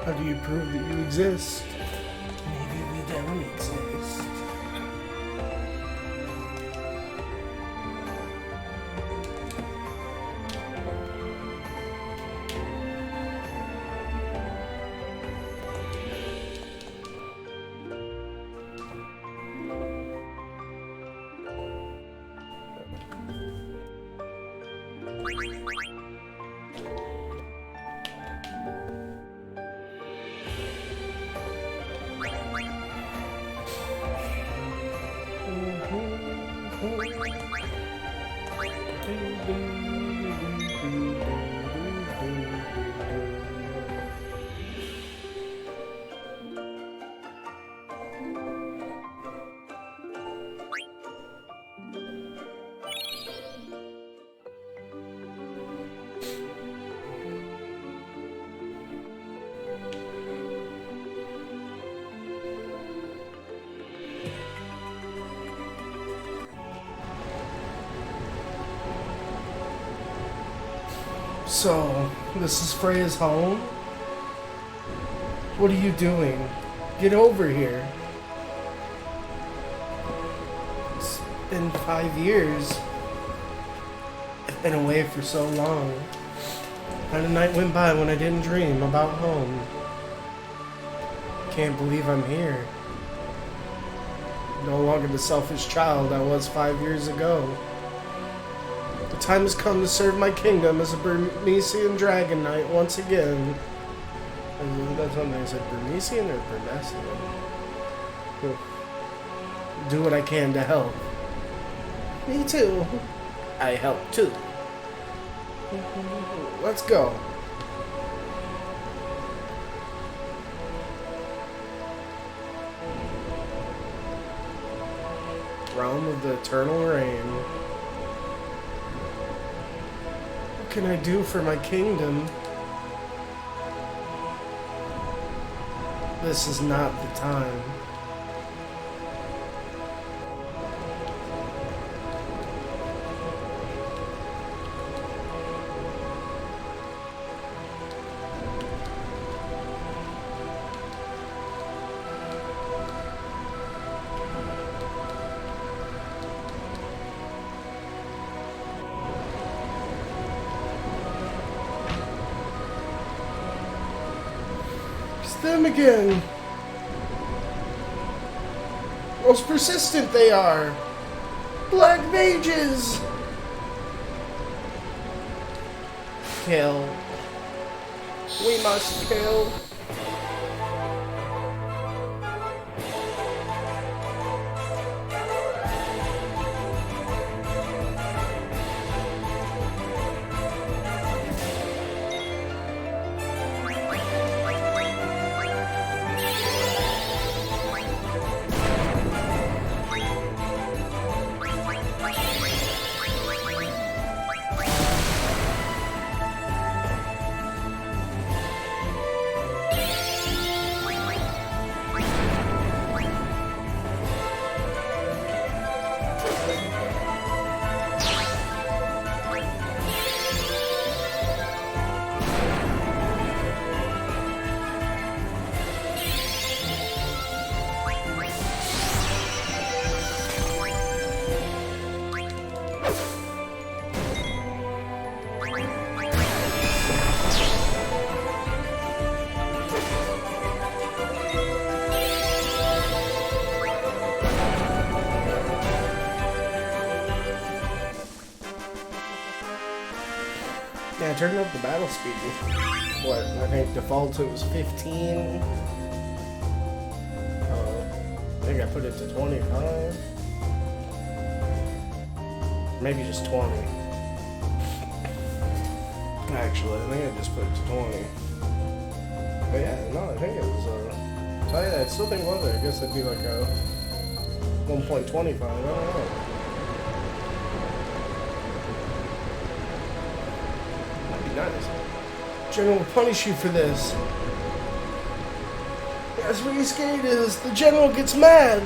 How do you prove that you exist? Maybe we don't exist. So, this is Freya's home? What are you doing? Get over here. It's been 5 years. I've been away for so long. Not a night went by when I didn't dream about home. Can't believe I'm here. No longer the selfish child I was 5 years ago. The time has come to serve my kingdom as a Bernician Dragon Knight once again. That's something I said, Bernician or Bernician? Do what I can to help. Me too. I help too. Let's go. Realm of the Eternal Rain. What can I do for my kingdom? This is not the time. Them again. Most persistent they are. Black mages. Kill. We must kill. Yeah, I turned up the battle speed. What, I think default it was 15. I think I put it to 25. Maybe just 20. Actually, I think I just put it to 20. But yeah, no, I think it was, tell you that, I still think it was there. I guess it'd be like a 1.25, I don't know. Nice. General will punish you for this. As risky it is, the general gets mad.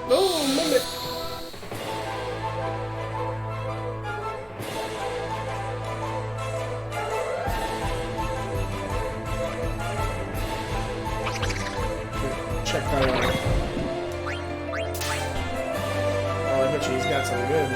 No, mimic. Check that out. Oh, I bet you he's got some good.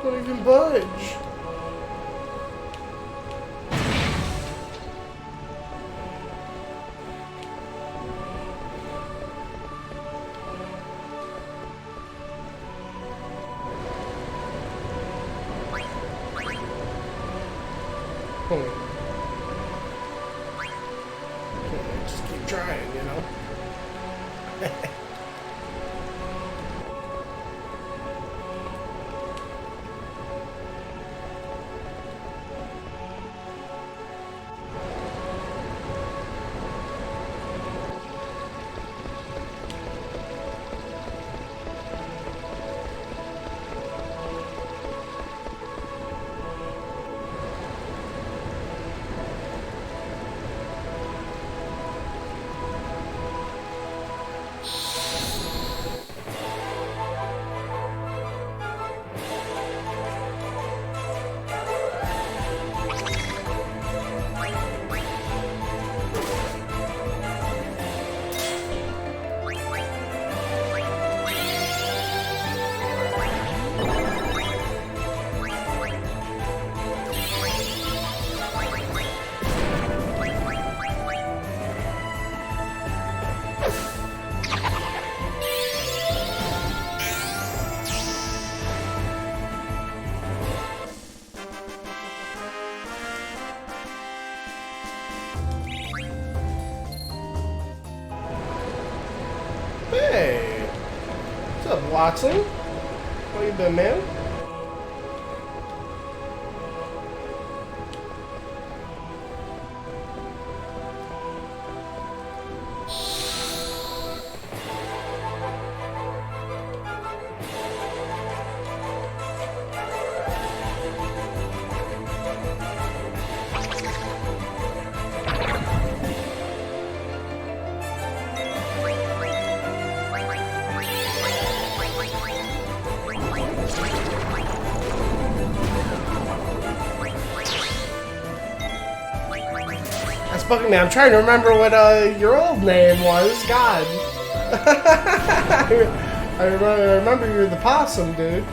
Don't even budge. Just keep trying, you know? Hey, what's up, Watson? How you been, man? That's bugging me. I'm trying to remember what your old name was. God. I remember you were the possum, dude.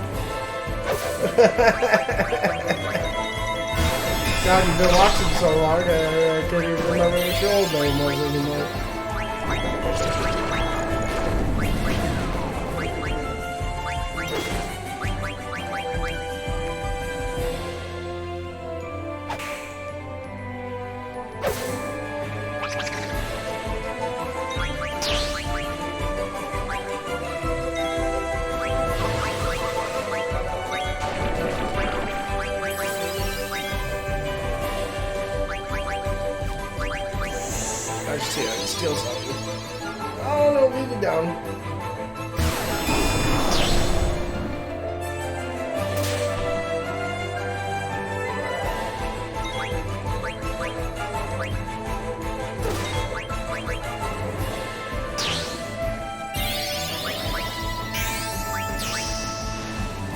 God, you've been watching so long, I can't even remember what your old name was anymore. I see, I can steal something. Oh no, leave it down.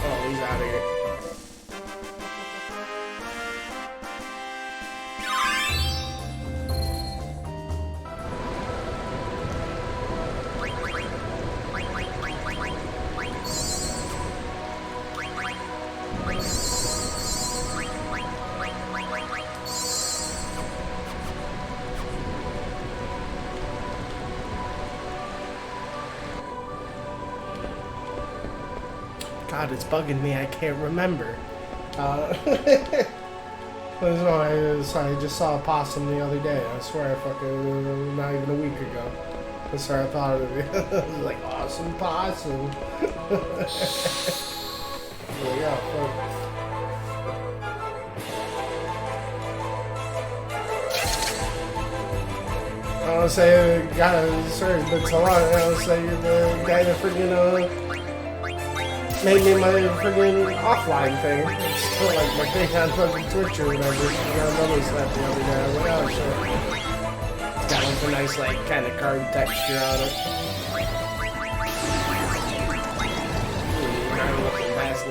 Oh, he's out of here. God, it's bugging me. I can't remember. I just saw a possum the other day. I swear, not even a week ago. That's where I thought of it. I was like, awesome possum. Yeah, fuck. I want to say, God, sorry, but it's a lot. I want to say the guy that freaking, made me my freaking offline thing. It's still like my thing on fucking Twitch or whatever. I noticed that the other day. I was like, oh shit. It's got like a nice like kind of card texture on it. Not looking fast.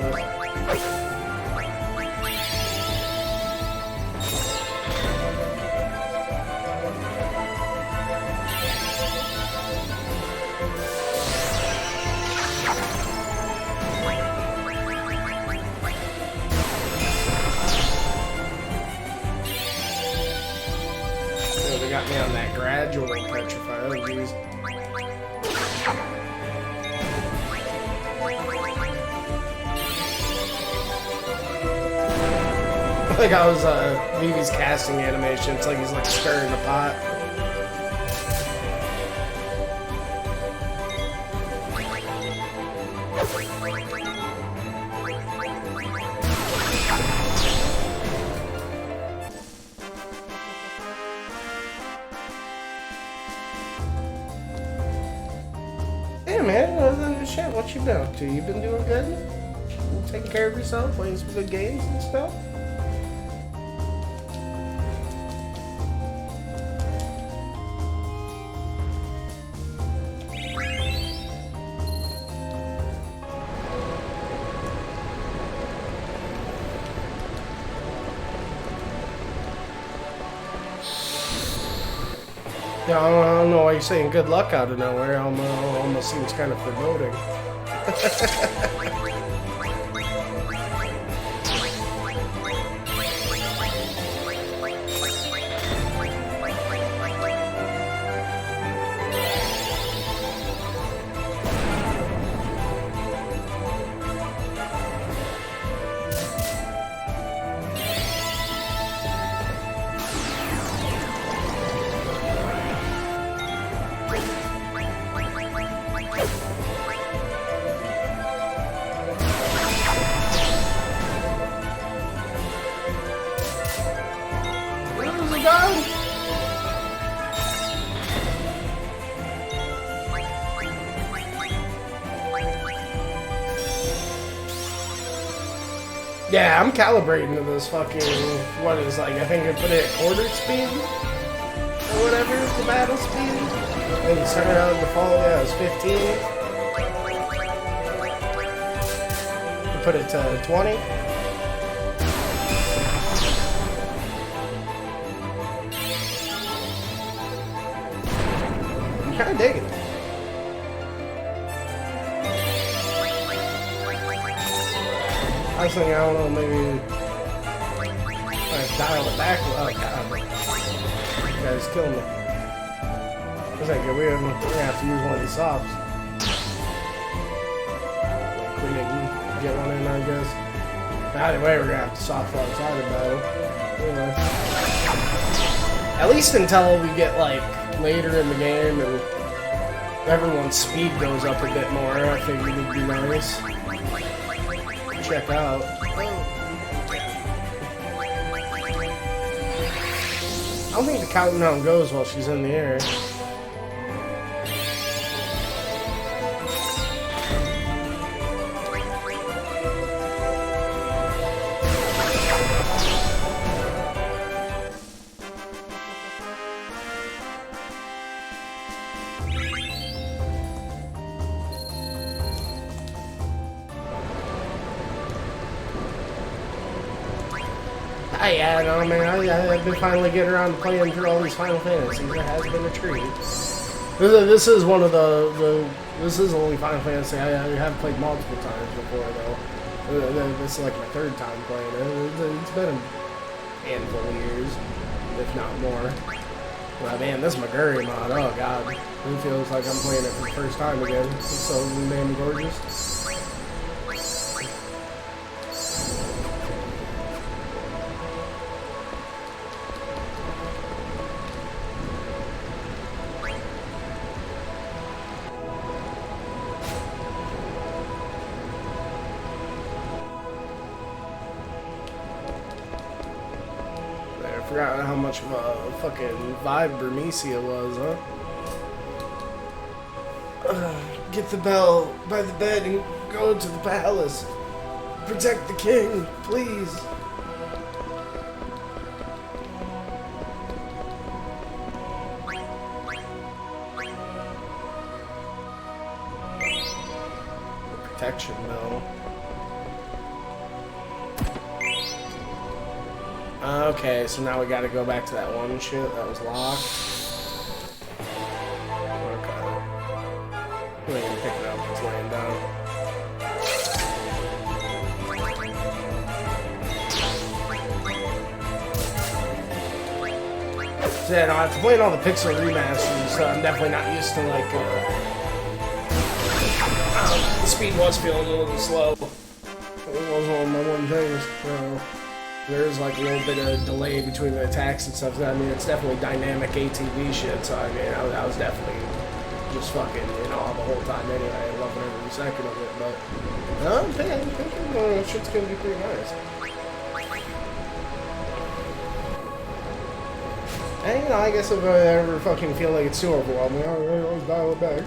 They got me on that gradual petrify. Oh, jeez. Like I was Vivi's casting animation. It's like he's like stirring the pot. Hey man, other than shit, what you been up to? You been doing good? You taking care of yourself, playing some good games and stuff? Yeah, I don't know why you're saying good luck out of nowhere. Almost seems kind of foreboding. Yeah, I'm calibrating to this fucking, what is like, I think I put it at quarter speed, or whatever, the battle speed. And it started out in the fall, yeah, it was 15. I put it to 20. I'm kinda digging it. I was thinking, I don't know, maybe I dial it back. Oh god, you guys killing me. I was like, we're gonna have to use one of these softs. Like, we didn't get one in, I guess. Either way, we're gonna have to soft outside the battle. Anyway. At least until we get like later in the game and everyone's speed goes up a bit more, I think it would be nice. Check out. I don't think the countdown goes while she's in the air. Yeah, no, man, I've been finally getting around to playing through all these Final Fantasies. It has been a treat. This is one of this is the only Final Fantasy I have played multiple times before, though. This is like my third time playing it. It's been a handful of years, if not more. But man, this Maguri mod, oh god. It feels like I'm playing it for the first time again. It's so damn gorgeous. I forgot how much of a fucking vibe Burmecia was, huh? Get the bell by the bed and go to the palace. Protect the king, please. Protection bell. Okay, so now we gotta go back to that one shit that was locked. Okay. We ain't gonna pick it up, it's laying down. So yeah, no, after playing all the Pixel remasters, I'm definitely not used to like, the speed was feeling a little slow. It was one of my one things, so. There's like a little bit of delay between the attacks and stuff. I mean, it's definitely dynamic ATV shit. So I mean, I was definitely just fucking in awe the whole time. Anyway, loving every second of it. But I'm thinking shit's gonna be pretty nice. And you know, I guess if I ever fucking feel like it's too overwhelming, I'll always dial it back.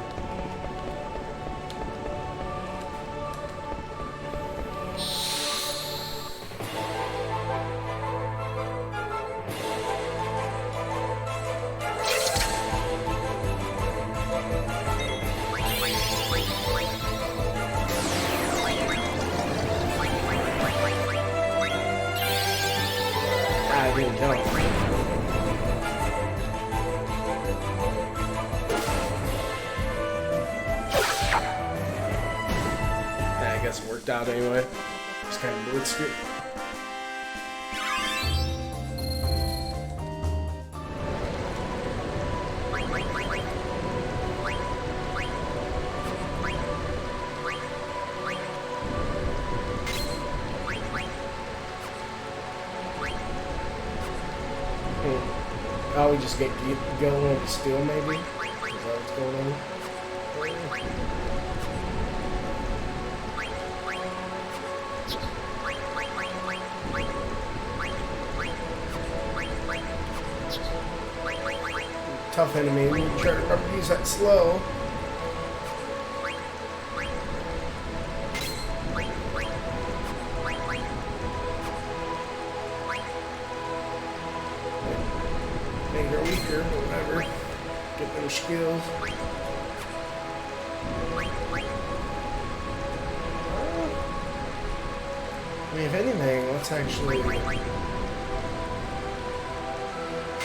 I didn't know. Yeah, I guess it worked out anyway. Just kind of blitzed it. Oh, we just get going with the steel, maybe? Is that what's going on? Tough enemy. We try to remember to use that slow. Make her weaker, whatever. Get them skills. I mean, if anything, let's actually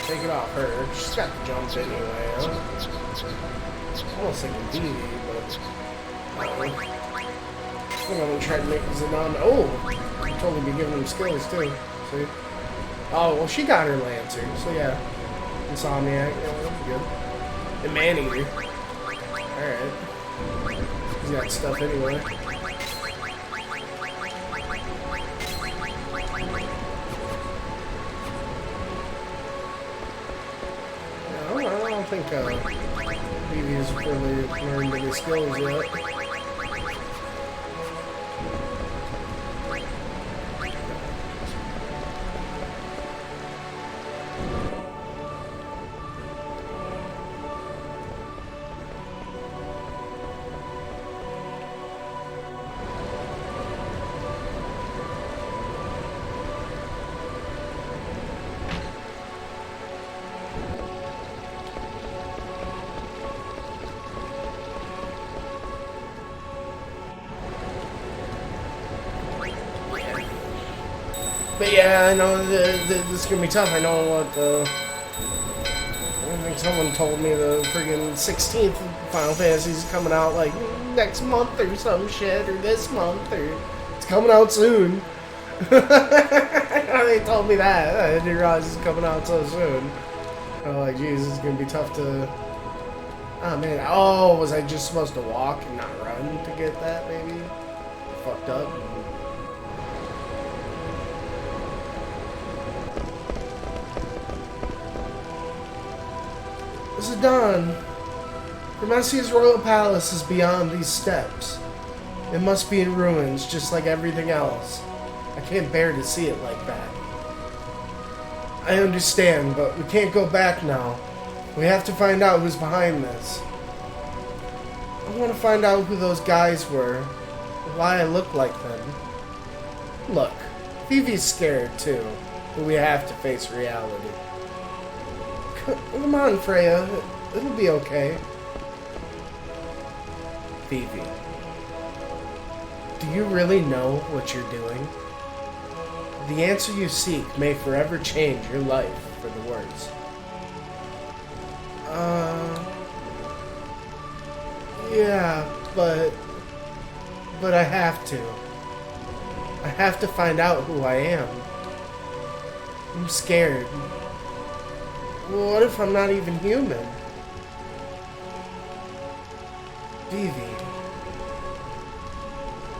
take it off her. She's got the jumps anyway, huh? Almost like a DD, but I think I'm gonna try to make Zidane. Oh! Totally be giving him skills too. See? Oh, well, she got her Lancer, so yeah. Insomniac, yeah, that'd be good. And Maneater. Alright. He's got stuff anyway. Yeah, I don't think Vivi's really learned any skills yet. But yeah, I know this is gonna be tough. I know what I think someone told me the friggin' 16th Final Fantasy is coming out like next month or some shit, or this month, or it's coming out soon. They told me that. I didn't realize it's coming out so soon. I'm like, geez, it's gonna be tough to. Oh man, oh, was I just supposed to walk and not run to get that? Maybe fucked up. This is done. Promessia's royal palace is beyond these steps. It must be in ruins, just like everything else. I can't bear to see it like that. I understand, but we can't go back now. We have to find out who's behind this. I want to find out who those guys were, why I look like them. Look, Vivi's scared too, but we have to face reality. Come on, Freya. It'll be okay. Vivi, do you really know what you're doing? The answer you seek may forever change your life for the worse. Yeah, but I have to. I have to find out who I am. I'm scared. What if I'm not even human? Vivi.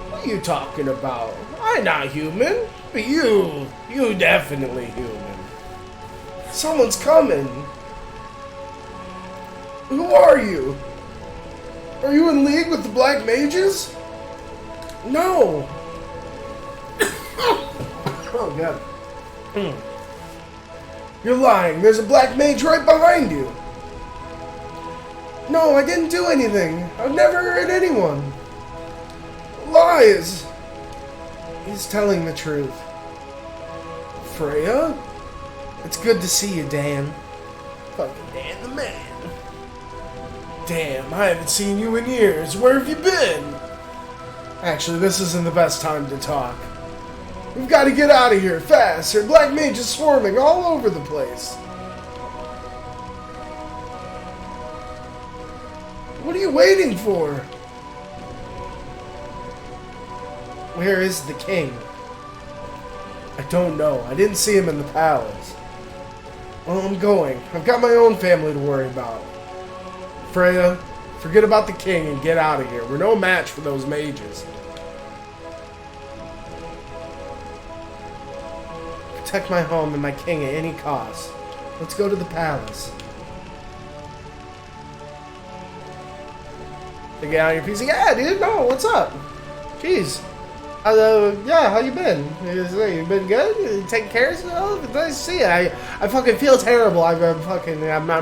What are you talking about? I'm not human. But you definitely human. Someone's coming. Who are you? Are you in league with the Black Mages? No. Oh, God. You're lying. There's a Black Mage right behind you. No, I didn't do anything. I've never hurt anyone. Lies. He's telling the truth. Freya? It's good to see you, Dan. Fucking Dan the man. Damn, I haven't seen you in years. Where have you been? Actually, this isn't the best time to talk. We've got to get out of here fast. Her Black Mage is swarming all over the place. What are you waiting for? Where is the king? I don't know. I didn't see him in the palace. Well, I'm going. I've got my own family to worry about. Freya, forget about the king and get out of here. We're no match for those mages. Protect my home and my king at any cost. Let's go to the palace. To get out of your PC. Yeah, dude. No, what's up? Jeez. Yeah, how you been? You been good? You taking care of yourself? Nice to see you. I fucking feel terrible. I'm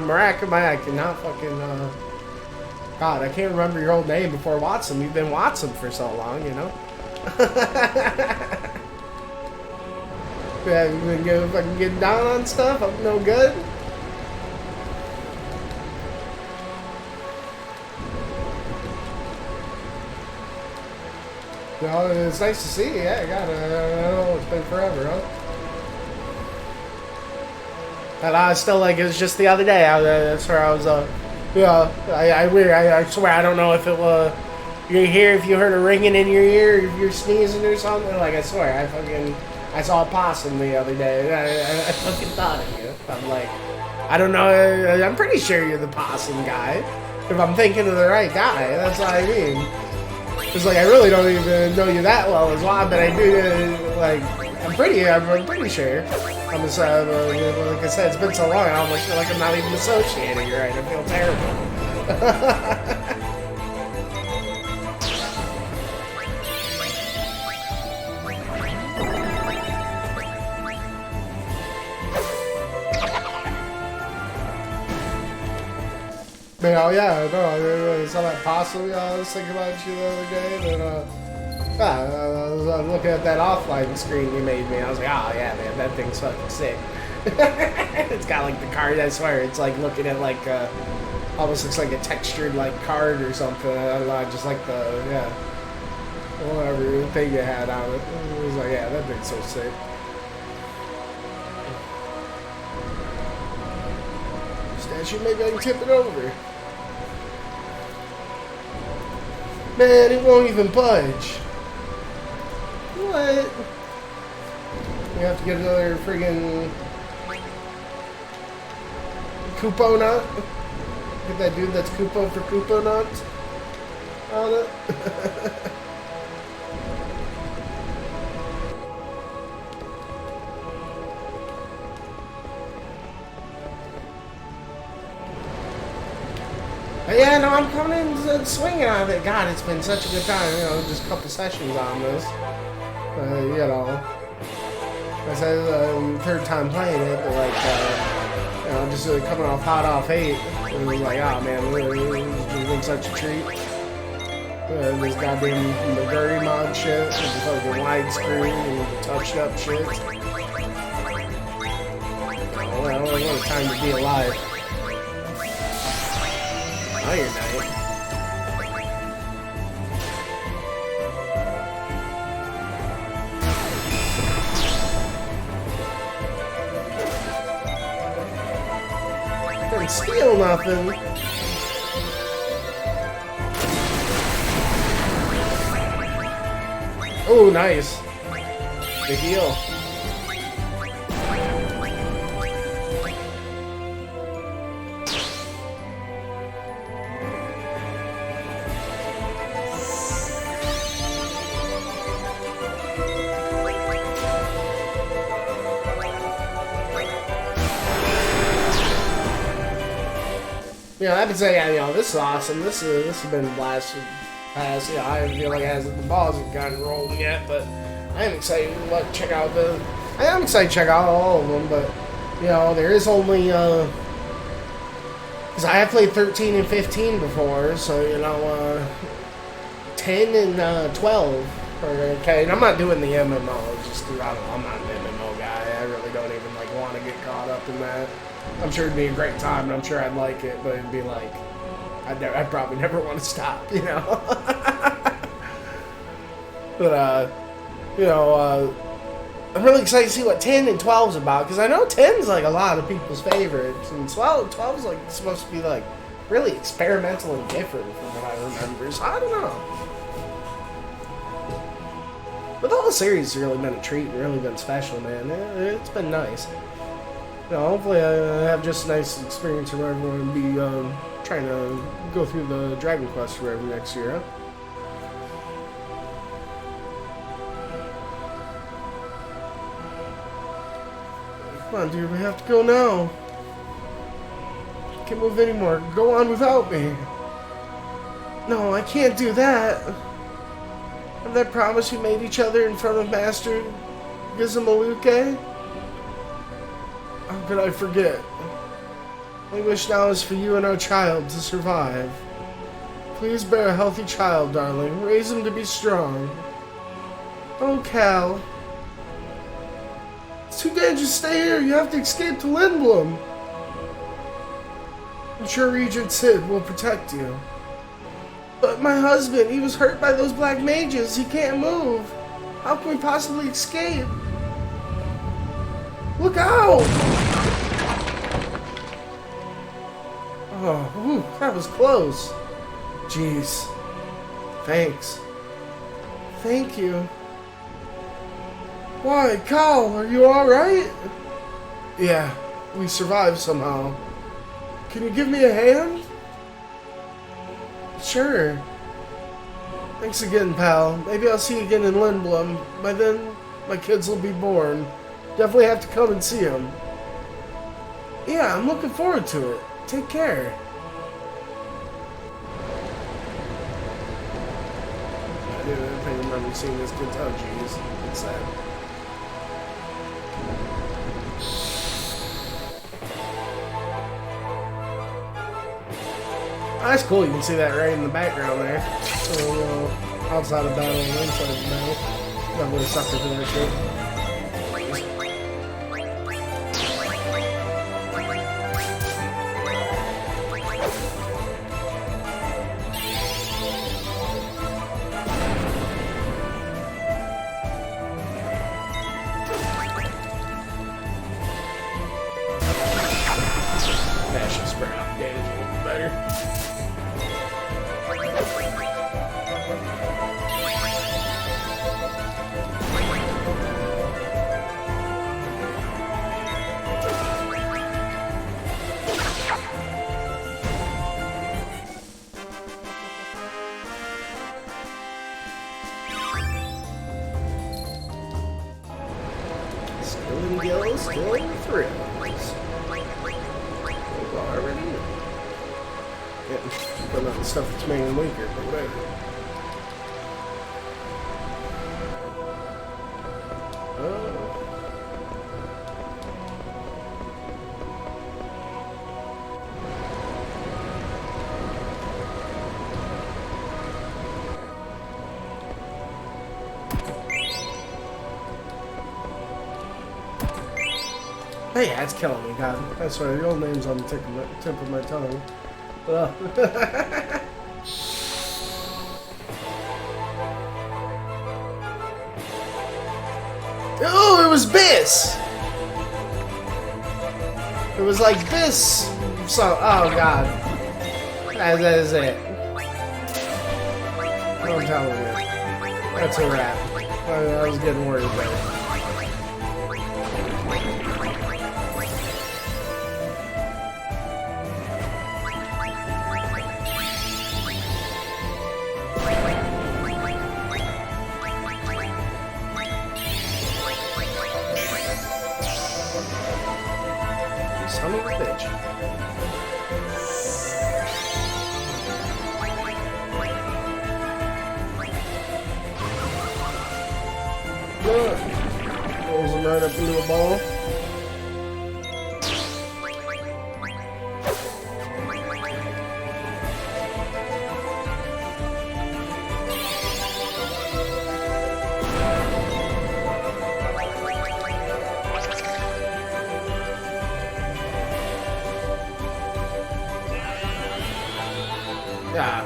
racking my I cannot fucking, God, I can't remember your old name before Watson. You've been Watson for so long, you know? Yeah, you been fucking getting down on stuff? I'm no good? No, it's nice to see you. Yeah, God, I don't know, it's been forever, huh? And I still like it was just the other day. That's where I was. Yeah, I swear I don't know if it was you hear if you heard a ringing in your ear, if you're sneezing or something. Like I swear, I saw a possum the other day. I fucking thought of you. I'm like, I don't know. I'm pretty sure you're the possum guy. If I'm thinking of the right guy, that's what I mean. It's like I really don't even know you that well as well, but I do. Like I'm pretty sure. I'm just like I said, it's been so long. I almost feel like I'm not even associating. You're right. I feel terrible. Oh yeah, no, I saw that possum I was thinking about you the other day, but I was looking at that offline screen you made me, I was like, oh yeah man, that thing's fucking sick. It's got like the card, I swear, it's like looking at like, almost looks like a textured like card or something, I don't know, just like the, yeah, whatever thing you had on it, it was like, yeah, that thing's so sick. issue. Maybe I can tip it over. Man, it won't even budge. What? We have to get another friggin' Koopo nut. Get that dude that's Koopo for Koopo nuts on it. But yeah, no, I'm coming in swinging on it. God, it's been such a good time. You know, just a couple sessions on this. You know, I said third time playing it, but like, you know, just coming off hot off 8. It was like, oh man, it's been such a treat. This goddamn McGurry mod shit, with the fucking widescreen and touched up shit. Oh, well, what a time to be alive. Iron Knight. Couldn't steal nothing. Oh, nice. Big deal. You know, I would say, you know, this is awesome. This has been a blast. Past, you know, I feel like the balls haven't gotten rolling yet, but I am excited to check out I am excited to check out all of them, but you know, there is only because I have played 13 and 15 before, so you know, 10 and 12 are okay. And I'm not doing the MMO, just I don't know, I'm not an MMO guy. I really don't even like want to get caught up in that. I'm sure it'd be a great time, and I'm sure I'd like it, but it'd be like I'd probably never want to stop, you know. But you know, I'm really excited to see what 10 and 12 is about, because I know 10's like a lot of people's favorites, and 12 is like supposed to be like really experimental and different from what I remember. So I don't know. But the whole series has really been a treat and really been special, man. It's been nice. You know, hopefully I have just a nice experience or whatever and be trying to go through the Dragon Quest or whatever next year. Come on, dude, we have to go now. Can't move anymore. Go on without me. No, I can't do that. Of that promise we made each other in front of Master Gizamaluke? How could I forget? My wish now is for you and our child to survive. Please bear a healthy child, darling. Raise him to be strong. Oh, Cal. It's too dangerous to stay here. You have to escape to Lindblum. I'm sure Regent Sid will protect you. But my husband, he was hurt by those black mages. He can't move. How can we possibly escape? Look out! Oh, ooh, that was close. Jeez. Thanks. Thank you. Why, Cal, are you alright? Yeah, we survived somehow. Can you give me a hand? Sure. Thanks again, pal. Maybe I'll see you again in Lindblum. By then, my kids will be born. Definitely have to come and see them. Yeah, I'm looking forward to it. Take care. I remember seeing this kid. Oh, jeez. It's sad. Oh, that's cool. You can see that right in the background there. So, outside of battle and inside of battle. Not really sucker for that shit. Fascist, bro. Killing Gills, still thrills. Already? Yeah, but not the stuff that's making him weaker, but whatever. Hey, that's killing me, God. I swear, your old name's on the tip of my tongue. Oh, it was Biss! It was like Biss. So, oh, God. That is it. I'm telling you. That's a wrap. I was getting worried about it. Son of a bitch. Look. Rolls him right up into a ball. Yeah.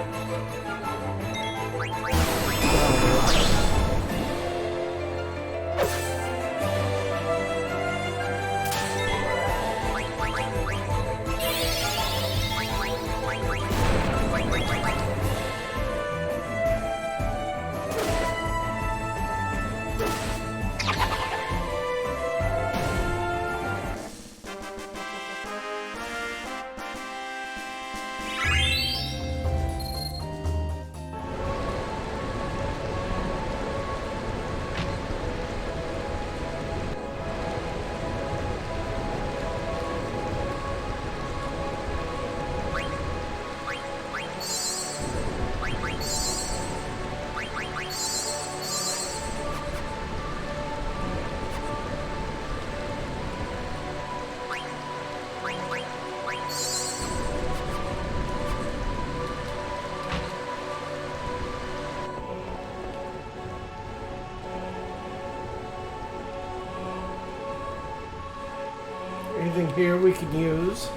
Anything here we can use?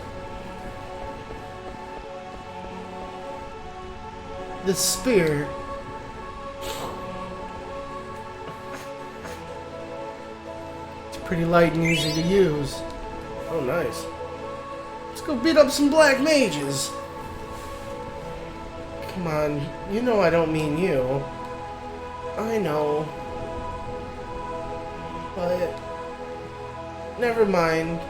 The spear. It's pretty light and easy to use. Oh, nice. Let's go beat up some black mages. Come on, you know I don't mean you. I know. But never mind.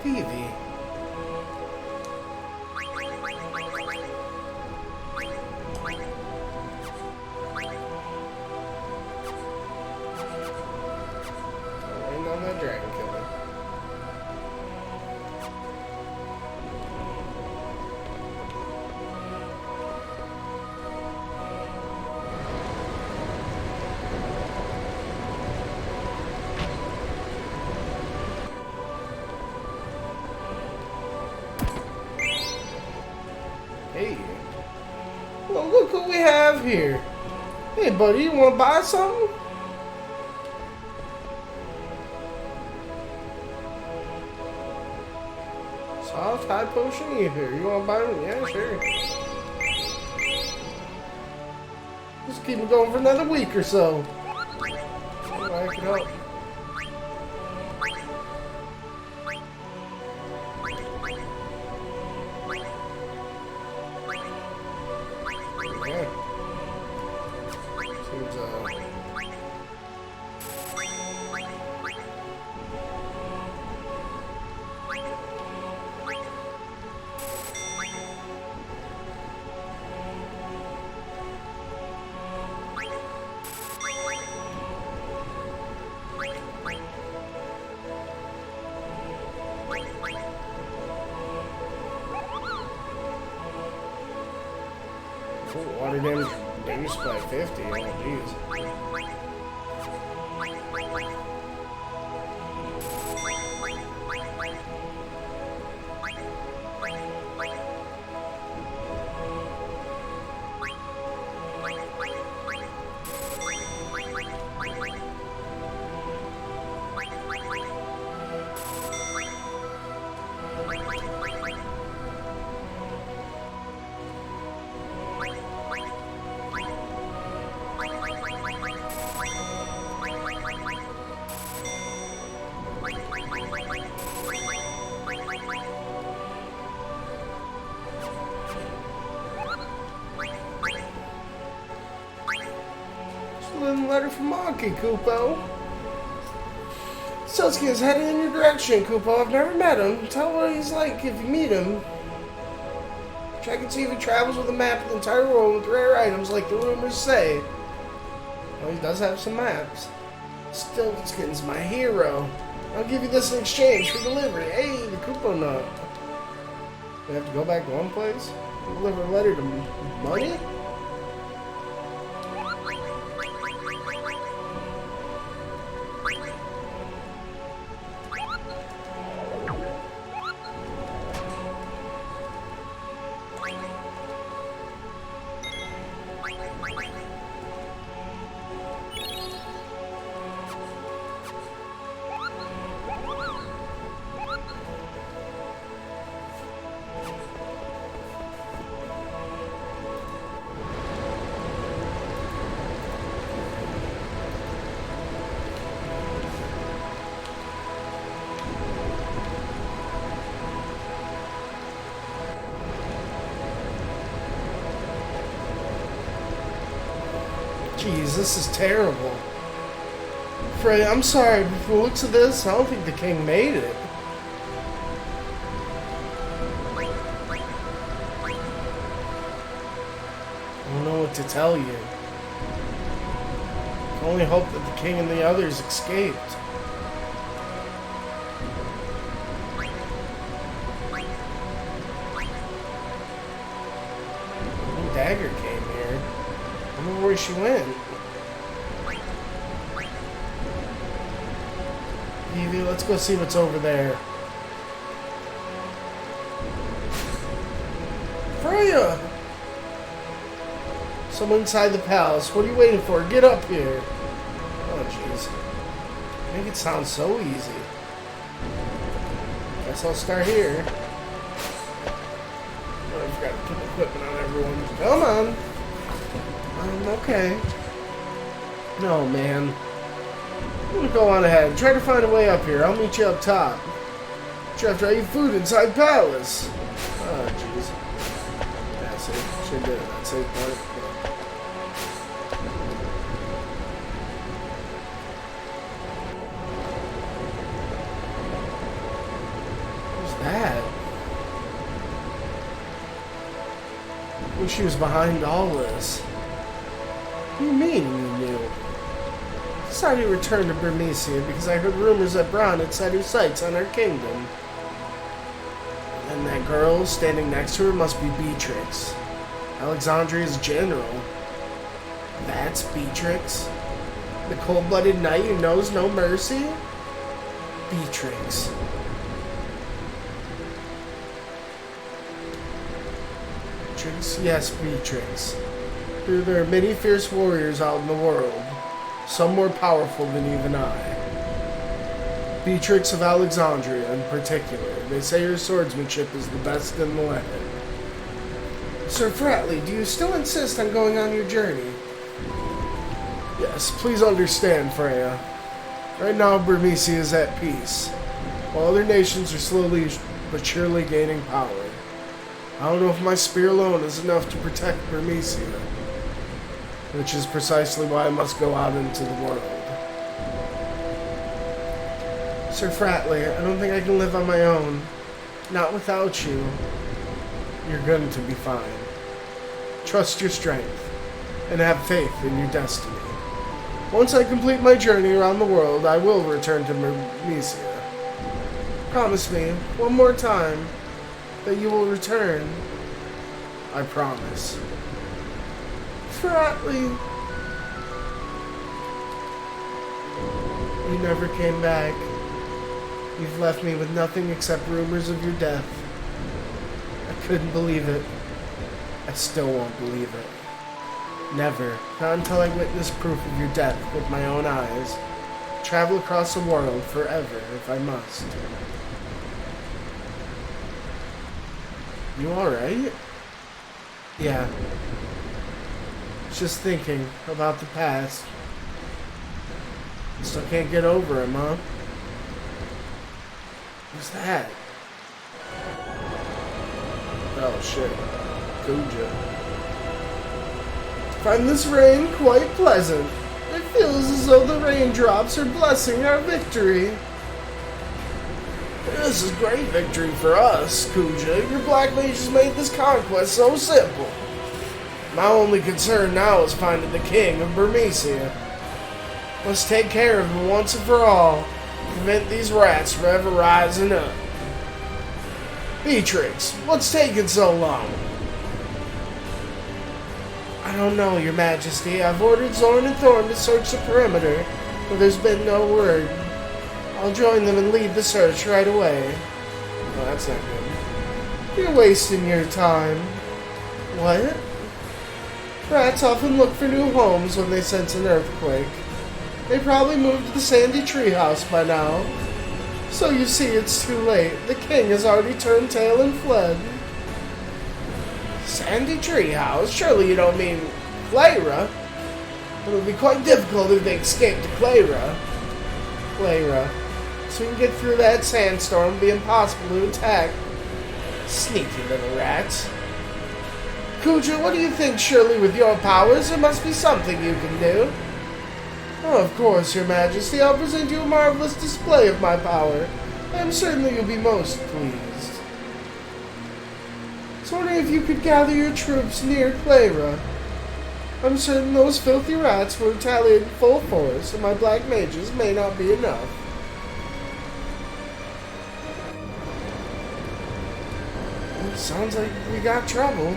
Phoebe. Ain't on that dragon killer. Hey. Well, look what we have here. Hey, buddy, you want to buy something? Soft high potion here. You want to buy them? Yeah, sure. Just keep it going for another week or so. I can help. Cool, water damage reduced by 50. Oh, jeez. Letter from Monkey, Koopo. Satsuki is heading in your direction, Koopo. I've never met him. Tell what he's like if you meet him. Check and see if he travels with a map of the entire world with rare items like the rumors say. Well, he does have some maps. Stiltskin's my hero. I'll give you this in exchange for delivery. Hey, the Koopo nut. We have to go back to one place? Deliver a letter to money? Jeez, this is terrible. Freya, I'm sorry, but from the looks of this, I don't think the king made it. I don't know what to tell you. I can only hope that the king and the others escaped. When Dagger came here, I don't know where she went. Evie, let's go see what's over there. Freya! Someone inside the palace. What are you waiting for? Get up here. Oh, jeez. Make it sound so easy. Guess I'll start here. Oh, I forgot to put equipment on everyone. Come on. Okay. No, man. I'm gonna go on ahead. Try to find a way up here. I'll meet you up top. But after I eat food inside palace. Oh, jeez. Yeah, see. Should do it. That's safe part. Who's that? I wish she was behind all this. What do you mean you knew? I decided to return to Burmecia because I heard rumors that Braun had set her sights on our kingdom. And that girl standing next to her must be Beatrix. Alexandria's general. That's Beatrix? The cold-blooded knight who knows no mercy? Beatrix. Beatrix? Yes, Beatrix. There are many fierce warriors out in the world, some more powerful than even I. Beatrix of Alexandria in particular. They say her swordsmanship is the best in the land. Sir Fratley, do you still insist on going on your journey? Yes, please understand, Freya. Right now, Burmecia is at peace, while other nations are slowly but surely gaining power. I don't know if my spear alone is enough to protect Burmecia, which is precisely why I must go out into the world. Sir Fratley, I don't think I can live on my own. Not without you. You're going to be fine. Trust your strength, and have faith in your destiny. Once I complete my journey around the world, I will return to Burmecia. Promise me, one more time, that you will return. I promise. Fratley. You never came back. You've left me with nothing except rumors of your death. I couldn't believe it. I still won't believe it. Never. Not until I witness proof of your death with my own eyes. Travel across the world forever if I must. You alright? Yeah. Just thinking about the past. Still can't get over him, huh? Who's that? Oh shit. Kuja. Find this rain quite pleasant. It feels as though the raindrops are blessing our victory. This is great victory for us, Kuja. Your black mages made this conquest so simple. My only concern now is finding the king of Burmecia. Let's take care of him once and for all. Prevent these rats from ever rising up. Beatrix, what's taking so long? I don't know, Your Majesty. I've ordered Zorn and Thorn to search the perimeter, but there's been no word. I'll join them and lead the search right away. Oh, that's not good. You're wasting your time. What? Rats often look for new homes when they sense an earthquake. They probably moved to the Sandy Treehouse by now. So you see, it's too late. The king has already turned tail and fled. Sandy Treehouse? Surely you don't mean Clara? It would be quite difficult if they escaped to Clara. Clara. So we can get through that sandstorm, it'd be impossible to attack. Sneaky little rats. Kuja, what do you think? Surely with your powers, there must be something you can do. Oh, of course, Your Majesty. I'll present you a marvelous display of my power. I am certain that you'll be most pleased. I was wondering if you could gather your troops near Clara. I'm certain those filthy rats will retaliate in full force, and my black mages may not be enough. Well, sounds like we got trouble.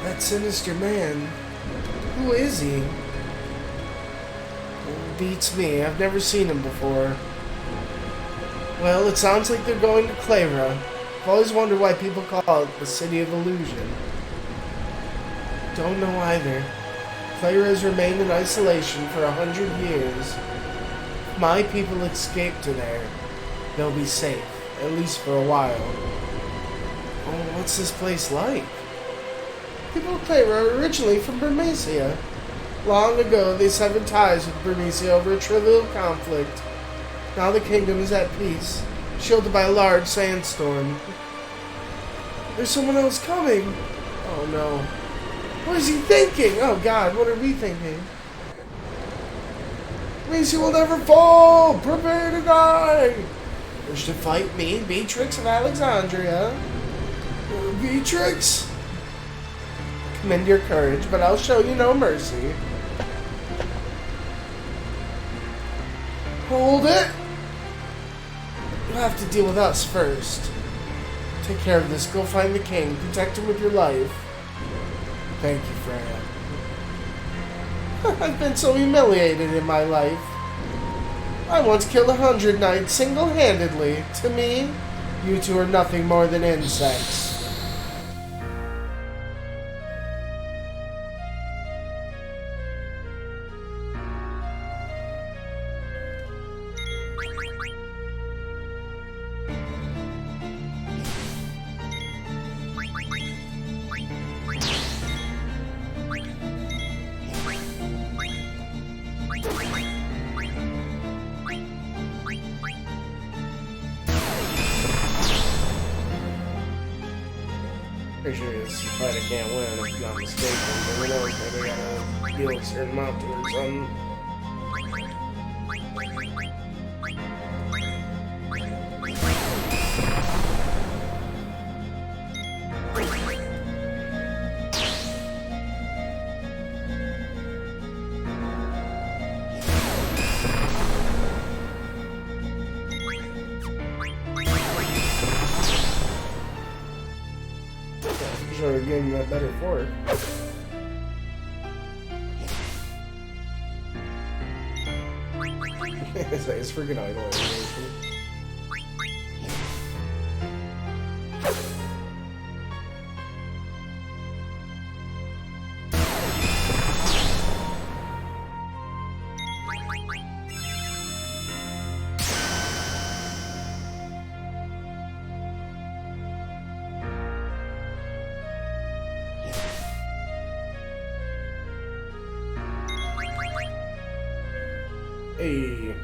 That sinister man. Who is he? Beats me. I've never seen him before. Well, it sounds like they're going to Clara. I've always wondered why people call it the City of Illusion. Don't know either. Clara has remained in isolation for 100 years. If my people escape to there, they'll be safe, at least for a while. Oh, what's this place like? People of Clara are originally from Burmecia. Long ago, they severed ties with Burmecia over a trivial conflict. Now the kingdom is at peace, shielded by a large sandstorm. There's someone else coming! Oh no. What is he thinking? Oh god, what are we thinking? Burmecia will never fall! Prepare to die! Wish to fight me, Beatrix of Alexandria? Beatrix? Commend your courage, but I'll show you no mercy. Hold it! You'll have to deal with us first. Take care of this. Go find the king. Protect him with your life. Thank you, Freya. I've been so humiliated in my life. I once killed 100 knights single-handedly. To me, you two are nothing more than insects. Pretty sure this fight I can't win if I'm not mistaken, but who knows, maybe I gotta deal with certain mountain or something. Should have given him that better fork. It's freaking idle animation. Hey.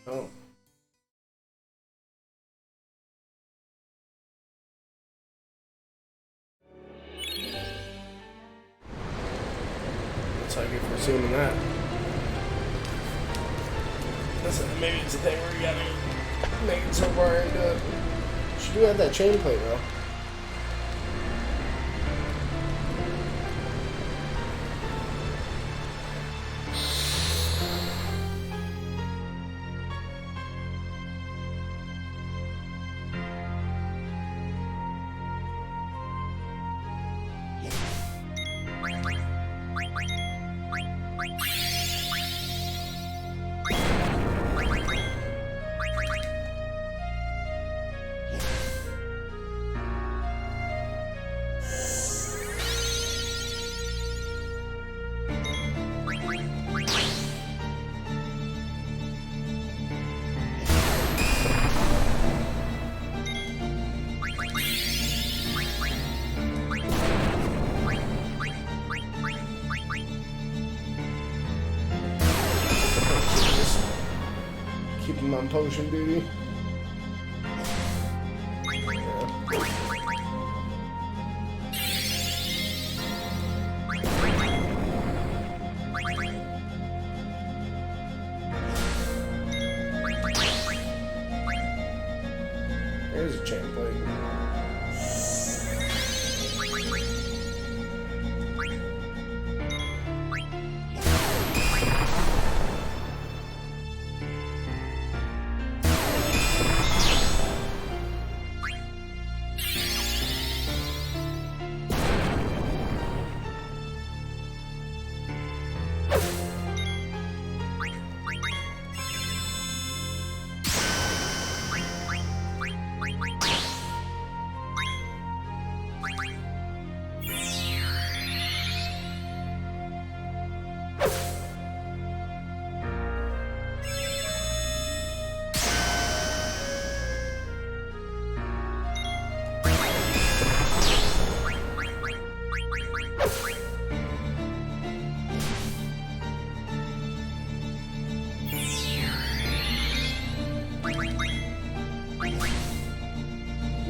Oh. That's how I get for assuming that. Maybe it's a thing where you gotta make it so far into it. She do have that chain plate though. Keep him on potion duty. There's a chain plate.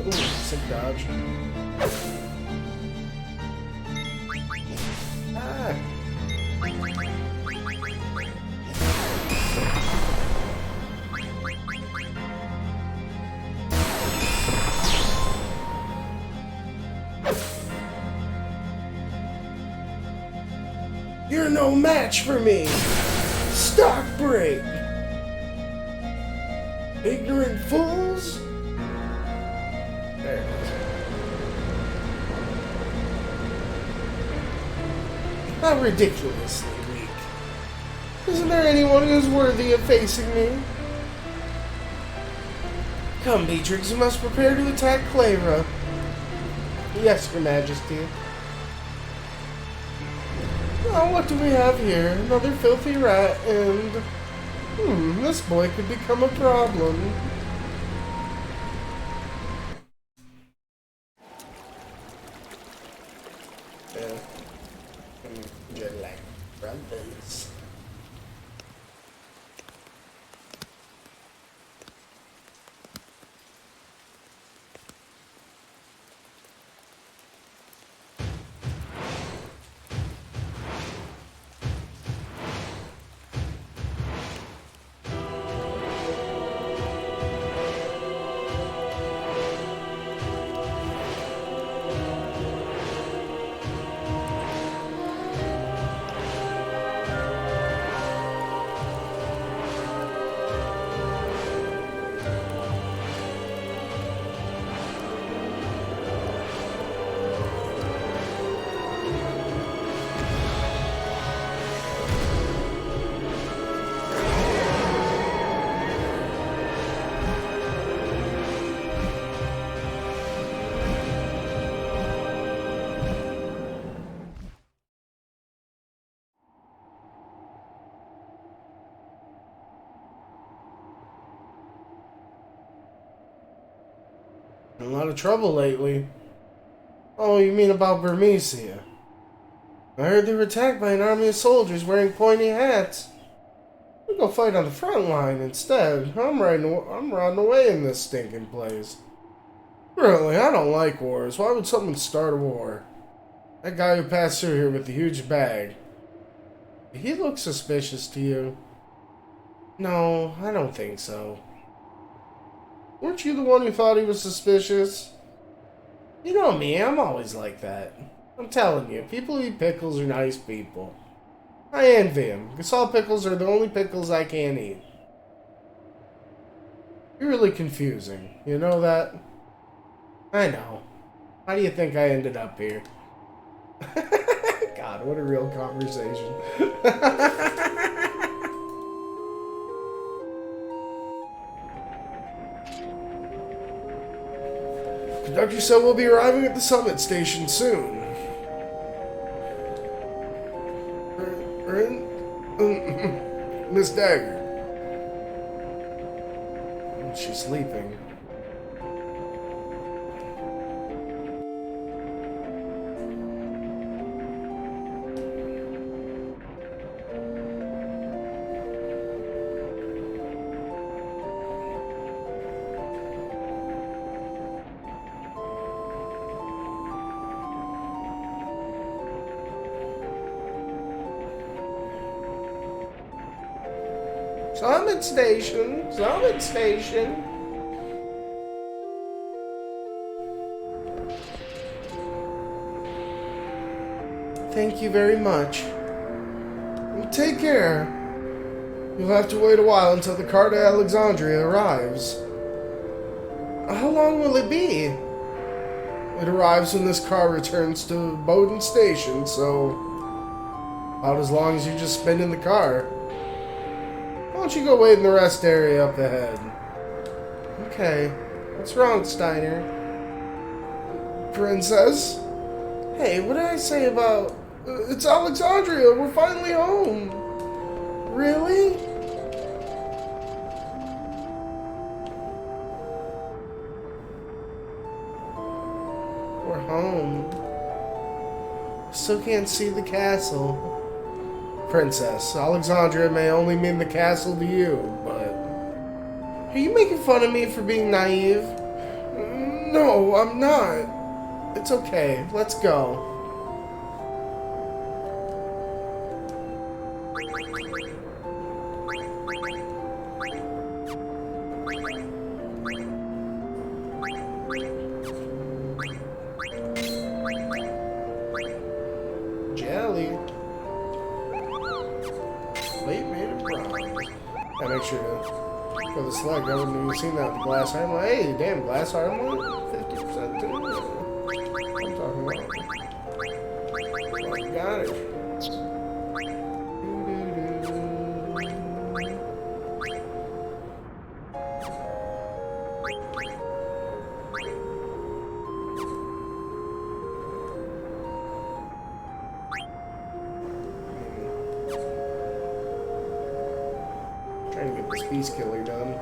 Ooh, sick dodge. Ah! You're no match for me! Stock break! Ignorant fools! There it is. How ridiculously weak. Isn't there anyone who's worthy of facing me? Come, Beatrix, you must prepare to attack Clara. Yes, Your Majesty. Oh, what do we have here? Another filthy rat, and... this boy could become a problem. Yeah. Jet lag brothers. In a lot of trouble lately. Oh, you mean about Bermesia? I heard they were attacked by an army of soldiers wearing pointy hats. We go fight on the front line instead. I'm riding away in this stinking place. Really, I don't like wars. Why would someone start a war? That guy who passed through here with the huge bag. He looks suspicious to you. No, I don't think so. Weren't you the one who thought he was suspicious? You know me, I'm always like that. I'm telling you, people who eat pickles are nice people. I envy him, because all pickles are the only pickles I can't eat. You're really confusing, you know that? I know. How do you think I ended up here? God, what a real conversation. Conductor said we'll be arriving at the summit station soon. Miss Dagger. She's sleeping. Summit station, summit station. Thank you very much. Take care. You'll have to wait a while until the car to Alexandria arrives. How long will it be? It arrives when this car returns to Bowden Station, so about as long as you just spend in the car. Why don't you go wait in the rest area up ahead? Okay. What's wrong, Steiner? Princess? Hey, what did I say about... it's Alexandria! We're finally home! Really? We're home. Still can't see the castle. Princess, Alexandria may only mean the castle to you, but... Are you making fun of me for being naive? No, I'm not. It's okay. Let's go. Jelly. Late made of bronze. I make sure to go the slug. I wouldn't even seen that with the glass armor. Hey, damn, glass armor? 50% too. I'm talking about. Oh, you got it. Trying to get this beast killer done.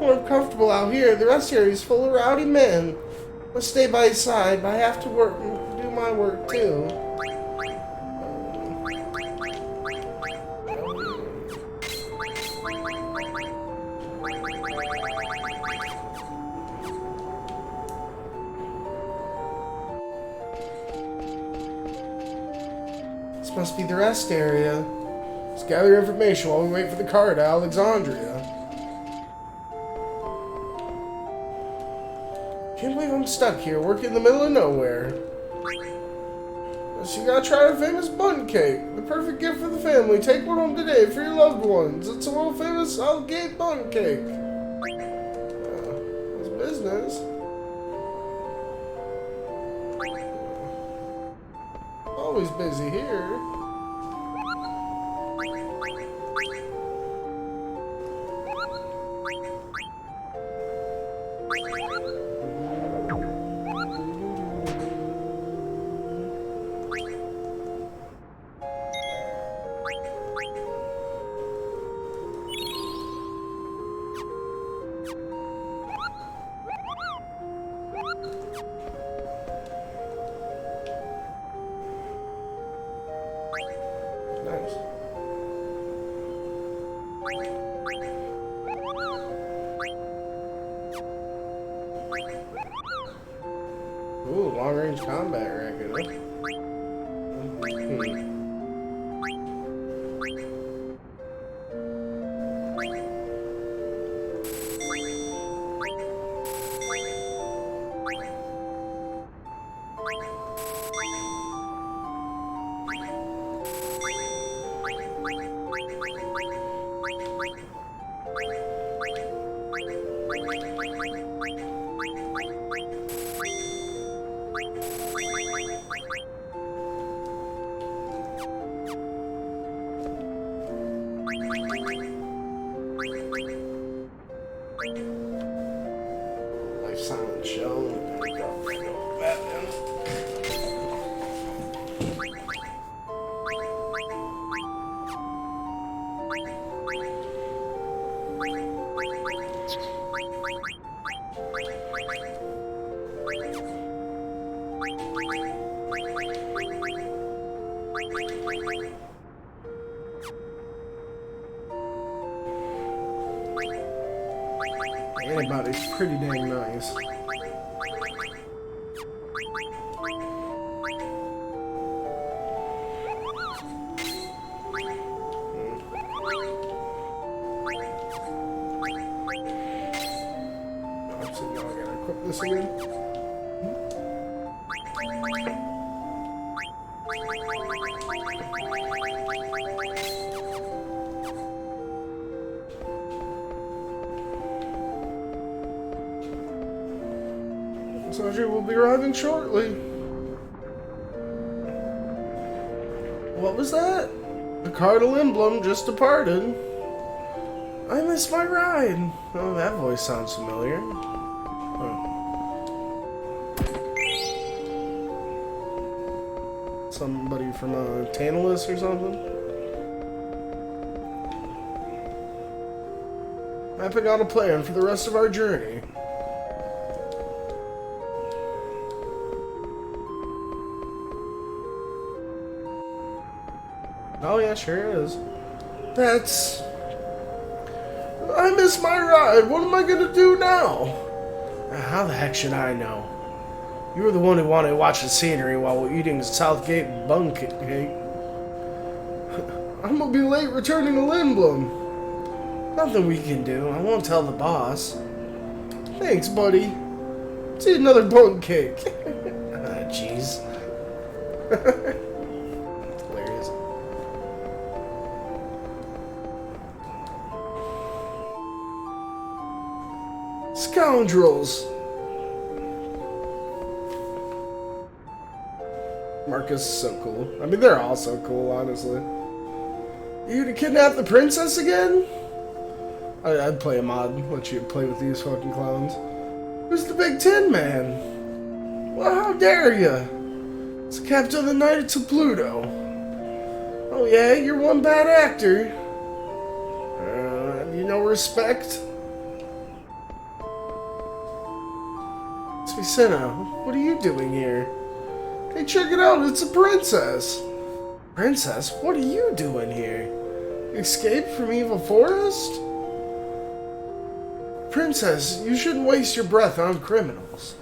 More comfortable out here. The rest here is full of rowdy men. I'll stay by his side, but I have to work, do my work too. This must be the rest area. Let's gather information while we wait for the car to Alexandria. Can't believe I'm stuck here, working in the middle of nowhere. So you gotta try our famous bun cake. The perfect gift for the family. Take one home today for your loved ones. It's a world famous Southgate bun cake. It's business. Always busy here. Nice. Ooh, long-range combat racket. Life silent shell. Anybody's pretty dang nice. So now I gotta equip this again. Soldier will be arriving shortly. What was that? The Cardinal Emblem just departed. I missed my ride. Oh, that voice sounds familiar. Huh. Somebody from Tantalus or something? Mapping out a plan for the rest of our journey. Oh yeah, sure is. That's... I missed my ride. What am I gonna do now? How the heck should I know? You were the one who wanted to watch the scenery while eating Southgate bun cake. I'm gonna be late returning to Lindblom. Nothing we can do. I won't tell the boss. Thanks, buddy. Let's eat another bun cake. Jeez. Hilarious. Scoundrels! Marcus is so cool. I mean, they're all so cool, honestly. You to kidnap the princess again? I'd play a mod, let you play with these fucking clowns. Who's the Big Tin Man? Well, how dare ya? It's the captain of the Knights of Pluto. Oh yeah, you're one bad actor. You know respect? It's Say, Senna, what are you doing here? Hey, check it out, it's a princess. Princess, what are you doing here? Escaped from Evil Forest? Princess, you shouldn't waste your breath on criminals.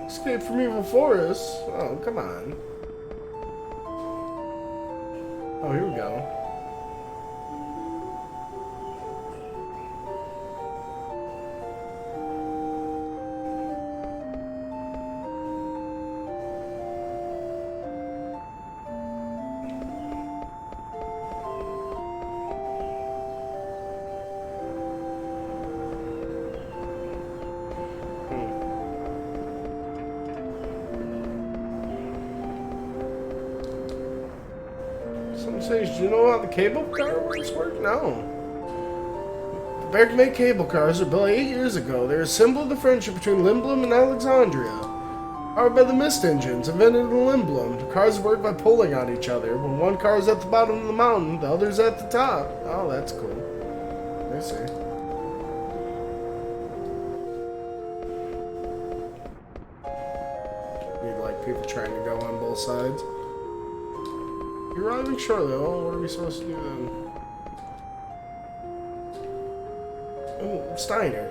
Escape from Evil Forest? Oh, come on. Oh, here we go. Someone says, do you know how the cable car work? No. The bear made cable cars were built 8 years ago. They're a symbol of the friendship between Limblum and Alexandria. Powered by the mist engines invented in Limblum, the cars work by pulling on each other. When one car is at the bottom of the mountain, the other's at the top. Oh, that's cool. I see. Need like people trying to go on both sides. You're arriving shortly. Oh, what are we supposed to do then? Oh, Steiner.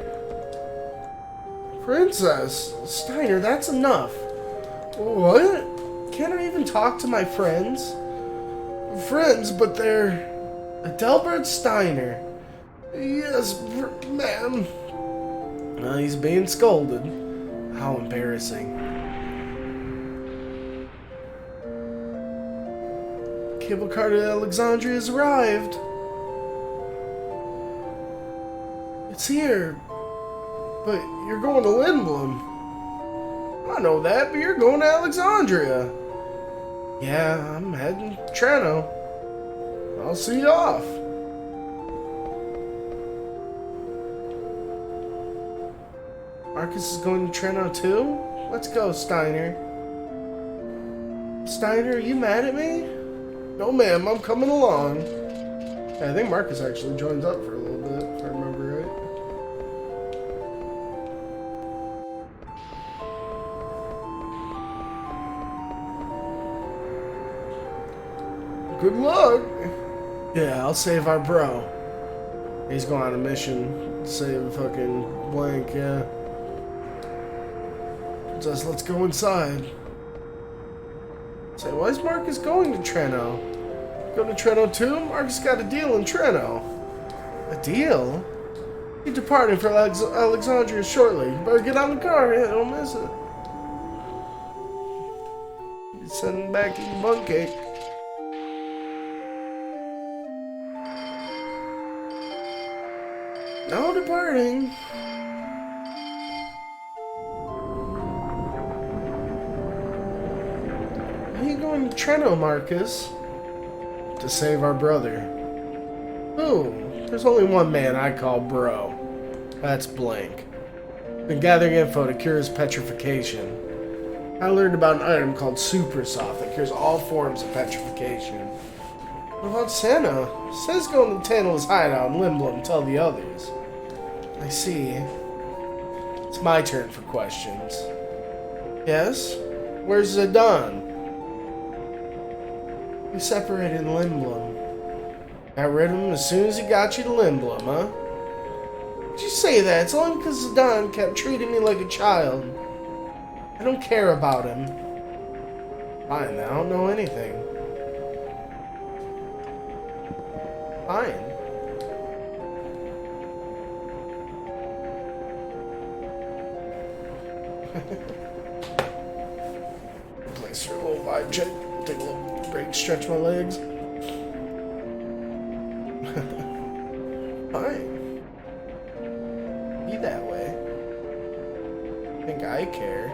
Princess! Steiner, that's enough. What? Can't I even talk to my friends? Friends, but they're... Adelbert Steiner. Yes, ma'am. He's being scolded. How embarrassing. Cable car to Alexandria has arrived. It's here. But you're going to Lindblom. I know that, but you're going to Alexandria. Yeah, I'm heading to Treno. I'll see you off. Marcus is going to Treno too? Let's go, Steiner. Steiner, are you mad at me? No, ma'am, I'm coming along. Yeah, I think Marcus actually joins up for a little bit, if I remember right. Good luck! Yeah, I'll save our bro. He's going on a mission. Save fucking blank, yeah. Just let's go inside. Say, why is Marcus going to Treno? Go to Treno too? Marcus got a deal in Treno. A deal? He's departing for Alexandria shortly. You better get on the car, yeah, don't miss it. He's sending back eating bun cake. No departing. Why are you going to Treno, Marcus? To save our brother. Who? There's only one man I call bro. That's Blank. Been gathering info to cure his petrification. I learned about an item called Super Soft that cures all forms of petrification. What about Senna? Senna's going to Tannel's hideout in Limblum and tell the others. I see. It's my turn for questions. Yes? Where's Zidane? We separated in Limblum. Got rid of him as soon as he got you to Limblum, huh? Why'd you say that? It's only because Zidane kept treating me like a child. I don't care about him. Fine, I don't know anything. Fine. Place for a little vibe check. Take a little break, stretch my legs. Fine. Be that way. Think I care.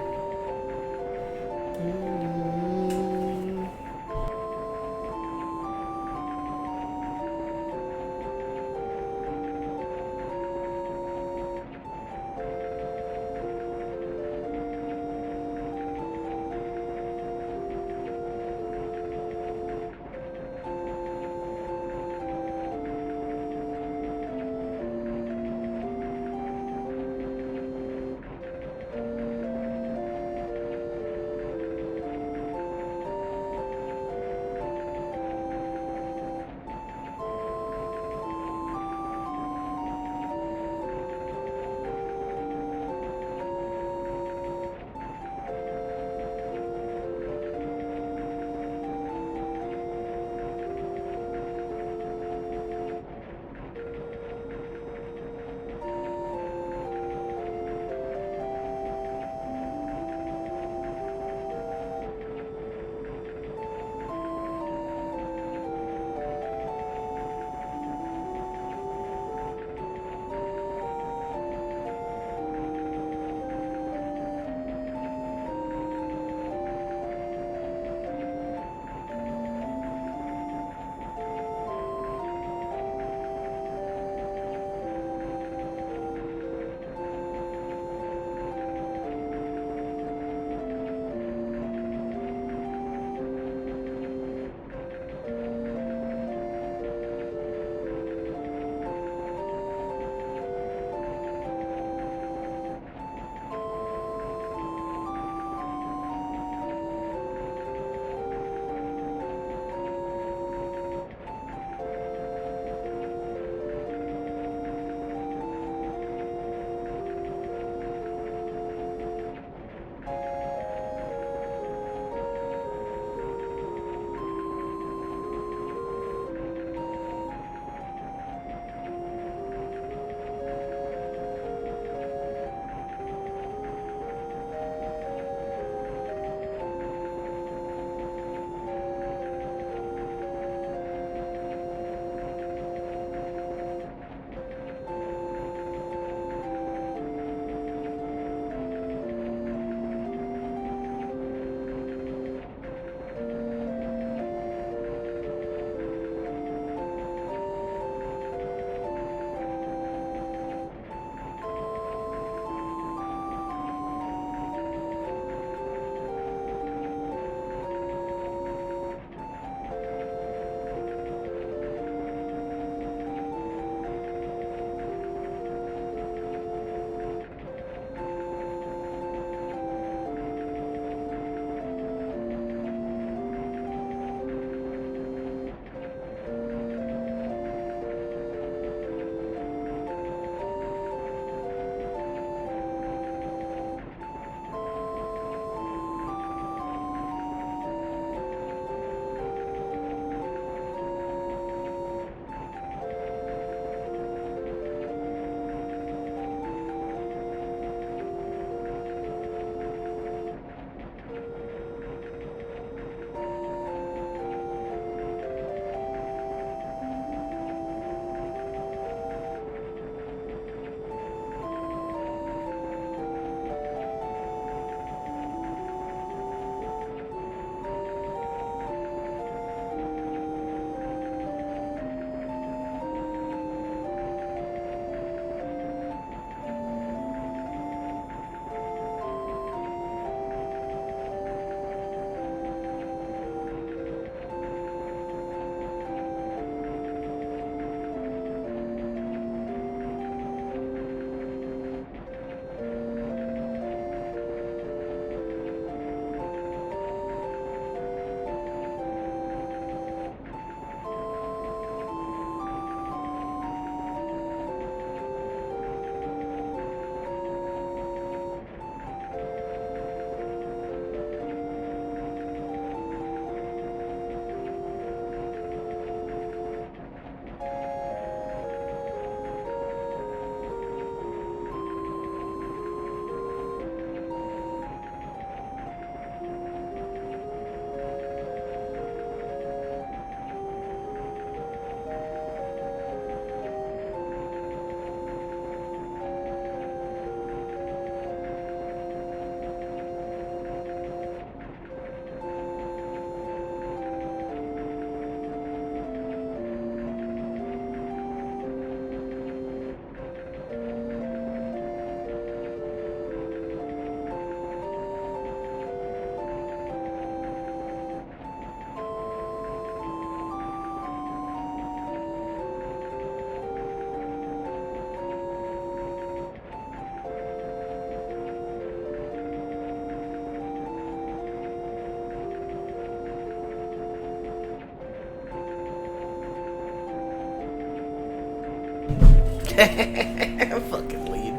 Fucking lead.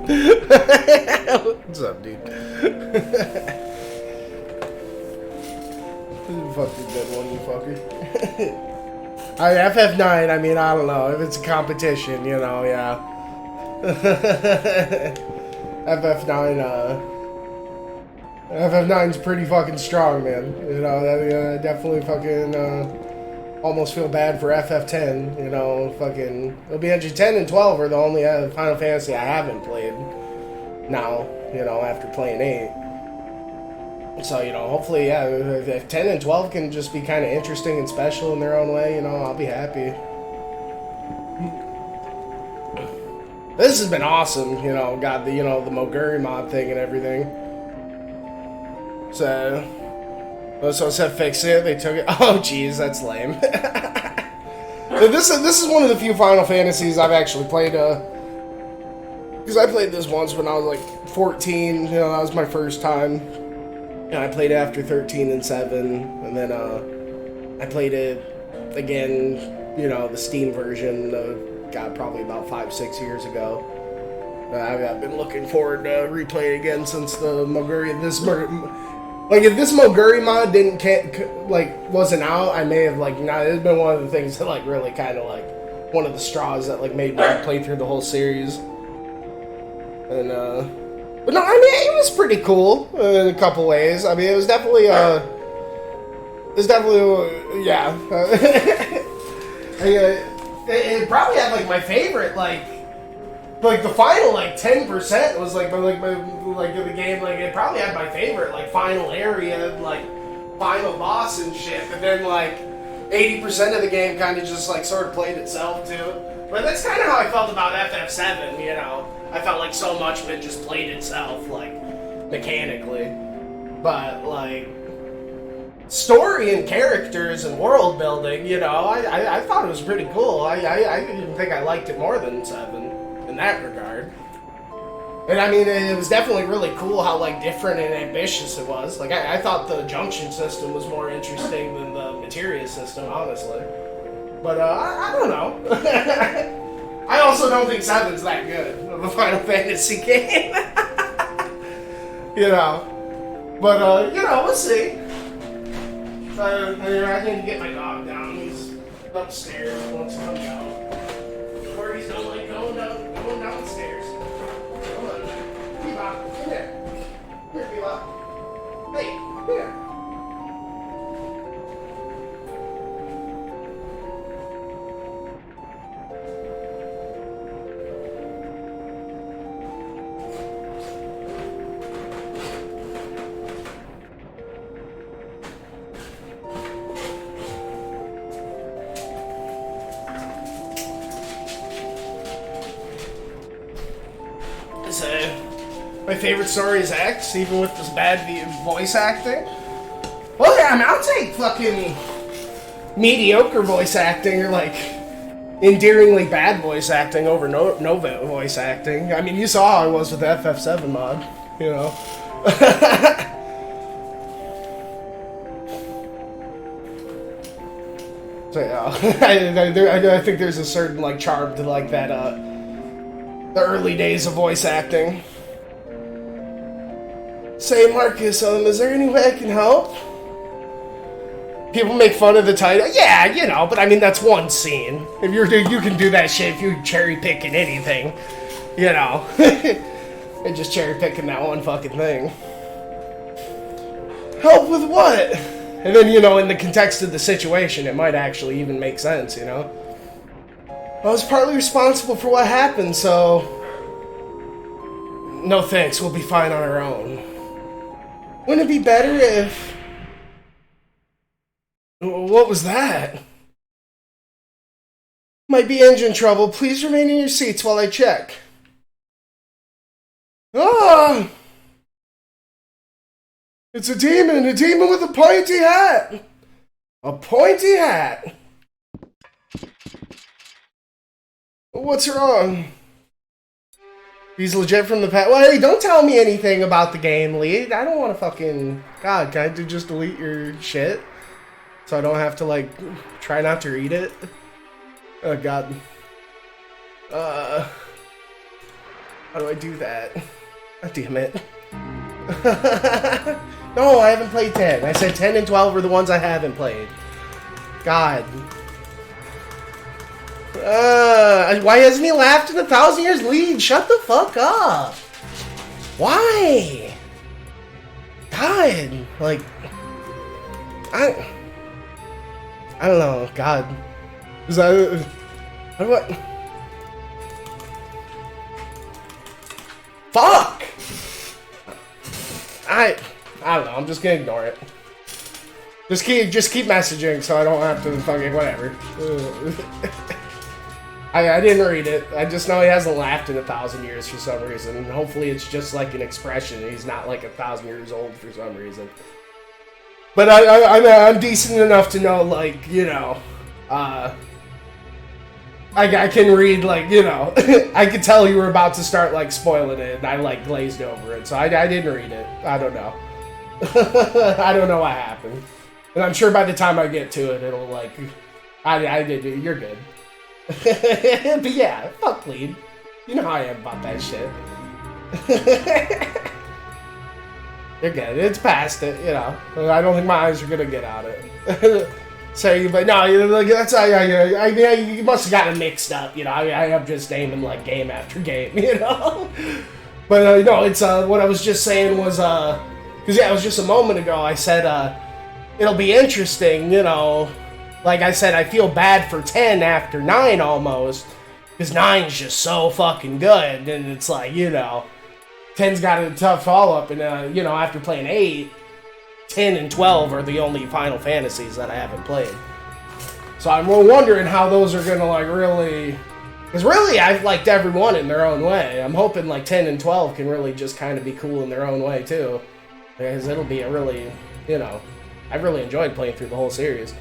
What's up, dude? Fucking dead one, you fucker. FF9, I mean, I don't know. If it's a competition, you know, yeah. FF9, FF9's pretty fucking strong, man. You know, that definitely fucking, almost feel bad for FF10, you know, fucking... It'll be actually 10 and 12 are the only Final Fantasy I haven't played now, you know, after playing 8. So, you know, hopefully, yeah, if 10 and 12 can just be kind of interesting and special in their own way, you know, I'll be happy. This has been awesome, you know, got the, you know, the Moguri mod thing and everything. So instead of fix it, they took it. Oh, jeez, that's lame. This is one of the few Final Fantasies I've actually played, because I played this once when I was like 14, you know, that was my first time. And I played it after 13 and 7, and then I played it again, you know, the Steam version, God, probably about 5-6 years ago. I've been looking forward to replaying again since the Moguri. Like, if this Moguri mod wasn't out, I may have, like, not. It's been one of the things that, like, really kind of, like, one of the straws that, like, made me play through the whole series. And, but no, I mean, it was pretty cool in a couple ways. I mean, it was definitely, yeah. It probably had, like, my favorite, like the final, like, 10% was, like the game, like, it probably had my favorite, like, final area, like, final boss and shit, but then, like, 80% of the game kind of just, like, sort of played itself, too. But that's kind of how I felt about FF7, you know? I felt like so much of it just played itself, like, mechanically. But, like, story and characters and world building, you know, I thought it was pretty cool. I didn't think I liked it more than 7 in that regard. And I mean, it was definitely really cool how, like, different and ambitious it was. Like, I thought the junction system was more interesting than the materia system, honestly. But, I don't know. I also don't think 7's that good of a Final Fantasy game. You know. But, you know, we'll see. So, I need to get my dog down. He's upstairs. He wants to come down. Or he's don't like going downstairs. Hold on. Bebop, come here. Here, Bebop. Hey, here. My favorite story is X, even with this bad voice acting. Well, yeah, I mean, I'll take fucking mediocre voice acting or, like, endearingly bad voice acting over no voice acting. I mean, you saw how I was with the FF7 mod, you know. So, yeah, I think there's a certain, like, charm to, like, that, the early days of voice acting. Say, Marcus, is there any way I can help? People make fun of the title. Yeah, you know, but I mean, that's one scene. If you can do that shit if you're cherry picking anything, you know. And just cherry picking that one fucking thing. Help with what? And then, you know, in the context of the situation, it might actually even make sense, you know. I was partly responsible for what happened, so... No thanks, we'll be fine on our own. Wouldn't it be better if... What was that? Might be engine trouble. Please remain in your seats while I check. Ah! It's a demon with a pointy hat! A pointy hat! What's wrong? He's legit from the past. Well, hey, don't tell me anything about the game, Lee. I don't want to fucking... God, can I just delete your shit? So I don't have to, like, try not to read it? Oh, God. How do I do that? Oh, damn it. No, I haven't played 10. I said 10 and 12 are the ones I haven't played. God. Why hasn't he laughed in 1,000 years? Lead, shut the fuck up. Why? God. Like, I don't know. God. Is that... What? Fuck! I don't know. I'm just gonna ignore it. Just keep messaging so I don't have to fucking whatever. I didn't read it. I just know he hasn't laughed in 1,000 years for some reason. And hopefully it's just like an expression. He's not like 1,000 years old for some reason. But I'm decent enough to know, like, you know, I can read, like, you know, I could tell you were about to start, like, spoiling it, and I, like, glazed over it, so I didn't read it. I don't know. I don't know what happened. And I'm sure by the time I get to it, it'll, like, you're good. But yeah, fuck Lead. You know how I am about that shit. You're good. It's past it, you know. I don't think my eyes are gonna get out it. So, but no, like, that's I mean, you must have gotten mixed up, you know. I am just naming like game after game, you know. But no, it's what I was just saying was because yeah, it was just a moment ago. I said it'll be interesting, you know. Like I said, I feel bad for 10 after 9 almost, because 9's just so fucking good, and it's like, you know, 10's got a tough follow up, and you know, after playing 8. 10 and 12 are the only Final Fantasies that I haven't played. So I'm wondering how those are gonna like really... Because really, I've liked every one in their own way. I'm hoping like 10 and 12 can really just kind of be cool in their own way too. Because it'll be a really, you know... I've really enjoyed playing through the whole series.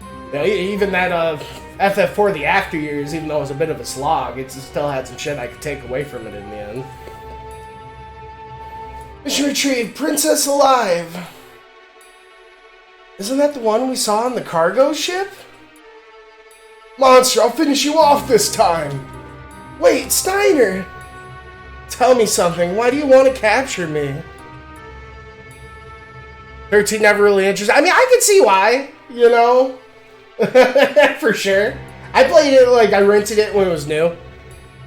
You know, even that FF4 The After Years, even though it was a bit of a slog, it still had some shit I could take away from it in the end. Mission retrieved, Princess alive! Isn't that the one we saw on the cargo ship? Monster, I'll finish you off this time! Wait, Steiner! Tell me something, why do you want to capture me? 13 never really interested. I mean, I can see why, you know? For sure. I played it, like, I rented it when it was new.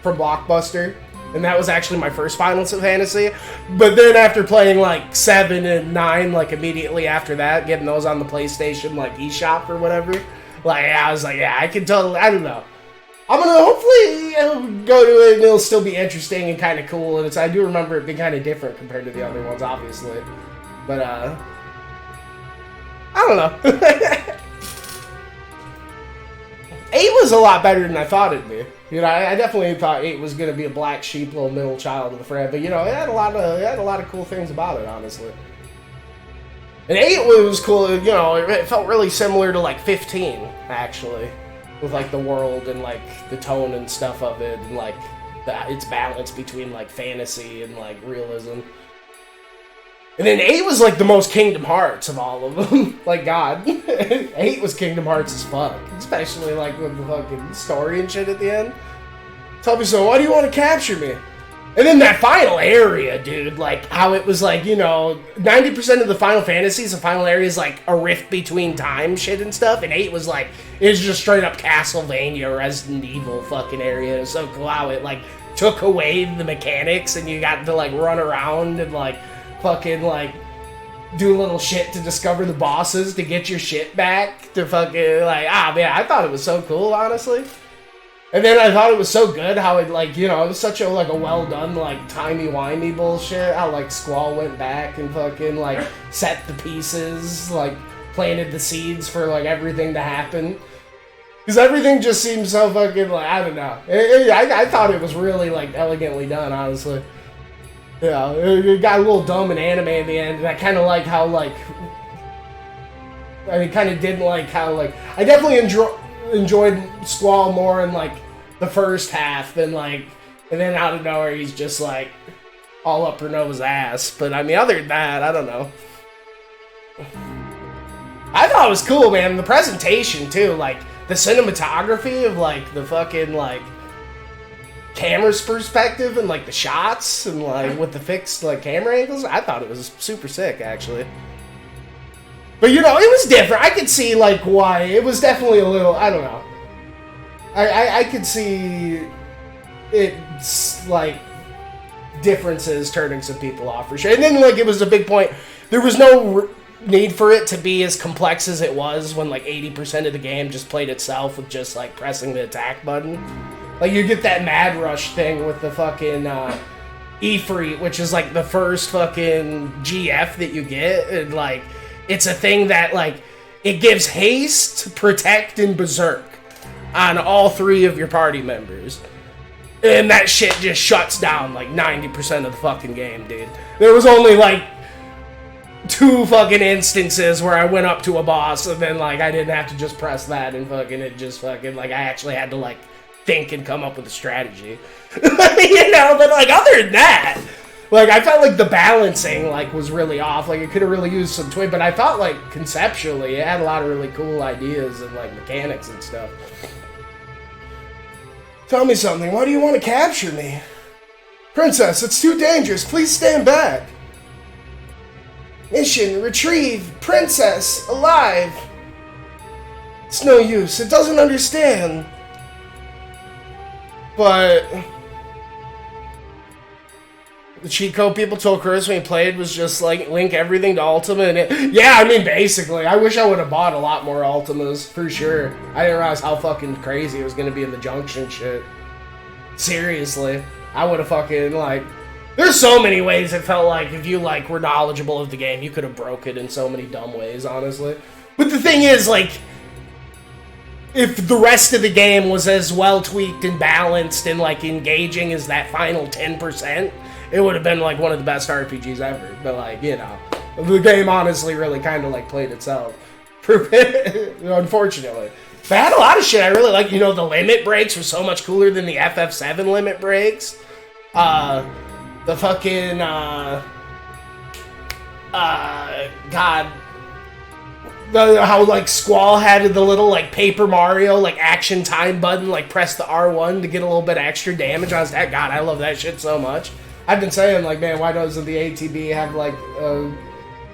From Blockbuster. And that was actually my first Final Fantasy. But then after playing like 7 and 9, like immediately after that, getting those on the PlayStation, like eShop or whatever, like I was like, yeah, I can totally, I don't know. I'm gonna hopefully go to it and it'll still be interesting and kind of cool. And I do remember it being kind of different compared to the other ones, obviously. But I don't know. 8 was a lot better than I thought it'd be. You know, I definitely thought 8 was gonna be a black sheep, little middle child of the frat, but you know, it had a lot of cool things about it, honestly. And 8 was cool. You know, it felt really similar to like 15, actually, with like the world and like the tone and stuff of it, and like its balance between like fantasy and like realism. And then 8 was like the most Kingdom Hearts of all of them. Like, God. 8 was Kingdom Hearts as fuck. Especially like with the fucking story and shit at the end. Tell me so, why do you want to capture me? And then that final area, dude. Like, how it was like, you know, 90% of the Final Fantasies, the final area is like a rift between time shit and stuff. And 8 was like, it was just straight up Castlevania, Resident Evil fucking area. It was so cool how it like took away the mechanics and you got to like run around and like fucking like do little shit to discover the bosses to get your shit back to fucking like man, I thought it was so cool, honestly. And then I thought it was so good how it like, you know, it was such a like a well done like timey-wimey bullshit, how like Squall went back and fucking like set the pieces, like planted the seeds for like everything to happen. Because everything just seems so fucking like, I don't know. I thought it was really like elegantly done, honestly. Yeah, it got a little dumb and anime in the end, and I kind of like how, like, I kind of didn't like how, like, I definitely enjoyed Squall more in, like, the first half than, like, and then out of nowhere he's just, like, all up Renault's ass. But, I mean, other than that, I don't know. I thought it was cool, man. The presentation, too, like, the cinematography of, like, the fucking, like, camera's perspective and like the shots and like with the fixed like camera angles, I thought it was super sick actually. But you know, it was different. I could see like why it was definitely a little. I don't know. I could see it's like differences turning some people off for sure. And then like it was a big point. There was no need for it to be as complex as it was when like 80% of the game just played itself with just like pressing the attack button. Like you get that Mad Rush thing with the fucking Ifrit, which is like the first fucking GF that you get, and like it's a thing that like it gives haste, protect, and berserk on all 3 of your party members. And that shit just shuts down like 90% of the fucking game, dude. There was only like 2 fucking instances where I went up to a boss and then like I didn't have to just press that and fucking it just fucking like I actually had to like think and come up with a strategy. You know, but like other than that, like I felt like the balancing like was really off. Like it could have really used some tweak, but I thought like conceptually it had a lot of really cool ideas and like mechanics and stuff. Tell me something. Why do you want to capture me? Princess, it's too dangerous. Please stand back. Mission, retrieve Princess alive. It's no use. It doesn't understand. But the cheat code people told Chris when he played was just like link everything to Ultima. And yeah, I mean, basically, I wish I would have bought a lot more Ultimas for sure. I didn't realize how fucking crazy it was going to be in the Junction shit. Seriously, I would have fucking like. There's so many ways it felt like if you like were knowledgeable of the game, you could have broke it in so many dumb ways, honestly. But the thing is, like, if the rest of the game was as well tweaked and balanced and like engaging as that final 10%, it would have been like one of the best RPGs ever. But like, you know, the game honestly really kind of like played itself. Unfortunately. But I had a lot of shit I really like. You know, the limit breaks were so much cooler than the FF7 limit breaks. The fucking, God. How, like, Squall had the little, like, Paper Mario, like, action time button, like, press the R1 to get a little bit of extra damage on that. God, I love that shit so much. I've been saying, like, man, why doesn't the ATB have, like, a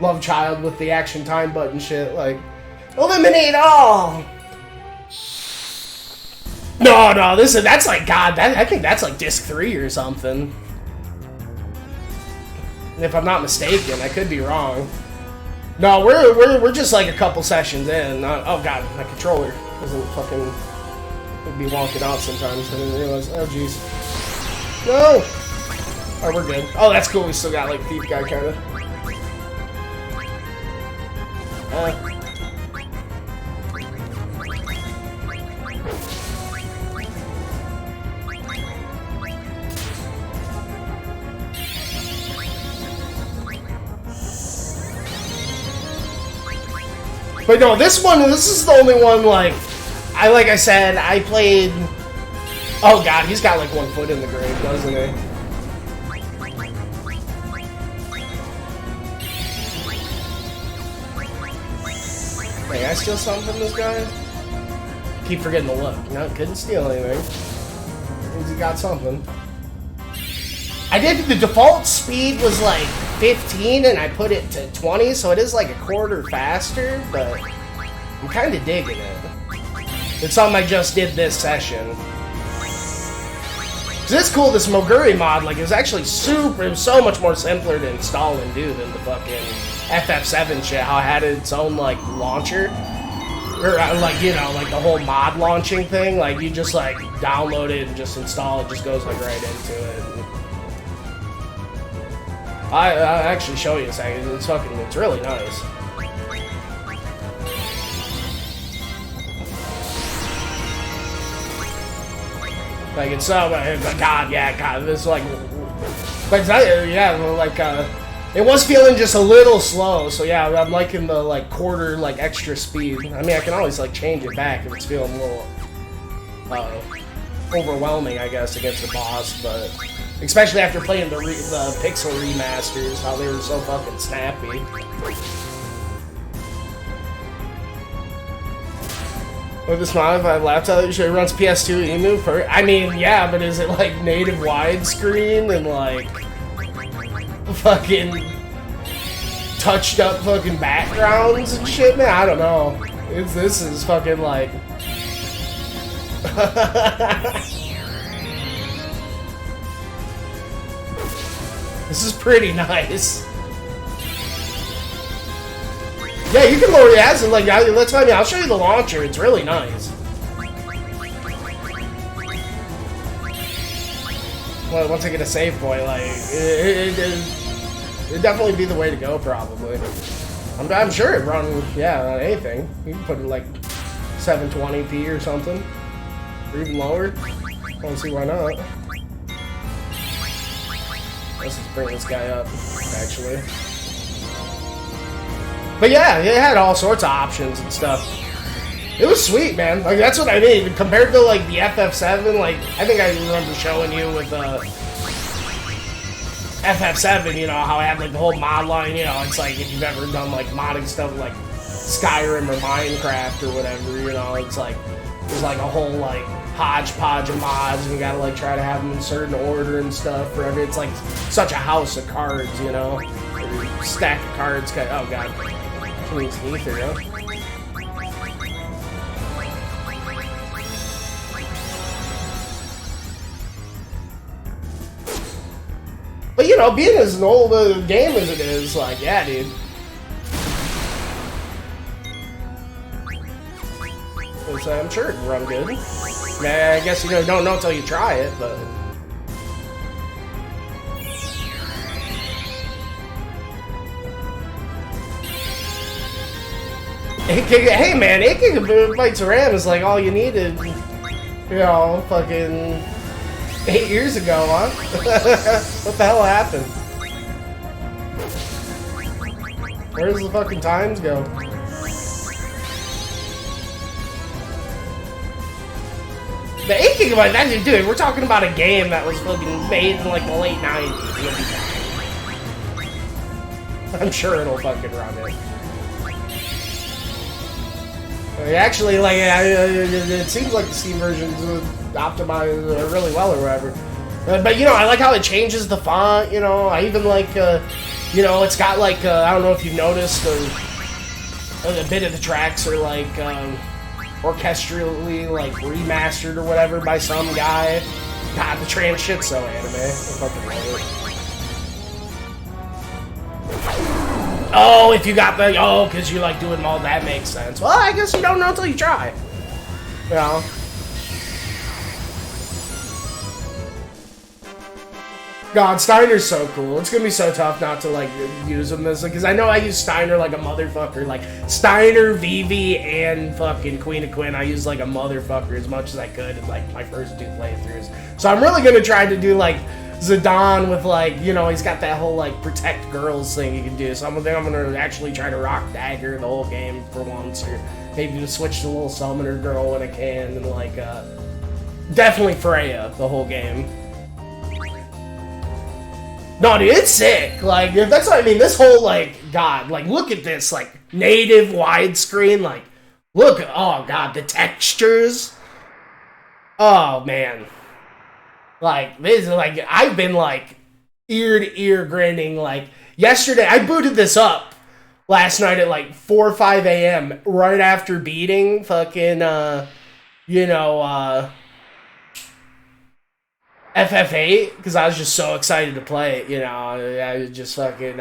love child with the action time button shit? Like, eliminate all! No, that's like, God, I think that's like disc 3 or something. If I'm not mistaken, I could be wrong. No, we're just like a couple sessions in. Oh God, my controller doesn't fucking it'd be wonking out sometimes. I didn't realize. Oh jeez. No. Oh, we're good. Oh, that's cool. We still got like thief guy kind of. But no, this is the only one, like I said, I played... Oh God, he's got like 1 foot in the grave, doesn't he? Hey, I steal something from this guy? Keep forgetting to look. No, couldn't steal anything. Means he got something. I did, the default speed was like 15 and I put it to 20, so it is like a quarter faster, but I'm kind of digging it. It's something I just did this session. So it's cool, this Moguri mod, like, it was actually it was so much more simpler to install and do than the fucking FF7 shit, how it had its own, like, launcher. Or, like, you know, like the whole mod launching thing, like, you just, like, download it and just install it, just goes, like, right into it. I'll actually show you a second. It's really nice. Like, it's so, God, this, like, yeah, like, it was feeling just a little slow, so yeah, I'm liking the, like, quarter, like, extra speed. I mean, I can always, like, change it back if it's feeling a little, overwhelming, I guess, against the boss, but... Especially after playing the Pixel remasters, how they were so fucking snappy. With this modified laptop, you sure it runs PS2 EMU? I mean, yeah, but is it like native widescreen and like fucking touched up fucking backgrounds and shit, man? I don't know. This is fucking like this is pretty nice. Yeah, you can lower the ads and like, let's find me. I'll show you the launcher. It's really nice. Well, once I get a save point, like, it'd definitely be the way to go, probably. I'm sure it runs, yeah, on anything. You can put it like 720p or something, or even lower. I don't see why not. Let's just bring this guy up, actually. But yeah, it had all sorts of options and stuff. It was sweet, man. Like, that's what I mean. Compared to, like, the FF7, like, I think I remember showing you with, FF7, you know, how I had, like, the whole mod line, you know, it's like, if you've ever done, like, modding stuff like Skyrim or Minecraft or whatever, you know, it's like, there's, like, a whole, like, hodgepodge of mods, and you gotta, like, try to have them in certain order and stuff for every, it's like such a house of cards, you know? Every stack of cards, oh, God. Please, ether, huh? But, you know, being as an old game as it is, like, yeah, dude. I'm sure it'd run good. I guess you don't know until you try it, but... Hey man, 8 gigabytes of RAM is like all you needed, you know, fucking 8 years ago, huh? What the hell happened? Where does the fucking times go? The 8 gigabytes, actually, dude, we're talking about a game that was fucking made in like the late 90s. I'm sure it'll fucking run it. Actually, like, it seems like the Steam versions optimize really well or whatever. But, you know, I like how it changes the font, you know. I even like, you know, it's got like, I don't know if you've noticed, a bit of the tracks are like, orchestrally, like, remastered or whatever by some guy. God, the trans shit's so anime. I fucking love it. Oh, if you got the... Oh, because you like doing all that makes sense. Well, I guess you don't know until you try. You know? God, Steiner's so cool. It's gonna be so tough not to, like, use him as... Because I know I use Steiner like a motherfucker. Like, Steiner, Vivi, and fucking Queen of Quinn, I use like a motherfucker as much as I could in, like, my first 2 playthroughs. So I'm really gonna try to do, like... Zidane with, like, you know, he's got that whole, like, protect girls thing he can do. So I'm gonna actually try to rock Dagger the whole game for once, or maybe just switch to a little summoner girl when I can, and, like, definitely Freya the whole game. No, dude, it's sick. Like, that's what I mean. This whole, like, God, like, look at this, like, native widescreen, like, look, oh, God, the textures. Oh, man. Like, this is like, I've been like, ear to ear grinning. Like, yesterday, I booted this up last night at like 4 or 5 a.m. right after beating fucking, you know, FF8, because I was just so excited to play it, you know. I was just fucking,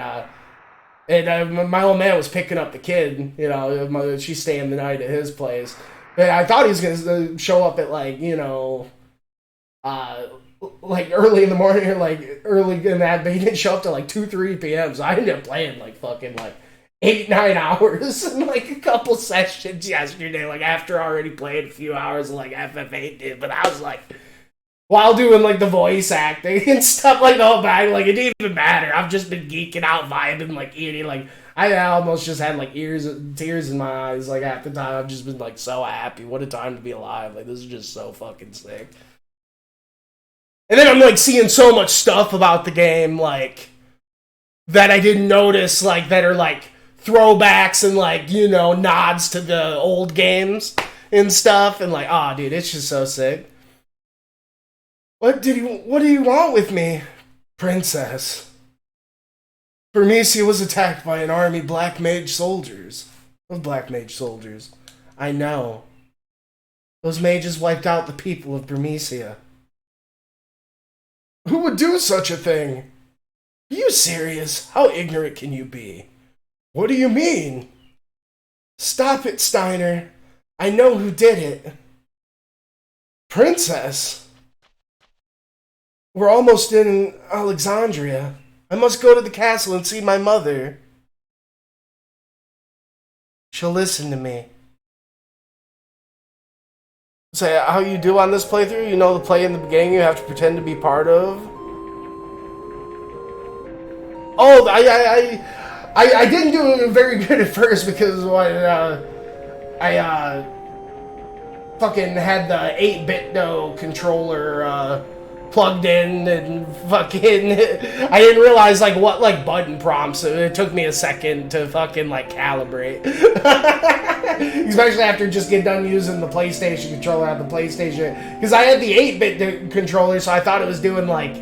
and my old man was picking up the kid, you know, she's staying the night at his place. And I thought he was going to show up at, like, you know, like early in the morning or like early in that, but he didn't show up till like 2-3 p.m. So I ended up playing like fucking like 8-9 hours and like a couple sessions yesterday, like after already playing a few hours of like FF8 did. But I was like, while doing like the voice acting and stuff like the whole bag, like it didn't even matter. I've just been geeking out, vibing, like eating, like I almost just had like tears in my eyes like half the time. I've just been like so happy. What a time to be alive. Like this is just so fucking sick. And then I'm, like, seeing so much stuff about the game, like, that I didn't notice, like, that are, like, throwbacks and, like, you know, nods to the old games. and stuff, and like, oh, dude, it's just so sick. What do you want with me, princess? Bermesia was attacked by an army of black mage soldiers. I know. Those mages wiped out the people of Bermesia. Who would do such a thing? Are you serious? How ignorant can you be? What do you mean? Stop it, Steiner. I know who did it. Princess? We're almost in Alexandria. I must go to the castle and see my mother. She'll listen to me. Say, how you do on this playthrough? You know the play in the beginning you have to pretend to be part of? Oh, I didn't do it very good at first because I fucking had the 8BitDo controller plugged in and fucking I didn't realize like what like button prompts. It took me a second to fucking like calibrate. Especially after just get done using the PlayStation controller on the PlayStation, because I had the 8-bit controller, so I thought it was doing like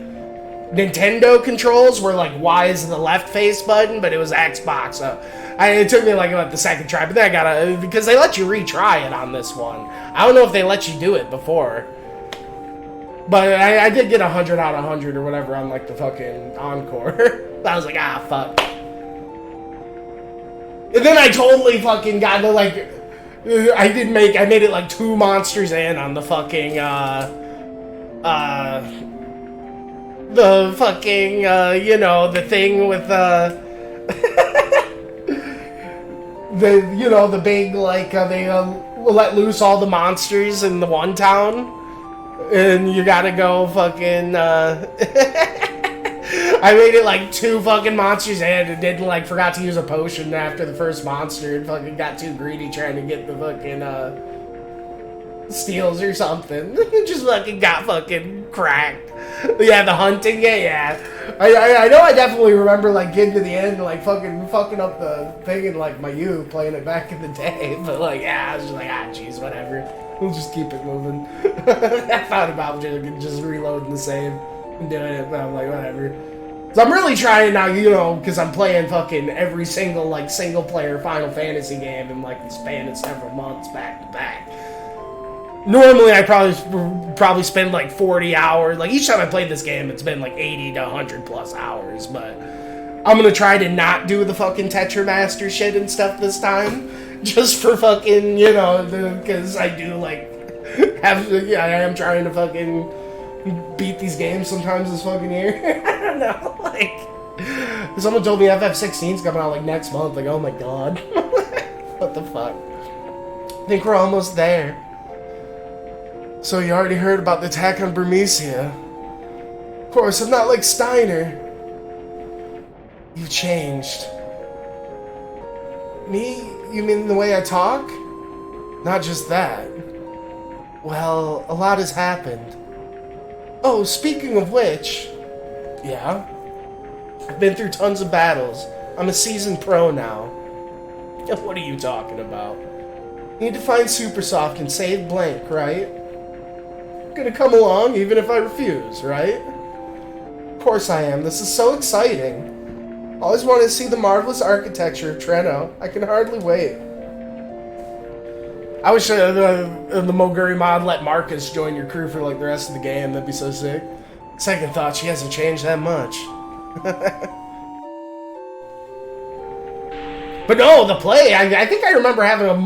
Nintendo controls where like Y is the left face button, but it was Xbox. So it took me like about the second try, but then I gotta, because they let you retry it on this one. I don't know if they let you do it before. But I did get 100 out of 100 or whatever on like the fucking encore. I was like, ah, fuck. And then I totally fucking got to like, I made it like 2 monsters in on the fucking, the fucking, you know, the thing with, the, you know, the big, like, they let loose all the monsters in the one town. And you gotta go fucking, I made it like 2 fucking monsters in and didn't like, forgot to use a potion after the first monster and fucking got too greedy trying to get the fucking, steals or something. Just fucking got fucking cracked. Yeah, the hunting, yeah. I know I definitely remember like getting to the end and like fucking up the thing in like my youth, playing it back in the day, but like, yeah, I was just like, ah, jeez, whatever. We'll just keep it moving. I thought about just reloading the save and doing it, but I'm like, whatever. So I'm really trying now, you know, because I'm playing fucking every single, like, single-player Final Fantasy game in, like, the span of several months back to back. Normally, I probably spend, like, 40 hours. Like, each time I played this game, it's been, like, 80 to 100 plus hours, but I'm gonna try to not do the fucking Tetramaster shit and stuff this time. Just for fucking, you know, because I do, like, I am trying to fucking beat these games sometimes this fucking year. I don't know, like, someone told me FF16's coming out, like, next month. Like, oh my god. What the fuck? I think we're almost there. So you already heard about the attack on Bermesia. Of course, I'm not like Steiner. You changed. Me? You mean the way I talk? Not just that. Well, a lot has happened. Oh, speaking of which... Yeah? I've been through tons of battles. I'm a seasoned pro now. What are you talking about? Need to find Supersoft and save Blank, right? Gonna come along even if I refuse, right? Of course I am. This is so exciting. Always wanted to see the marvelous architecture of Treno. I can hardly wait. I wish the Moguri mod let Marcus join your crew for like the rest of the game. That'd be so sick. Second thought, she hasn't changed that much. But no, the play, I think I remember having a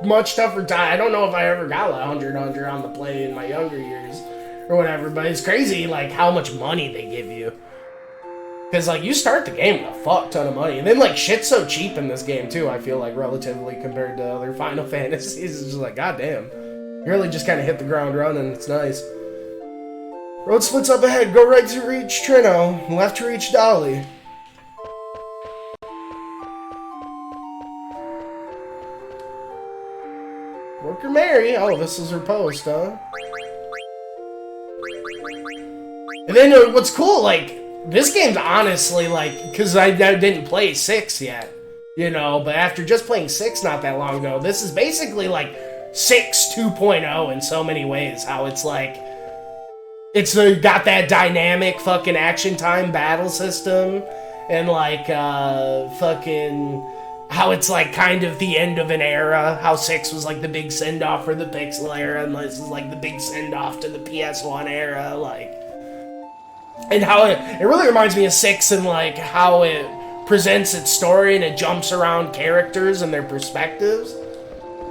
much tougher time. I don't know if I ever got a 100 on the play in my younger years or whatever, but it's crazy like how much money they give you. Because, like, you start the game with a fuck ton of money. And then, like, shit's so cheap in this game, too, I feel like, relatively, compared to other Final Fantasies. It's just like, goddamn. You really just kind of hit the ground running. It's nice. Road splits up ahead. Go right to reach Treno. Left to reach Dolly. Worker Mary. Oh, this is her post, huh? And then, what's cool, like... This game's honestly, like, because I didn't play 6 yet, you know, but after just playing 6 not that long ago, this is basically, like, 6 2.0 in so many ways. How it's like, it's got that dynamic fucking action time battle system, and like fucking how it's like kind of the end of an era. How 6 was like the big send off for the Pixel era, and this is like the big send off to the PS1 era. Like, and how it really reminds me of 6 and like how it presents its story and it jumps around characters and their perspectives.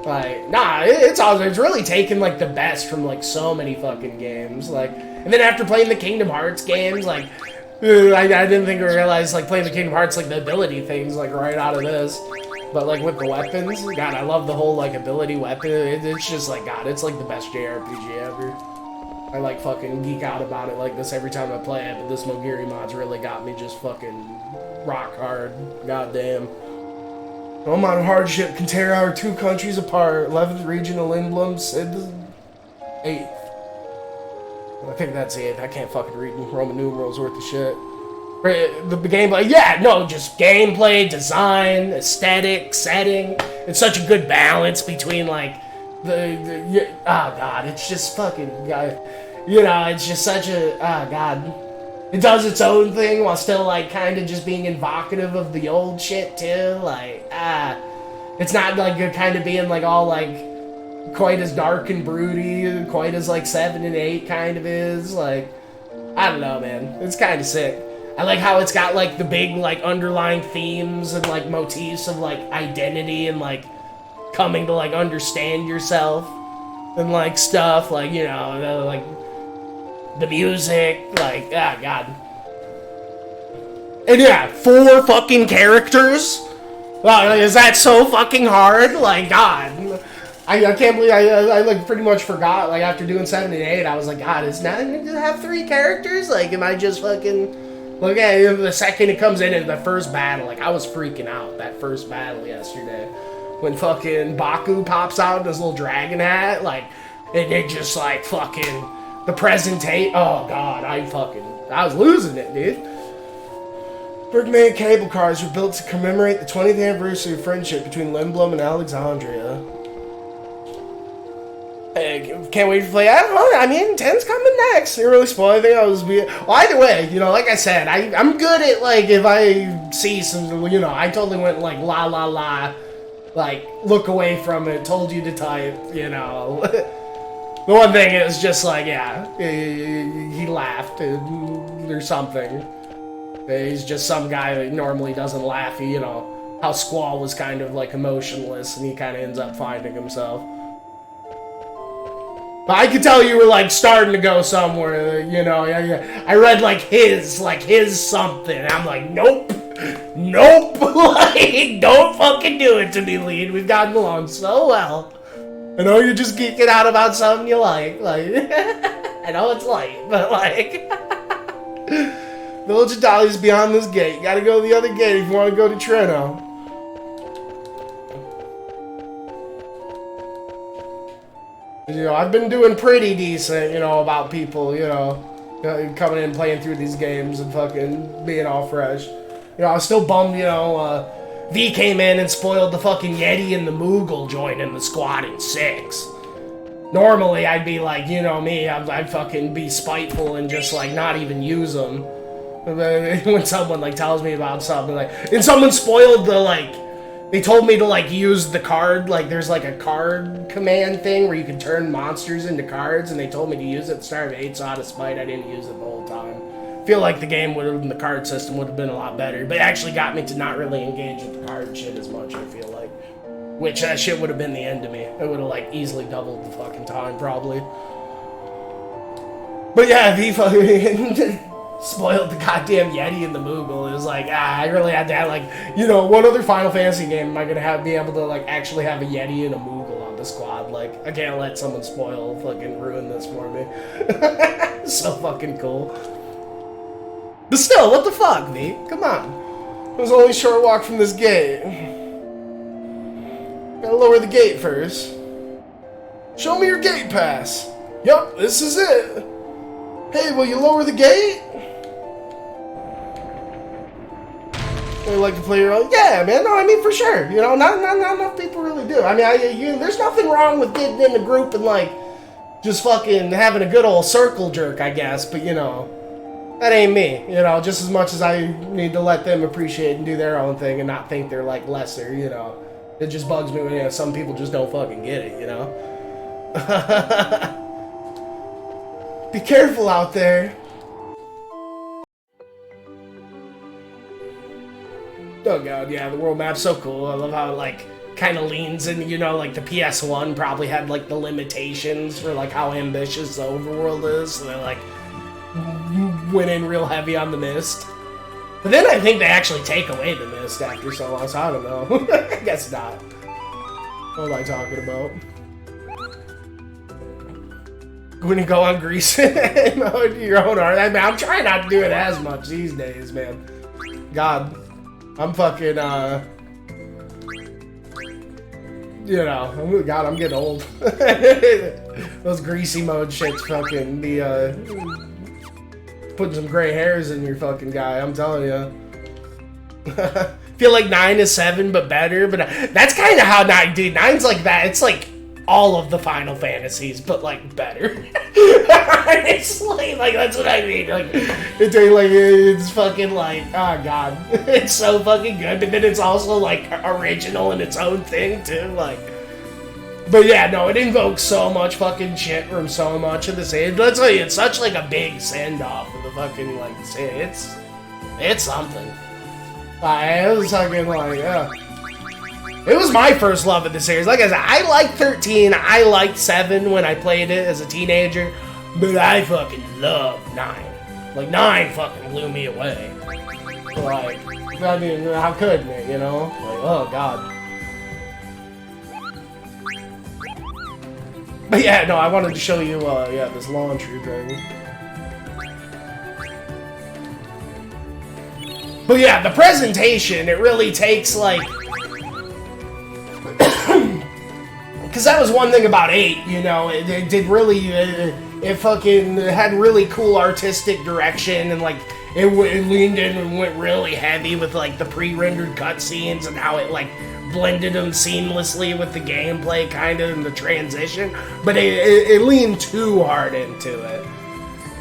Like, nah, it's awesome. It's really taken like the best from like so many fucking games. Like, and then after playing the Kingdom Hearts games, like, I didn't think I realized like playing the Kingdom Hearts, like the ability things, like right out of this. But like with the weapons, God, I love the whole like ability weapon. It's just like, God, it's like the best JRPG ever. I like fucking geek out about it like this every time I play it. But this Mogiri mod's really got me just fucking rock hard. Goddamn. No amount of hardship can tear our two countries apart. 11th regional emblems. 8th. I think that's 8th. I can't fucking read Roman numerals worth of shit. The gameplay, yeah, no, just gameplay, design, aesthetic, setting. It's such a good balance between like oh god, it's just fucking, you know, it's just such a, oh god. It does its own thing while still, like, kind of just being evocative of the old shit, too. Like, it's not, like, you're kind of being, like, all, like, quite as dark and broody, quite as, like, 7 and 8 kind of is. Like, I don't know, man. It's kind of sick. I like how it's got, like, the big, like, underlying themes and, like, motifs of, like, identity and, like, coming to, like, understand yourself and, like, stuff. Like, you know, like, the music, like, ah, God. And yeah, 4 fucking characters? Wow, is that so fucking hard? Like, God. I can't believe I like pretty much forgot, like, after doing 7 and 8, I was like, God, is not gonna have 3 characters? Like, am I just fucking... Look at the second it comes in the first battle, like, I was freaking out, that first battle yesterday. When fucking Baku pops out in his little dragon hat, like, and it just, like, fucking... The presentation, oh god, I was losing it, dude. Bergman cable cars were built to commemorate the 20th anniversary of friendship between Lindblom and Alexandria. Hey, can't wait to play. I don't know, I mean, 10's coming next. It really spoiled anything. Well, either way, you know, like I said, I'm good at, like, if I see some, you know, I totally went, like, la la la, like, look away from it, told you to type, you know. The one thing is just like, yeah, he laughed or something. He's just some guy that normally doesn't laugh. You know, how Squall was kind of like emotionless and he kind of ends up finding himself. But I could tell you were like starting to go somewhere, you know. I read like his something. I'm like, nope. Like, don't fucking do it to me, Lead. We've gotten along so well. I know you're just geeking out about something you like, I know it's late, but like, Village of Dahlia's beyond this gate. You gotta go to the other gate if you want to go to Treno. You know, I've been doing pretty decent, you know, about people, you know, coming in and playing through these games and fucking being all fresh. You know, I was still bummed, you know, V came in and spoiled the fucking Yeti and the Moogle joining the squad in 6. Normally, I'd be like, you know me, I'd fucking be spiteful and just, like, not even use them. When someone, like, tells me about something, like... And someone spoiled the, like... They told me to, like, use the card, like, there's, like, a card command thing where you can turn monsters into cards, and they told me to use it at the start of 8, so out of spite, I didn't use it the whole time. Feel like the game the card system would have been a lot better, but it actually got me to not really engage with the card shit as much, I feel like. Which, that shit would have been the end to me. It would have, like, easily doubled the fucking time, probably. But yeah, he fucking spoiled the goddamn Yeti and the Moogle. It was like, I really had to have, like, you know, what other Final Fantasy game am I gonna be able to, like, actually have a Yeti and a Moogle on the squad? Like, I can't let someone fucking ruin this for me. So fucking cool. But still, what the fuck, V? Come on. It was only a short walk from this gate. Gotta lower the gate first. Show me your gate pass. Yup, this is it. Hey, will you lower the gate? They like to play your own. Yeah, man. No, I mean for sure. You know, not enough people really do. I mean, there's nothing wrong with getting in a group and like just fucking having a good old circle jerk, I guess. But you know, that ain't me. You know, just as much as I need to let them appreciate and do their own thing and not think they're like lesser. You know, it just bugs me when some people just don't fucking get it. You know. Be careful out there. Oh god, yeah, the world map's so cool. I love how it, like, kind of leans in, you know, like, the PS1 probably had, like, the limitations for, like, how ambitious the overworld is, so they, like, went in real heavy on the mist. But then I think they actually take away the mist after so long, so I don't know. I guess not. What am I talking about? When you go on Grease mode, your own art. I mean, I'm trying not to do it as much these days, man. God. I'm fucking, you know, God, I'm getting old. Those greasy mode shits fucking be, putting some gray hairs in your fucking guy, I'm telling you. Feel like 9 is 7, but better, but that's kind of how 9, dude, 9's like that. It's like all of the Final Fantasies, but like better. Honestly, like that's what I mean. Like it's fucking like, oh god, it's so fucking good. But then it's also like original in its own thing too. Like, but yeah, no, it invokes so much fucking shit from so much of the same. Let's tell you, it's such like a big send off of the fucking like it's something. I was talking like, yeah. It was my first love of the series. Like I said, I liked 13, I liked 7 when I played it as a teenager, but I fucking loved 9. Like, 9 fucking blew me away. Like, I mean, how couldn't it, you know? Like, oh god. But yeah, no, I wanted to show you, yeah, this laundry thing. But yeah, the presentation, it really takes, like... Because that was one thing about 8, you know, it did really, it fucking had really cool artistic direction, and like, it leaned in and went really heavy with like the pre-rendered cutscenes and how it like blended them seamlessly with the gameplay kind of in the transition, but it leaned too hard into it.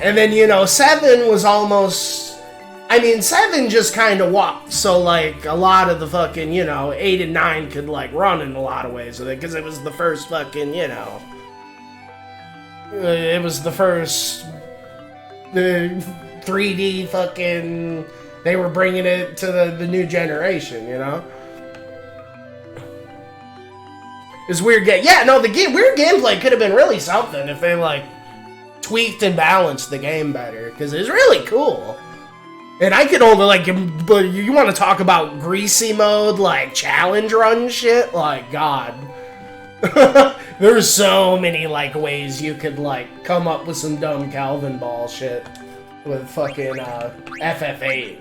And then, you know, 7 was almost... I mean, 7 just kind of walked, so, like, a lot of the fucking, you know, 8 and 9 could, like, run in a lot of ways with it, because it was the first fucking, you know... it was the first... the 3D fucking... They were bringing it to the new generation, you know? It's weird yeah, no, the weird gameplay could have been really something if they, like, tweaked and balanced the game better, because it's really cool. And I could only, like, but you want to talk about greasy mode, like, challenge run shit? Like, God. There's so many, like, ways you could, like, come up with some dumb Calvin Ball shit with fucking, FF8.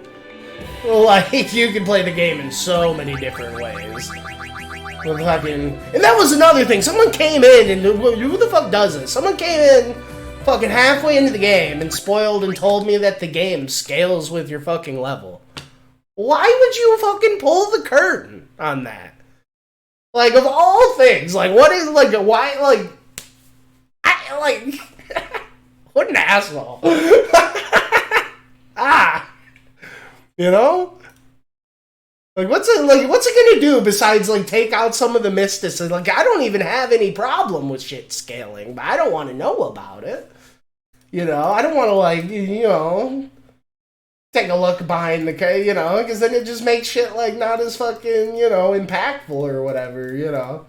Like, you can play the game in so many different ways. With fucking... And that was another thing. Someone came in, and who the fuck does this? Someone came in... fucking halfway into the game and spoiled and told me that the game scales with your fucking level. Why would you fucking pull the curtain on that? Like, of all things, like, what is, like, why, like, I, like, what an asshole. You know? Like, what's it gonna do besides, like, take out some of the mysticism? Like, I don't even have any problem with shit scaling, but I don't want to know about it. You know, I don't want to, like, you know, take a look behind the, you know, because then it just makes shit, like, not as fucking, you know, impactful or whatever, you know.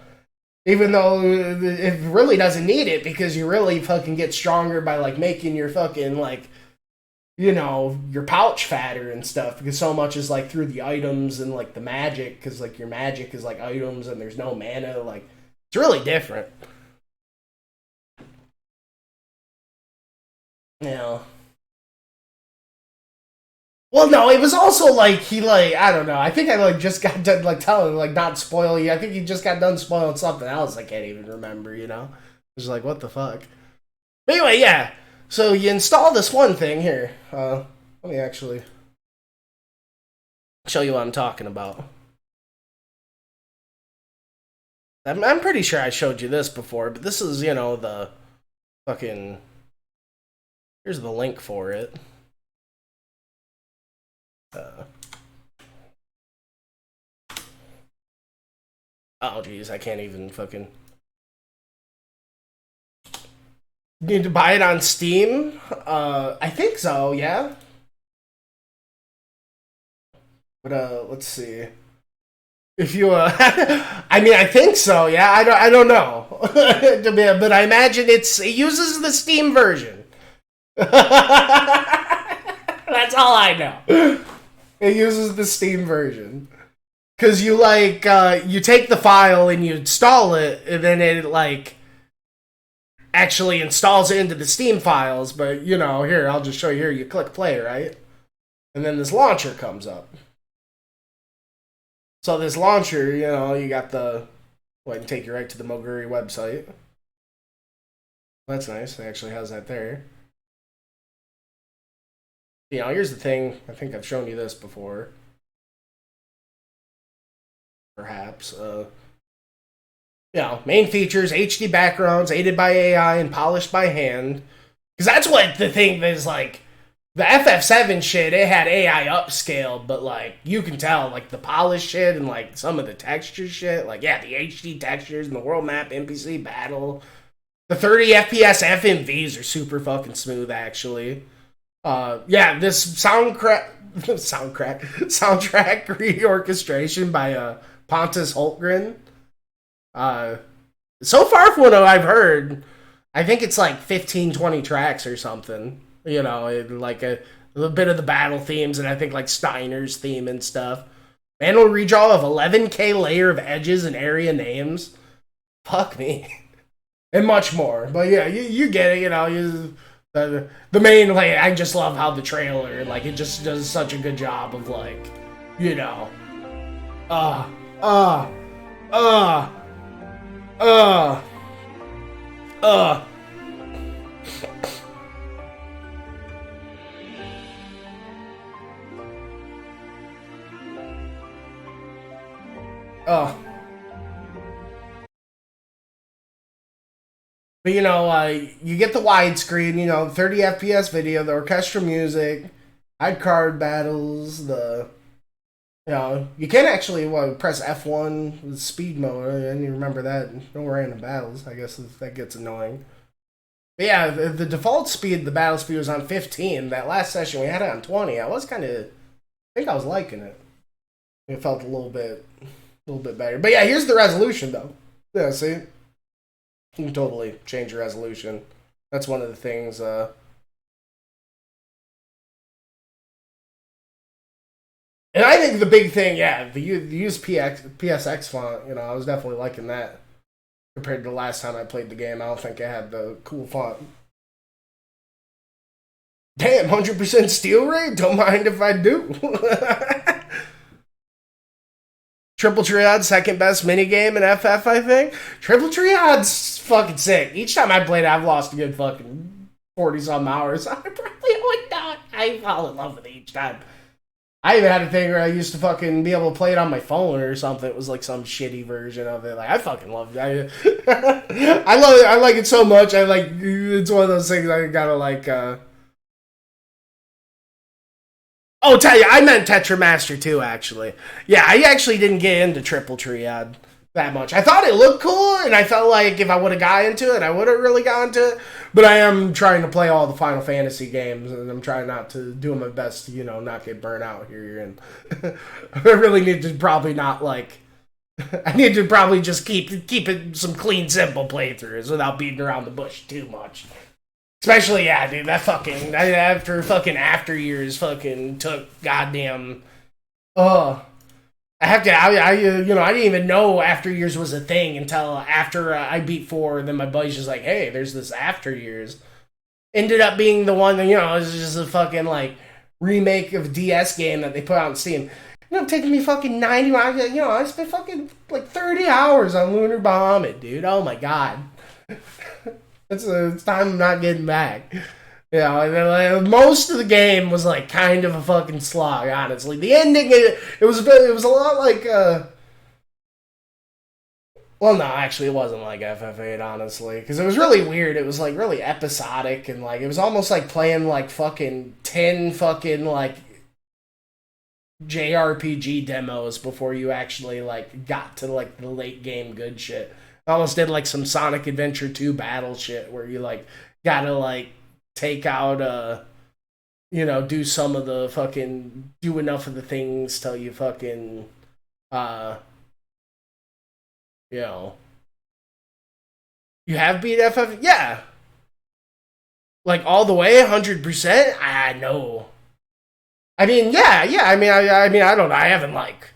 Even though it really doesn't need it, because you really fucking get stronger by, like, making your fucking, like, you know, your pouch fatter and stuff, because so much is, like, through the items and, like, the magic, because, like, your magic is, like, items and there's no mana, like, it's really different. Yeah. Well, no, it was also, like, he, like, I don't know, I think I, like, just got done, like, telling, like, not spoiling, I think he just got done spoiling something else I can't even remember, you know? It was like, what the fuck? But anyway, yeah, so you install this one thing here, let me actually... Show you what I'm talking about. I'm pretty sure I showed you this before, but this is, you know, the fucking... Here's the link for it. Oh, geez, I can't even fucking... You need to buy it on Steam? I think so, yeah. But, let's see. If you, I mean, I think so, yeah. I don't know. But I imagine it uses the Steam version. That's all I know. It uses the Steam version. Because you, like, you take the file and you install it, and then it, like, actually installs it into the Steam files. But, you know, here, I'll just show you here. You click play, right? And then this launcher comes up. So this launcher, you know, you got the... Well, I can take you right to the Moguri website. That's nice. It actually has that there. You know, here's the thing. I think I've shown you this before. Perhaps. You know, main features, HD backgrounds, aided by AI and polished by hand. Because that's what the thing is like... The FF7 shit, it had AI upscaled, but, like, you can tell, like, the polished shit and, like, some of the texture shit. Like, yeah, the HD textures and the world map, NPC battle. The 30 FPS FMVs are super fucking smooth, actually. Yeah, this soundtrack reorchestration by, Pontus Hultgren. So far from what I've heard, I think it's, like, 15, 20 tracks or something. You know, like a bit of the battle themes, and I think like Steiner's theme and stuff. Manual redraw of 11K layer of edges and area names. Fuck me. And much more. But yeah, you get it, you know. The main, like, I just love how the trailer, like, it just does such a good job of, like, you know. But, you know, you get the widescreen, you know, 30 FPS video, the orchestra music, hide card battles, you know, you can actually, press F1 with speed mode. I didn't even remember that. No random battles. I guess that gets annoying. But yeah, the default speed, the battle speed was on 15. That last session we had it on 20. I think I was liking it. It felt a little bit better. But yeah, here's the resolution though. Yeah, see? You can totally change your resolution. That's one of the things, And I think the big thing, yeah, the use PSX font, you know, I was definitely liking that. Compared to the last time I played the game, I don't think it had the cool font. Damn, 100% steal rate? Don't mind if I do. Triple Triad, second best minigame in FF, I think. Triple Triad's fucking sick. Each time I played it, I've lost a good fucking 40-some hours. I probably would not. I fall in love with it each time. I even had a thing where I used to fucking be able to play it on my phone or something. It was like some shitty version of it. Like, I fucking love it. I love it. I like it so much. It's one of those things I gotta like, Oh, tell you, I meant Tetramaster too, actually. Yeah, I actually didn't get into Triple Triad that much. I thought it looked cool, and I felt like if I would have got into it, I would have really got into it. But I am trying to play all the Final Fantasy games, and I'm trying not to do my best to, you know, not get burnt out here. And I really need to probably not, like... I need to probably just keep it some clean, simple playthroughs without beating around the bush too much. Especially, yeah, dude, that fucking... After fucking After Years fucking took goddamn... I have to... you know, I didn't even know After Years was a thing until after I beat 4, and then my buddy's just like, hey, there's this After Years. Ended up being the one that, you know, it was just a fucking, like, remake of a DS game that they put out on Steam. You know, taking me fucking 90 hours. You know, I spent fucking, like, 30 hours on Lunar Bahamut, dude. Oh, my God. It's time I'm not getting back. You know, and then, like, most of the game was like kind of a fucking slog, honestly. The ending, it was a lot like well, no, actually, it wasn't like FF8, honestly, because it was really weird. It was like really episodic, and like it was almost like playing like fucking 10 fucking like JRPG demos before you actually like got to like the late game good shit. I almost did like some Sonic Adventure 2 battle shit where you like gotta like take out you know, do some of the fucking do enough of the things till you fucking uh you know, you have beat FF, yeah, like all the way 100%. I know. I mean, yeah. I mean, I don't know. I haven't like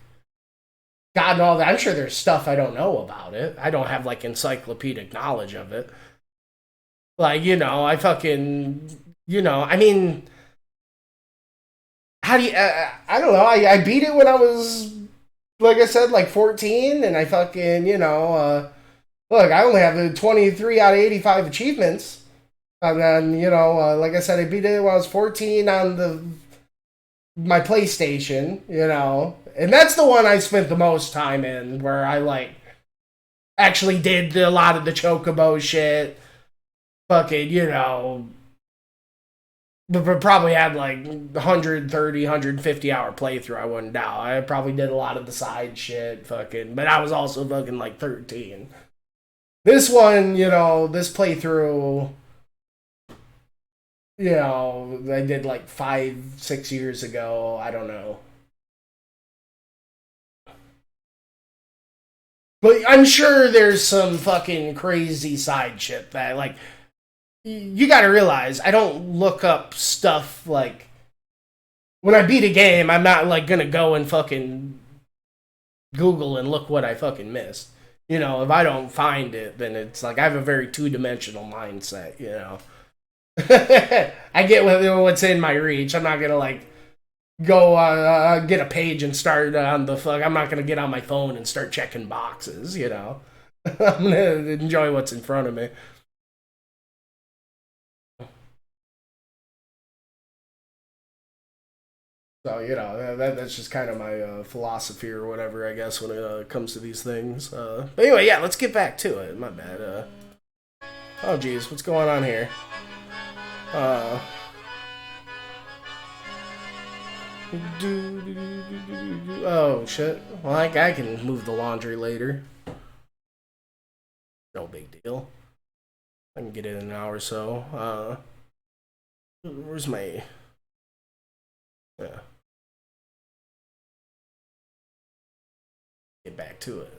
gotten all that. I'm sure there's stuff I don't know about it. I don't have like encyclopedic knowledge of it. Like, you know, I fucking, you know, I mean, how do you, I don't know. I beat it when I was, like I said, like 14, and I fucking, you know, look, I only have 23 out of 85 achievements. And then, you know, like I said, I beat it when I was 14 on my PlayStation, you know. And that's the one I spent the most time in, where I, like, actually did a lot of the Chocobo shit. Fucking, you know, but probably had like 130, 150 hour playthrough, I wouldn't doubt. I probably did a lot of the side shit, fucking, but I was also fucking like 13. This one, you know, this playthrough, you know, I did like 5, 6 years ago. I don't know. But I'm sure there's some fucking crazy side shit that, like, you gotta realize, I don't look up stuff like. When I beat a game, I'm not, like, gonna go and fucking Google and look what I fucking missed. You know, if I don't find it, then it's like I have a very two-dimensional mindset, you know. I get what's in my reach. I'm not gonna like go get a page and start on the fuck. I'm not gonna get on my phone and start checking boxes. You know, I'm gonna enjoy what's in front of me. So you know that's just kind of my philosophy or whatever, I guess, when it comes to these things. But anyway, yeah, let's get back to it. My bad. Oh geez, what's going on here? Uh, oh shit. Well, I can move the laundry later. No big deal. I can get it in an hour or so. Where's my? Yeah, get back to it.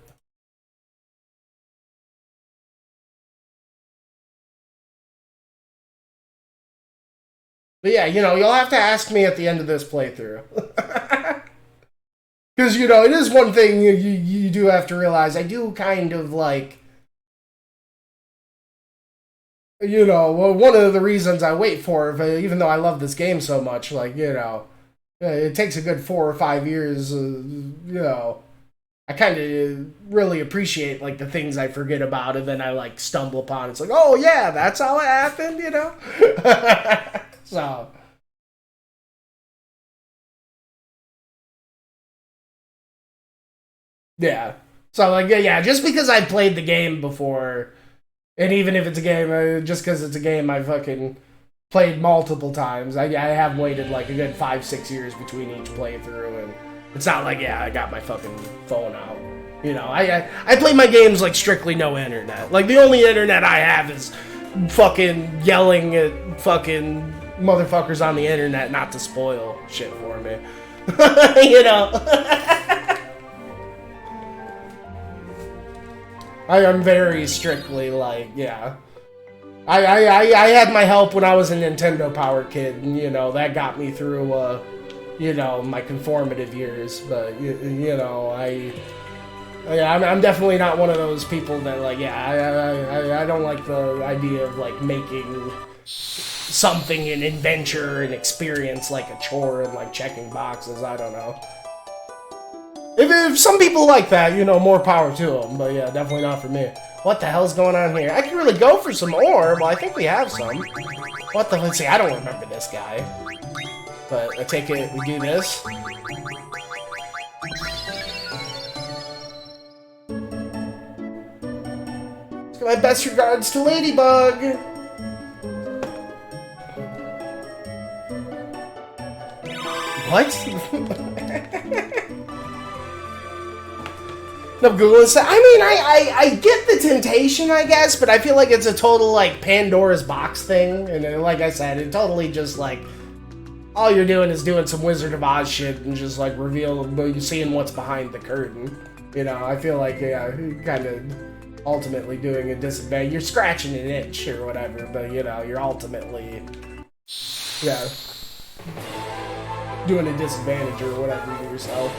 But yeah, you know, you'll have to ask me at the end of this playthrough. Because, you know, it is one thing you do have to realize. I do kind of like, you know, well, one of the reasons I wait for it, even though I love this game so much, like, you know, it takes a good 4 or 5 years, you know. I kind of really appreciate, like, the things I forget about, and then I, like, stumble upon. It's like, oh, yeah, that's how it happened, you know? So, yeah. So, like, yeah, just because I played the game before, and even if it's a game, just because it's a game I fucking played multiple times, I have waited, like, a good 5, 6 years between each playthrough, and it's not like, yeah, I got my fucking phone out. You know, I play my games, like, strictly no internet. Like, the only internet I have is fucking yelling at fucking motherfuckers on the internet not to spoil shit for me. You know? I am very strictly, like, yeah. I had my help when I was a Nintendo Power kid, and, you know, that got me through, you know, my conformative years, but, you know, yeah, I'm definitely not one of those people that, like, yeah, I don't like the idea of, like, making something an adventure, an experience, like a chore and, like, checking boxes. I don't know. If some people like that, you know, more power to them, but yeah, definitely not for me. What the hell's going on here? I can really go for some ore. Well, I think we have some. What the... Let's see, I don't remember this guy. But I take it we do this. Let's give my best regards to Ladybug. What? No, Google is... I mean, I get the temptation, I guess, but I feel like it's a total, like, Pandora's box thing. And like I said, it totally just, like... All you're doing is doing some Wizard of Oz shit and just, like, seeing what's behind the curtain. You know, I feel like, yeah, you're kind of ultimately doing a disadvantage. You're scratching an itch or whatever, but, you know, you're ultimately... Yeah. Doing a disadvantage or whatever to yourself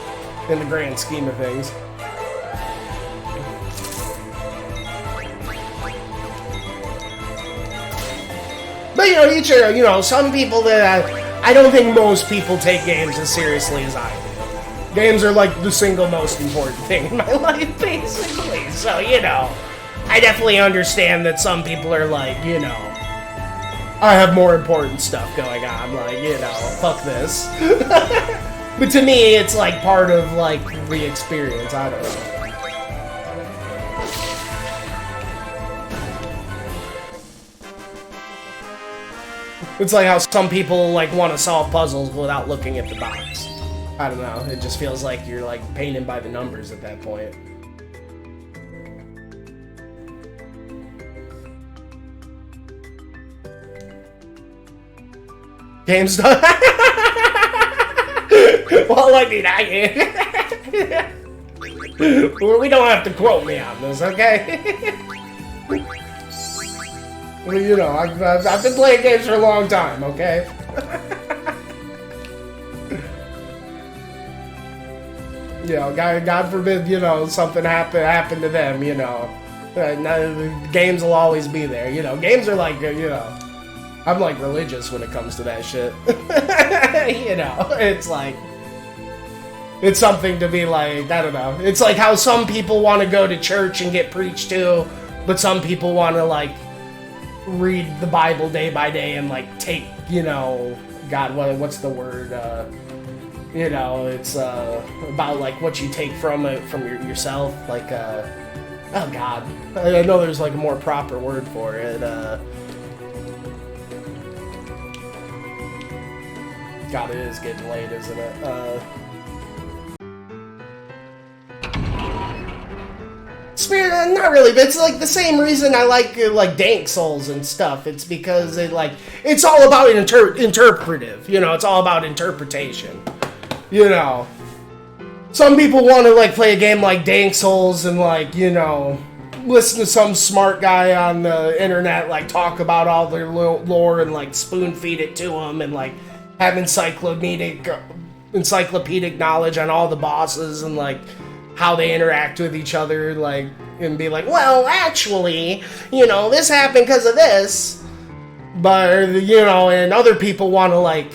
in the grand scheme of things. But, you know, you know, some people that I don't think most people take games as seriously as I do. Games are like the single most important thing in my life, basically. So, you know, I definitely understand that some people are like, you know, I have more important stuff going on, like, you know, fuck this. But to me, it's like part of, like, the experience, I don't know. It's like how some people, like, want to solve puzzles without looking at the box. I don't know, it just feels like you're, like, painted by the numbers at that point. Game's done. Well, I mean, we don't have to quote me on this, okay? Well, you know, I've been playing games for a long time, okay? You know, God forbid, you know, something happened to them, you know. Games will always be there, you know. Games are like, you know, I'm like religious when it comes to that shit. You know, it's like, it's something to be like, I don't know. It's like how some people want to go to church and get preached to, but some people want to, like, read the Bible day by day and, like, take, you know, God, what's the word, you know, it's, about, like, what you take from it, from yourself, like, oh, God, I know there's, like, a more proper word for it, God, it is getting late, isn't it, Spirit, not really, but it's like the same reason I like Dank Souls and stuff. It's because it's all about interpretive, you know, it's all about interpretation, you know. Some people want to, like, play a game like Dank Souls and, like, you know, listen to some smart guy on the internet, like, talk about all their lore and, like, spoon feed it to them and, like, have encyclopedic knowledge on all the bosses and, like, how they interact with each other, like, and be like, well, actually, you know, this happened because of this, but, you know, and other people want to, like,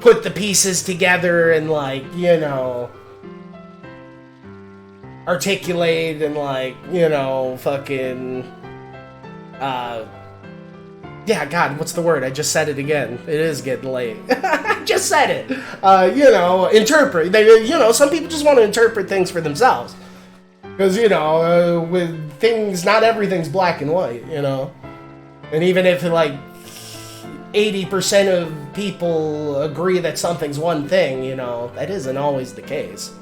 put the pieces together and, like, you know, articulate and, like, you know, fucking, yeah, God, what's the word? I just said it again. It is getting late. I just said it. You know, interpret. You know, some people just want to interpret things for themselves. Because, you know, with things, not everything's black and white, you know. And even if, like, 80% of people agree that something's one thing, you know, that isn't always the case.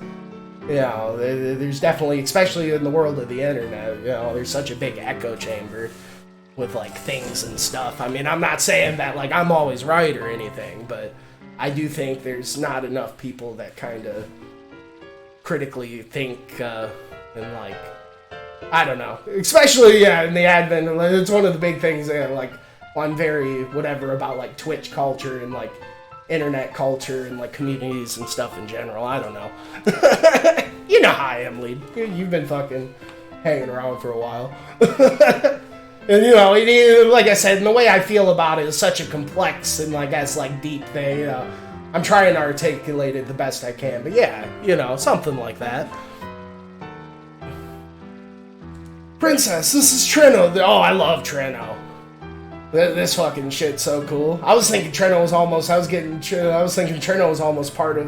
You know, there's definitely, especially in the world of the internet, you know, there's such a big echo chamber with, like, things and stuff. I mean, I'm not saying that, like, I'm always right or anything, but I do think there's not enough people that kind of critically think, and, like, I don't know. Especially, yeah, in the advent, it's one of the big things, like, I'm very whatever about, like, Twitch culture and, like, internet culture and, like, communities and stuff in general. I don't know. You know how I am, Lead. You've been fucking hanging around for a while. And, you know, like I said, and the way I feel about it is such a complex and, I guess, like, deep thing, you know. I'm trying to articulate it the best I can, but yeah, you know, something like that. Princess, this is Treno. Oh, I love Treno. This fucking shit's so cool. I was thinking Treno was almost part of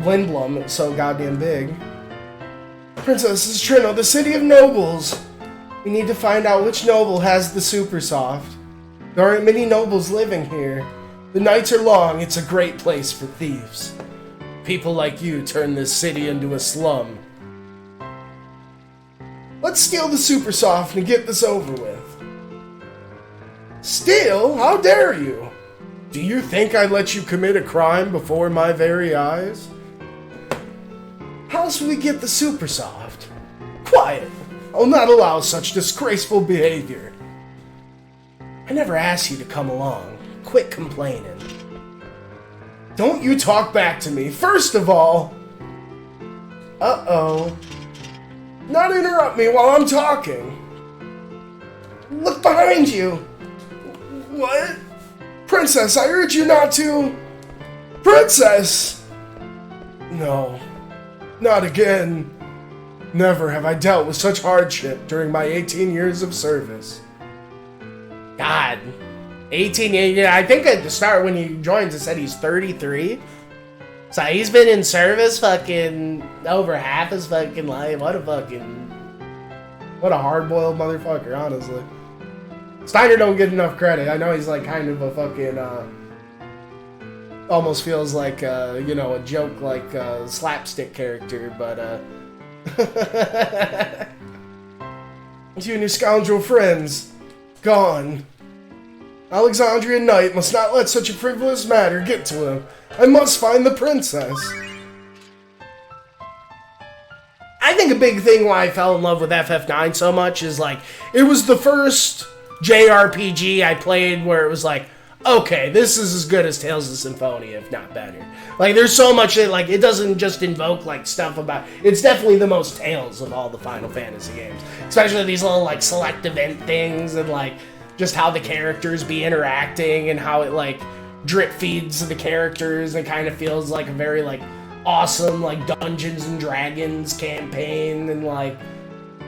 Lindblum. It's so goddamn big. Princess, this is Treno, the city of nobles. We need to find out which noble has the super soft. There aren't many nobles living here. The nights are long. It's a great place for thieves. People like you turn this city into a slum. Let's steal the super soft and get this over with. Steal? How dare you? Do you think I'd let you commit a crime before my very eyes? How else will we get the super soft? Quiet! I'll not allow such disgraceful behavior. I never asked you to come along. Quit complaining. Don't you talk back to me. First of all... Uh-oh. Not interrupt me while I'm talking. Look behind you. What? Princess, I urge you not to... Princess! No. Not again. Never have I dealt with such hardship during my 18 years of service. God. 18 years? Yeah, I think at the start when he joins it said he's 33. So he's been in service fucking over half his fucking life. What a hard-boiled motherfucker, honestly. Steiner don't get enough credit. I know he's like kind of a fucking, almost feels like, you know, a joke, like, slapstick character, but, you and your scoundrel friends, gone. Alexandria Knight must not let such a frivolous matter get to him. I must find the princess. I think a big thing why I fell in love with FF9 so much is, like, it was the first JRPG I played where it was like, okay, this is as good as Tales of Symphonia, if not better. Like, there's so much that, like, it doesn't just invoke, like, stuff about... It's definitely the most Tales of all the Final Fantasy games. Especially these little, like, select event things and, like, just how the characters be interacting and how it, like, drip feeds the characters and kind of feels like a very, like, awesome, like, Dungeons and Dragons campaign and, like...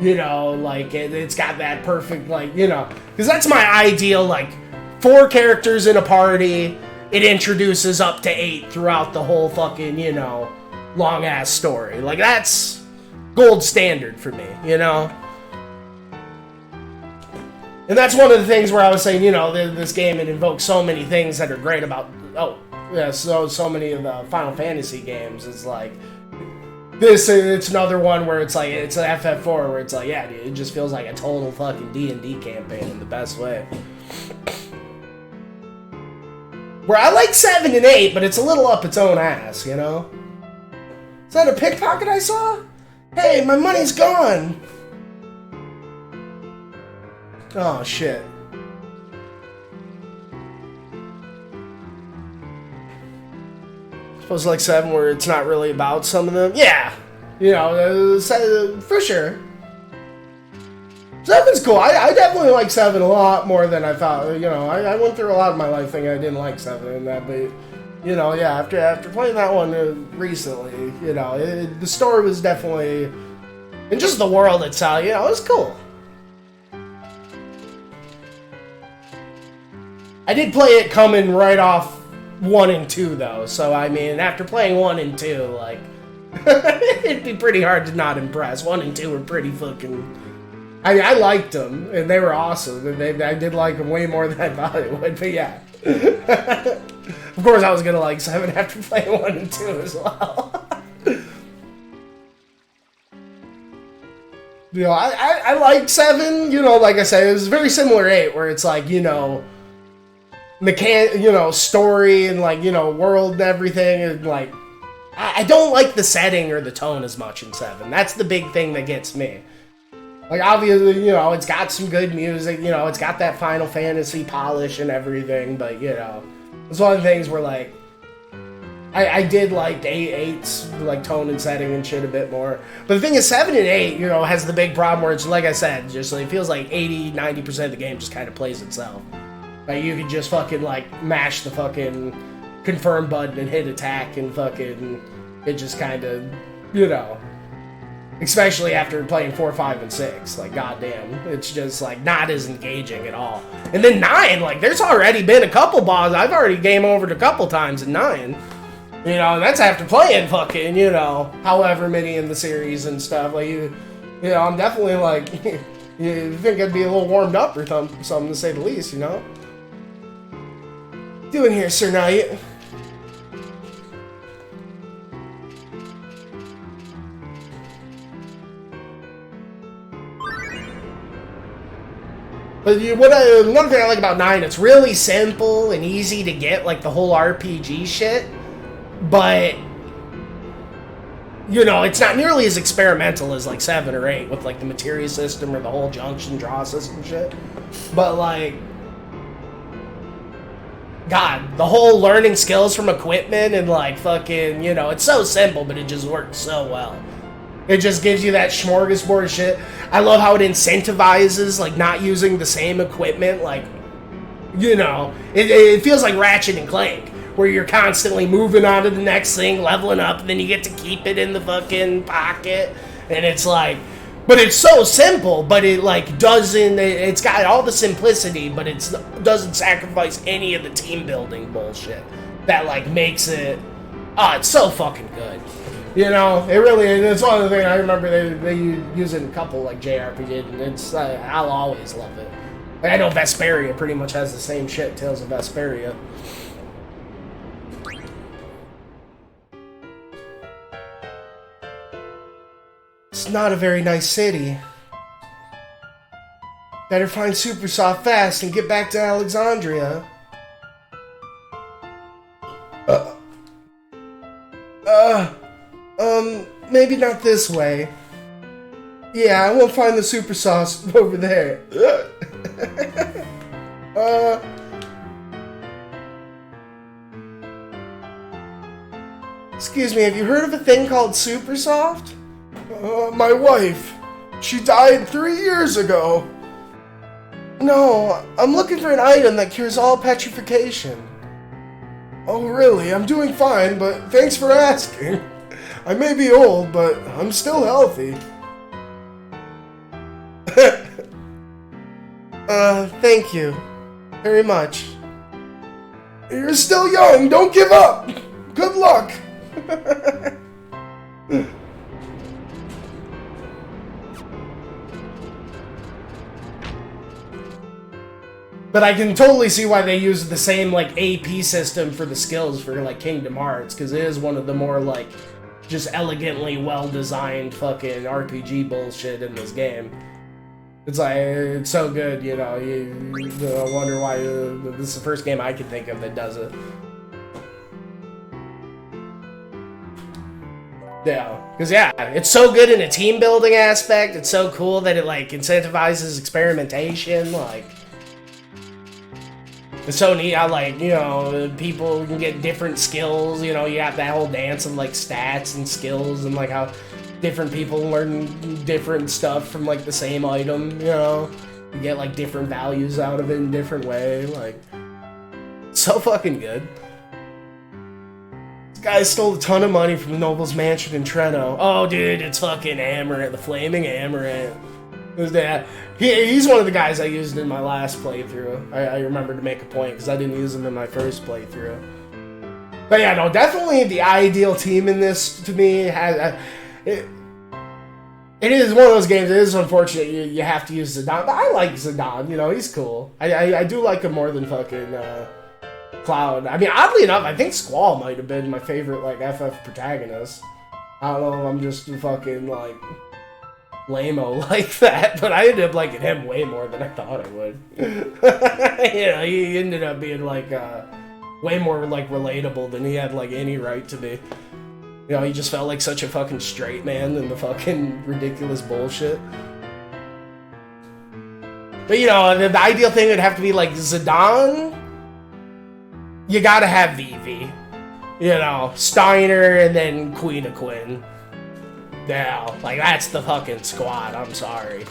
You know, like, it's got that perfect, like, you know... Because that's my ideal, like... 4 characters in a party, it introduces up to 8 throughout the whole fucking, you know, long-ass story. Like, that's gold standard for me, you know? And that's one of the things where I was saying, you know, this game, it invokes so many things that are great about, so many of the Final Fantasy games. It's like, it's another one where it's like, it's an FF4 where it's like, yeah, dude, it just feels like a total fucking D&D campaign in the best way. Where I like 7 and 8, but it's a little up its own ass, you know? Is that a pickpocket I saw? Hey, my money's gone! Oh, shit. Suppose like 7 where it's not really about some of them? Yeah! You know, for sure. 7's cool. I definitely like 7 a lot more than I thought. You know, I went through a lot of my life thinking I didn't like 7 and that, but, you know, yeah, after playing that one recently, you know, the story was definitely, and just the world itself, you know, it was cool. I did play it coming right off 1 and 2, though, so, I mean, after playing 1 and 2, like, it'd be pretty hard to not impress. 1 and 2 were pretty fucking... I liked them, and they were awesome. And I did like them way more than I thought it would, but yeah. Of course I was gonna like 7 after playing 1 and 2 as well. You know, I liked 7, you know, like I said, it was very similar to 8, where it's like, you know, story and like, you know, world and everything, and like, I don't like the setting or the tone as much in 7. That's the big thing that gets me. Like, obviously, you know, it's got some good music, you know, it's got that Final Fantasy polish and everything, but, you know, it's one of the things where, like, I did like 8's, like, tone and setting and shit a bit more. But the thing is, 7 and 8, you know, has the big problem where it's, like I said, just, like, it feels like 80-90% of the game just kind of plays itself. Like, you can just fucking, like, mash the fucking confirm button and hit attack and fucking, it just kind of, you know... Especially after playing 4, 5, and 6. Like, goddamn. It's just, like, not as engaging at all. And then 9, like, there's already been a couple bosses. I've already game overed a couple times in 9. You know, and that's after playing fucking, you know, however many in the series and stuff. Like, you know, I'm definitely, like, you think I'd be a little warmed up or something, to say the least, you know? Doing here, Sir Knight? But another thing I like about 9, it's really simple and easy to get, like, the whole RPG shit. But, you know, it's not nearly as experimental as, like, 7 or 8 with, like, the materia system or the whole junction draw system shit. But, like, God, the whole learning skills from equipment and, like, fucking, you know, it's so simple, but it just works so well. It just gives you that smorgasbord of shit. I love how it incentivizes, like, not using the same equipment. Like, you know, it feels like Ratchet and Clank, where you're constantly moving on to the next thing, leveling up, and then you get to keep it in the fucking pocket. And it's like, but it's so simple, but it, like, it's got all the simplicity, but it doesn't sacrifice any of the team building bullshit that, like, makes it, it's so fucking good. You know, it really is. It's one of the things I remember they use it in a couple, like, JRPGs, and it's, I'll always love it. Like, I know Vesperia pretty much has the same shit, Tales of Vesperia. It's not a very nice city. Better find Supersoft fast and get back to Alexandria. Maybe not this way. Yeah, I won't find the super sauce over there. Excuse me, have you heard of a thing called Supersoft? My wife. She died 3 years ago. No, I'm looking for an item that cures all petrification. Oh, really? I'm doing fine, but thanks for asking. I may be old, but I'm still healthy. Thank you. Very much. You're still young, don't give up! Good luck! But I can totally see why they use the same, like, AP system for the skills for, like, Kingdom Hearts, because it is one of the more, like, just elegantly well-designed fucking RPG bullshit in this game. It's like, it's so good, you know, I wonder why this is the first game I can think of that does it. Yeah, because yeah, it's so good in a team building aspect, it's so cool that it, like, incentivizes experimentation, like, it's so neat how, like, you know, people can get different skills, you know, you have that whole dance of, like, stats and skills, and, like, how different people learn different stuff from, like, the same item, you know? You get, like, different values out of it in a different way, like, so fucking good. This guy stole a ton of money from the Noble's Mansion in Treno. Oh, dude, it's fucking Amaranth, the Flaming Amaranth. He's one of the guys I used in my last playthrough. I remember to make a point, because I didn't use him in my first playthrough. But yeah, no, definitely the ideal team in this, to me, has... It is one of those games, it is unfortunate you have to use Zidane, but I like Zidane, you know, he's cool. I do like him more than fucking Cloud. I mean, oddly enough, I think Squall might have been my favorite, like, FF protagonist. I don't know, I'm just fucking, like... lame-o like that, but I ended up liking him way more than I thought I would. You know, he ended up being, like, way more, like, relatable than he had, like, any right to be. You know, he just felt like such a fucking straight man in the fucking ridiculous bullshit. But, you know, the ideal thing would have to be, like, Zidane. You gotta have Vivi. You know, Steiner and then Queen of Quinn. Yeah, like, that's the fucking squad, I'm sorry.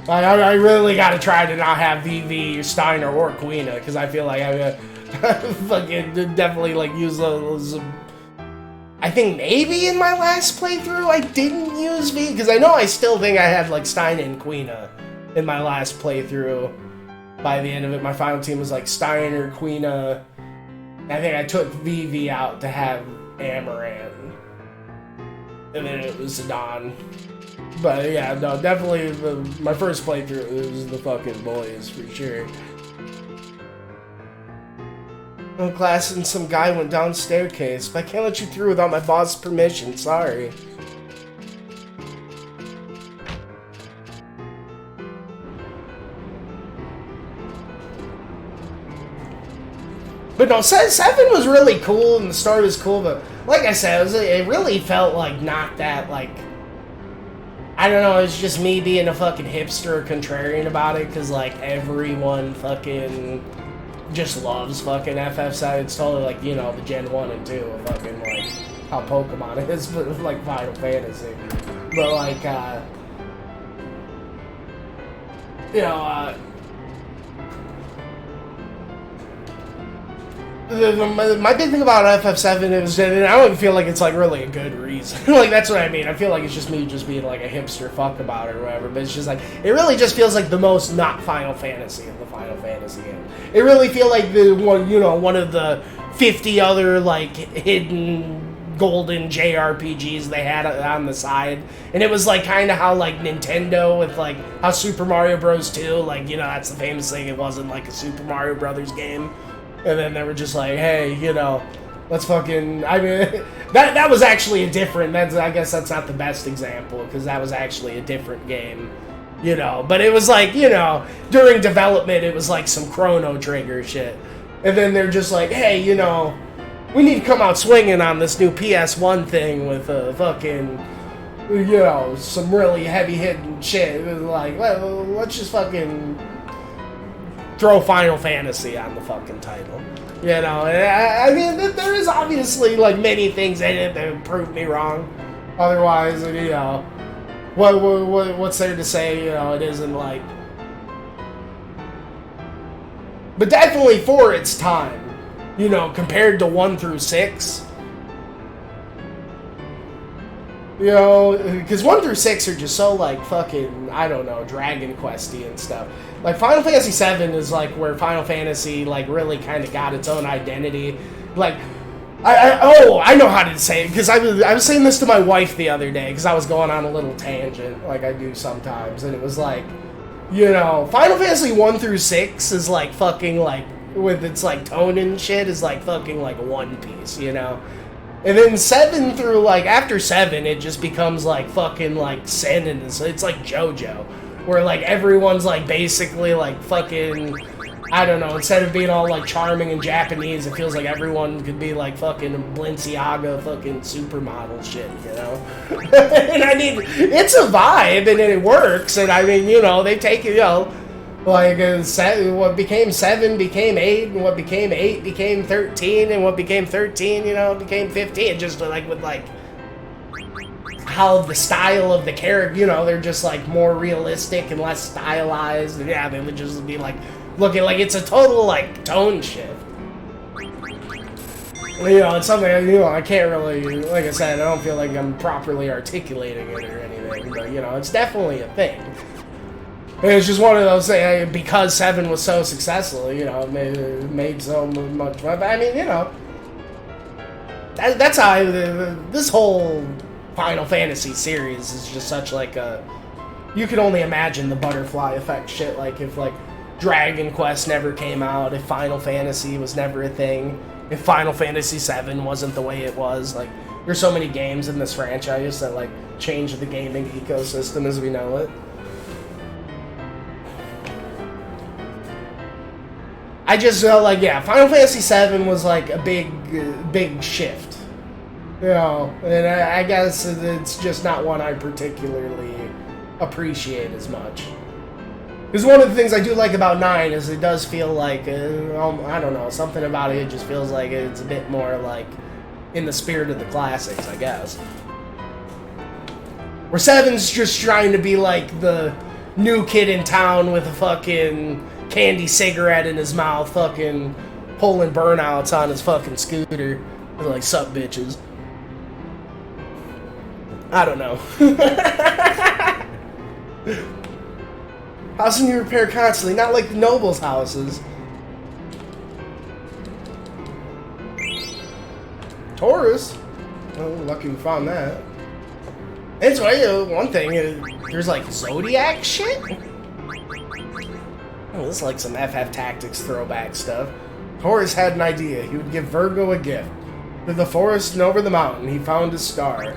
I really gotta try to not have Vivi, Steiner, or Quina, because I feel like I fucking definitely, like, use those... I I think maybe in my last playthrough I didn't use V, because I know I still think I had like Stein and Quina in my last playthrough. By the end of it, my final team was like Steiner, Quina. I think I took Vivi out to have Amaran. And then it was Zidane. But yeah, no, definitely my first playthrough was the fucking boys for sure. No class and some guy went down staircase, but I can't let you through without my boss's permission, sorry. But no, 7 was really cool, and the start was cool, but like I said, it really felt like not that, like, I don't know, it's just me being a fucking hipster or contrarian about it, because, like, everyone fucking just loves fucking FF7. It's totally like, you know, the Gen 1 and 2 of fucking, like, how Pokemon is, but like Final Fantasy. But, like, you know, my big thing about FF7 is, and I don't even feel like it's like really a good reason. Like, that's what I mean. I feel like it's just me just being like a hipster fuck about it or whatever. But it's just like, it really just feels like the most not Final Fantasy of the Final Fantasy game. It really feel like the one, you know, one of the 50 other like hidden golden JRPGs they had on the side. And it was like kind of how like Nintendo with like how Super Mario Bros. 2, like, you know, that's the famous thing. It wasn't like a Super Mario Brothers game. And then they were just like, hey, you know, let's fucking, I mean, that was actually a different, I guess that's not the best example, because that was actually a different game, you know, but it was like, you know, during development, it was like some Chrono Trigger shit, and then they're just like, hey, you know, we need to come out swinging on this new PS1 thing with a fucking, you know, some really heavy-hitting shit. It was like, well, let's just fucking throw Final Fantasy on the fucking title. You know, I mean, there is obviously, like, many things in it that prove me wrong. Otherwise, you know, what's there to say, you know, it isn't, like... But definitely for its time, you know, compared to 1 through 6... You know, because 1 through 6 are just so, like, fucking, I don't know, Dragon Quest-y and stuff. Like, Final Fantasy VII is, like, where Final Fantasy, like, really kind of got its own identity. Like, I know how to say it, because I was saying this to my wife the other day, because I was going on a little tangent, like I do sometimes, and it was like, you know, Final Fantasy 1 through 6 is, like, fucking, like, with its, like, tone and shit, is, like, fucking, like, One Piece, you know? And then 7 through, like, after 7, it just becomes, like, fucking, like, Sen, and it's like JoJo. Where, like, everyone's, like, basically, like, fucking, I don't know, instead of being all, like, charming and Japanese, it feels like everyone could be, like, fucking Balenciaga fucking supermodel shit, you know? And I mean, it's a vibe, and it works, and I mean, you know, they take it, you know, like, what became 7 became 8, and what became 8 became 13, and what became 13, you know, became 15, just, like, with, like, how the style of the character, you know, they're just, like, more realistic and less stylized, and yeah, they would just be, like, looking like it's a total, like, tone shift. You know, it's something, you know, I can't really, like I said, I don't feel like I'm properly articulating it or anything, but, you know, it's definitely a thing. And it's just one of those things, because 7 was so successful, you know, it made so much money. I mean, you know, that's how this whole Final Fantasy series is just such, like, a... You can only imagine the butterfly effect shit, like, if, like, Dragon Quest never came out, if Final Fantasy was never a thing, if Final Fantasy VII wasn't the way it was, like, there's so many games in this franchise that, like, changed the gaming ecosystem as we know it. I just felt like, yeah, Final Fantasy VII was, like, a big shift. You know, and I guess it's just not one I particularly appreciate as much. Because one of the things I do like about 9 is it does feel like, I don't know, something about it just feels like it's a bit more, like, in the spirit of the classics, I guess. Where 7's just trying to be, like, the new kid in town with a fucking candy cigarette in his mouth, fucking pulling burnouts on his fucking scooter. Like, sup, bitches. I don't know. Housing you repair constantly, not like the nobles' houses. Taurus? Oh, lucky we found that. It's one thing, there's like Zodiac shit? Oh, this is like some FF Tactics throwback stuff. Taurus had an idea. He would give Virgo a gift. Through the forest and over the mountain, he found a star.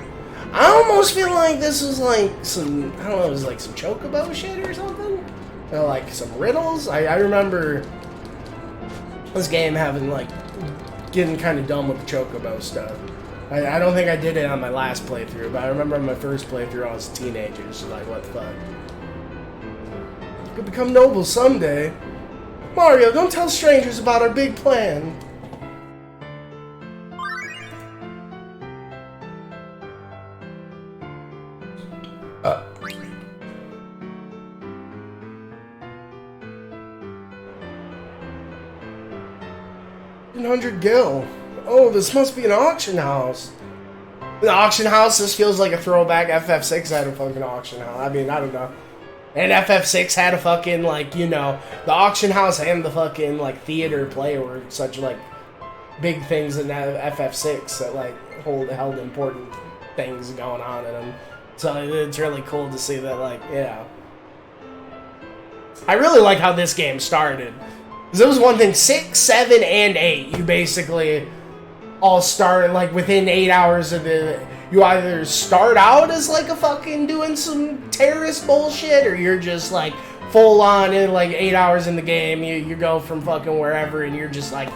I almost feel like this was like some, I don't know, it was like some chocobo shit or something? Or like some riddles? I remember this game having like, getting kind of dumb with the chocobo stuff. I don't think I did it on my last playthrough, but I remember on my first playthrough I was a teenager, so like, what the fuck? You could become noble someday. Mario, don't tell strangers about our big plan. Uh. 100 gil. Oh, this must be an auction house. The auction house, this feels like a throwback. FF6 had a fucking auction house. I mean, I don't know. And FF6 had a fucking, like, you know, the auction house and the fucking, like, theater play were such, like, big things in FF6 that, like, held important things going on in them. So it's really cool to see that, like, yeah. I really like how this game started. Because it was one thing, 6, 7, and 8, you basically all start, like, within 8 hours of it. You either start out as, like, a fucking doing some terrorist bullshit, or you're just, like, full on in, like, 8 hours in the game. You go from fucking wherever, and you're just, like,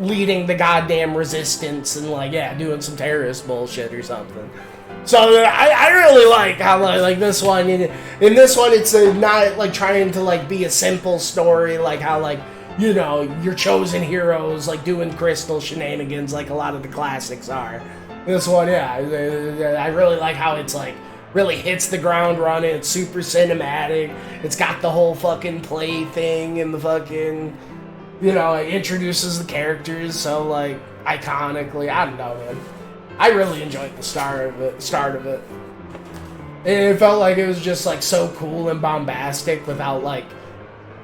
leading the goddamn resistance and, like, yeah, doing some terrorist bullshit or something. So I really like how, like, this one, in this one, it's not, like, trying to, like, be a simple story, like, how, like, you know, your chosen heroes, like, doing crystal shenanigans like a lot of the classics are. This one, yeah, I really like how it's, like, really hits the ground running. It's super cinematic. It's got the whole fucking play thing and the fucking, you know, it introduces the characters so, like, iconically. I don't know, man. I really enjoyed the start of it. It felt like it was just, like, so cool and bombastic without, like,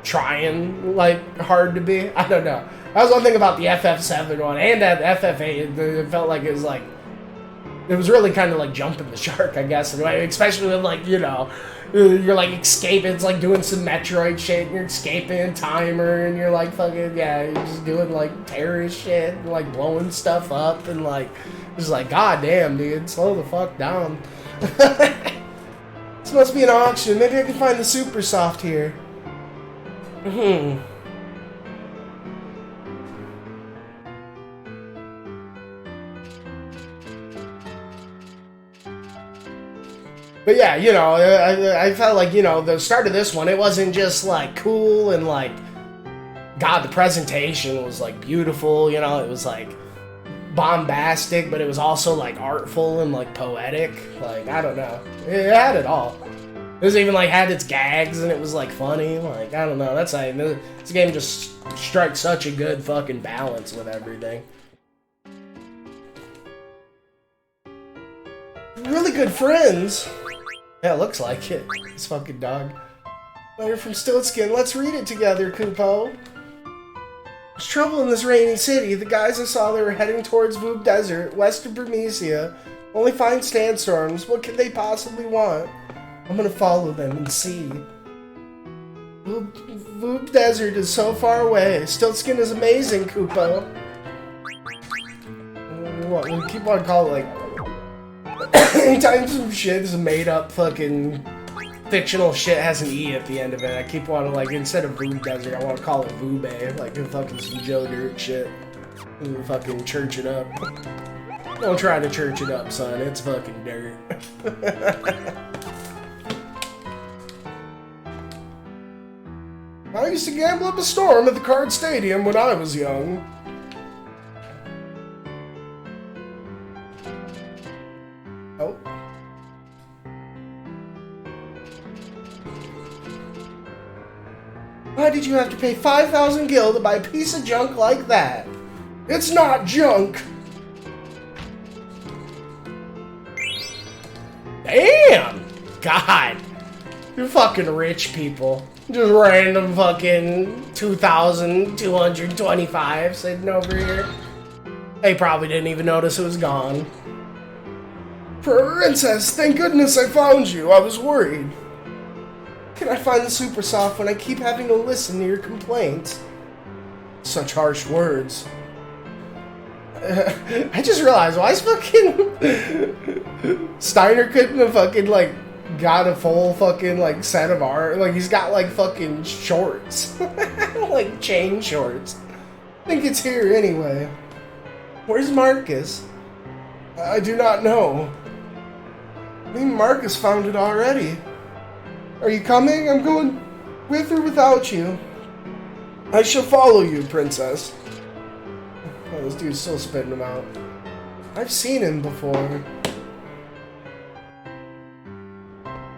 trying, like, hard to be. I don't know. That was one thing about the FF7 one and that FF8. It felt like it was, like, it was really kind of like jumping the shark, I guess, in a way. Especially with, like, you know, you're, like, escaping. It's like doing some Metroid shit. And you're escaping timer, and you're, like, fucking, yeah, you're just doing, like, terrorist shit, and, like, blowing stuff up, and, like, just like, god damn, dude, slow the fuck down. This must be an auction. Maybe I can find the super soft here. But yeah, you know, I felt like, you know, the start of this one, it wasn't just, like, cool and, like, God, the presentation was, like, beautiful, you know, it was, like, bombastic, but it was also, like, artful and, like, poetic. Like, I don't know. It had it all. It was even, like, had its gags, and it was, like, funny. Like, I don't know. That's how this game just strikes such a good fucking balance with everything. Really good friends. Yeah, it looks like it. This fucking dog. Letter from Stiltskin. Let's read it together, Kupo. There's trouble in this rainy city. The guys I saw, they were heading towards Voob Desert, west of Burmecia. Only find sandstorms. What could they possibly want? I'm gonna follow them and see. Voob Desert is so far away. Stiltskin is amazing, Kupo. We keep on calling, like, anytime some shit is made up fucking fictional shit has an E at the end of it, I keep wanting, like, instead of Voob Desert, I want to call it Voobe, like fucking some Joe Dirt shit. And fucking church it up. Don't try to church it up, son. It's fucking dirt. I used to gamble up a storm at the Card Stadium when I was young. Oh. Why did you have to pay 5,000 gil to buy a piece of junk like that? It's not junk! Damn! God. You're fucking rich people. Just random fucking 2,225 sitting over here. They probably didn't even notice it was gone. Princess, thank goodness I found you. I was worried. Can I find the super soft when I keep having to listen to your complaints? Such harsh words. I just realized, why is fucking Steiner couldn't have fucking, like, got a full fucking, like, set of art? Like, he's got, like, fucking shorts. Like, chain shorts. I think it's here anyway. Where's Marcus? I do not know. Maybe Marcus found it already. Are you coming? I'm going with or without you. I shall follow you, Princess. Oh, this dude's still spitting him out. I've seen him before.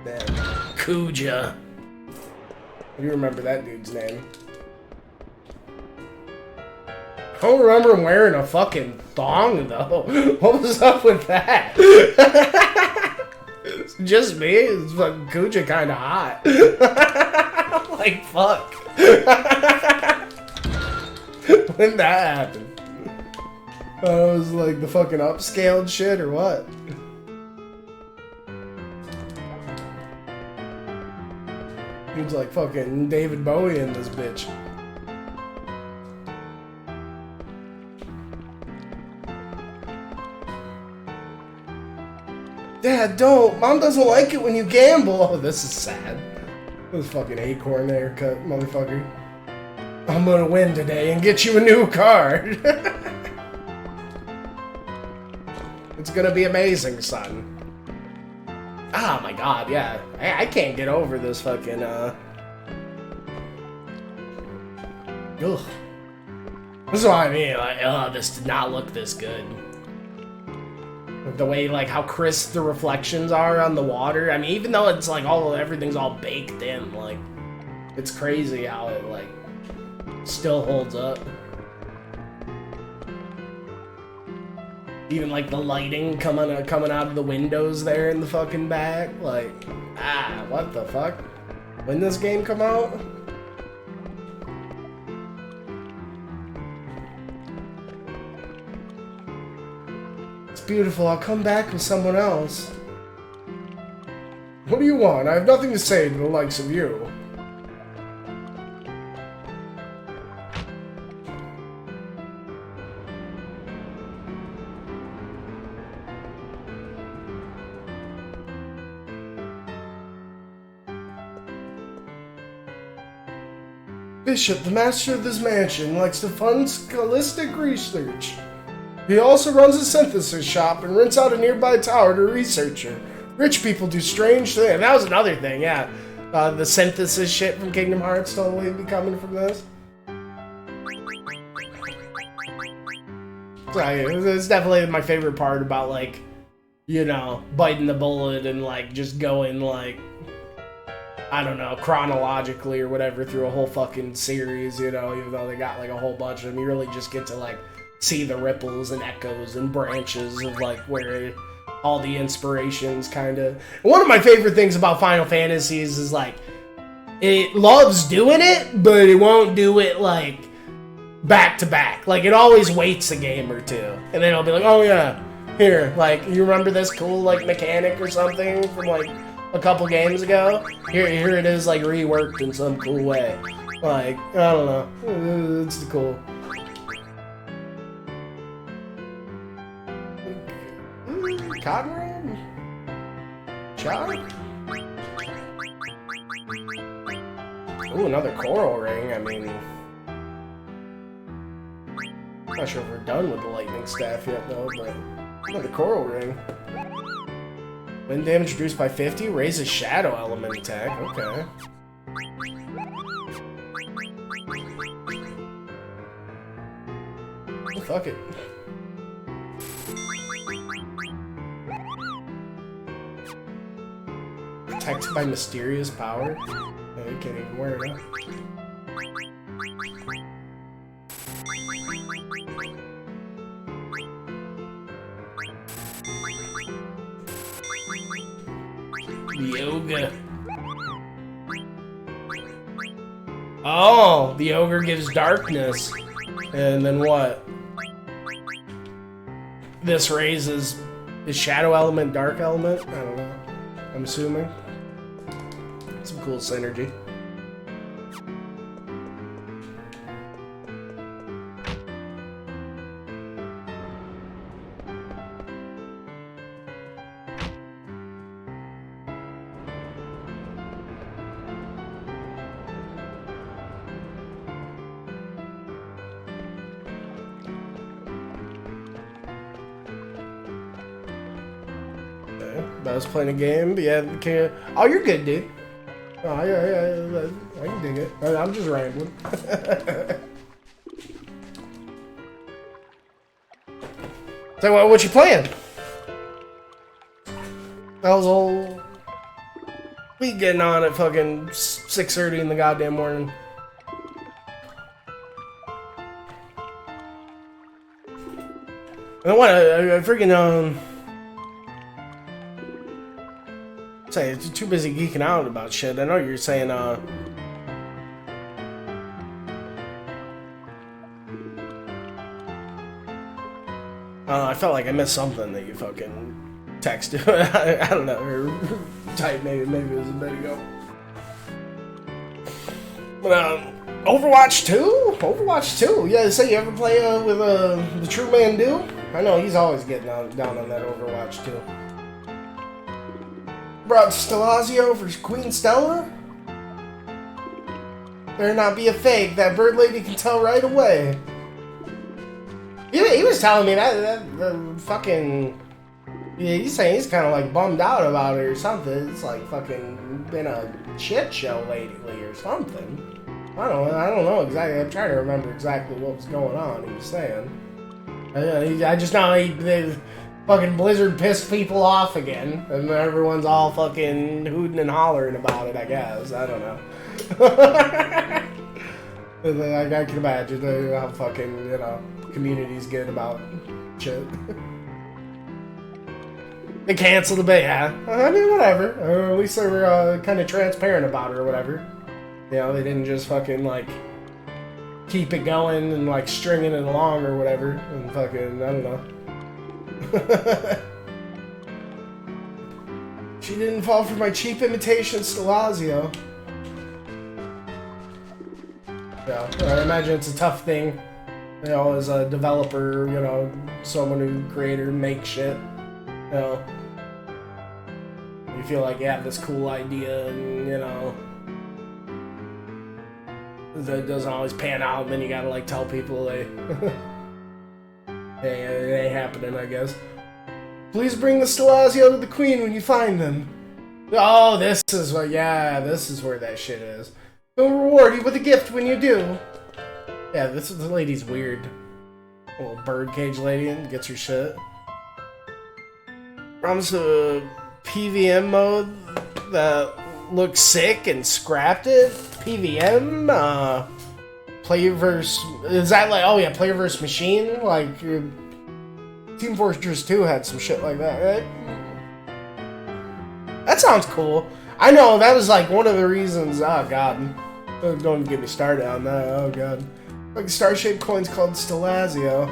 Man. Kuja. I do remember that dude's name. I don't remember him wearing a fucking thong, though. What was up with that? It's just me? It's fucking Kuja kinda hot. Like, fuck. When did that happen? It was like the fucking upscaled shit or what? Dude's like fucking David Bowie in this bitch. Dad, don't! Mom doesn't like it when you gamble! Oh, this is sad. This fucking acorn haircut, motherfucker. I'm gonna win today and get you a new card! It's gonna be amazing, son. Oh my god, yeah. I can't get over this fucking, Ugh. This is what I mean, like, this did not look this good. The way, like, how crisp the reflections are on the water. I mean, even though it's, like, everything's all baked in, like, it's crazy how it, like, still holds up. Even, like, the lighting coming out of the windows there in the fucking back. Like, what the fuck? When did this game come out? It's beautiful. I'll come back with someone else. What do you want? I have nothing to say to the likes of you. Bishop, the master of this mansion, likes to fund scholastic research. He also runs a synthesis shop and rents out a nearby tower to researcher. Rich people do strange things. That was another thing, yeah. The synthesis shit from Kingdom Hearts totally be coming from this. Right, it's definitely my favorite part about, like, you know, biting the bullet and, like, just going, like, I don't know, chronologically or whatever through a whole fucking series, you know, even though they got, like, a whole bunch of them. You really just get to, like, see the ripples and echoes and branches of, like, where all the inspirations kind of... One of my favorite things about Final Fantasies is, like, it loves doing it, but it won't do it, like, back to back. Like, it always waits a game or two. And then it'll be like, oh yeah, here, like, you remember this cool, like, mechanic or something from, like, a couple games ago? Here it is, like, reworked in some cool way. Like, I don't know. It's cool. Conrad? Char? Ooh, another coral ring. I mean... I'm not sure if we're done with the lightning staff yet, though, but... Another coral ring. Wind damage reduced by 50, raises shadow element attack. Okay. Oh, fuck it. Protected by mysterious power? Yeah, you can't even wear it, huh? The ogre. Oh, the ogre gives darkness. And then what? This raises is shadow element, dark element? I don't know. I'm assuming. Some cool synergy. I was playing a game, but yeah, oh, you're good, dude. Oh, yeah, I can dig it. I'm just rambling. So, what you playing? That was all week getting on at fucking 6:30 in the goddamn morning. And what? I freaking say, you're too busy geeking out about shit. I know you're saying, I felt like I missed something that you fucking texted. I don't know, or typed maybe it was a bit ago. But, Overwatch 2? Overwatch 2? Yeah, say you ever play, with, the True Man Do? I know he's always getting down on that Overwatch 2. Brought Stelazio for Queen Stella? Better not be a fake. That bird lady can tell right away. He was telling me that fucking... Yeah, he's saying he's kind of like bummed out about it or something. It's like fucking been a shit show lately or something. I don't know exactly. I'm trying to remember exactly what was going on. He was saying. I just know they fucking Blizzard pissed people off again, and everyone's all fucking hooting and hollering about it, I guess. I don't know. I can imagine how fucking, communities get about shit. They canceled the bit, yeah. I mean, whatever. At least they were kind of transparent about it or whatever. They didn't just fucking, like, keep it going and, like, stringing it along or whatever. And fucking, I don't know. She didn't fall for my cheap imitation Stelazio. Yeah, I imagine it's a tough thing, as a developer, someone who creator make shit, you feel like you have this cool idea and, that doesn't always pan out, and then you gotta, like, tell people, hey, it ain't happening, I guess. Please bring the Stelazio to the Queen when you find them. Oh, this is where that shit is. We'll reward you with a gift when you do. Yeah, the lady's weird. Little birdcage lady and gets her shit. Promise a PVM mode that looks sick and scrapped it. PVM? Player versus... Is that like... Oh yeah, player versus machine? Like... Team Fortress 2 had some shit like that, right? That sounds cool. I know, that was like one of the reasons... Oh god. Don't get me started on that. Oh god. Like star-shaped coins called Stelazio.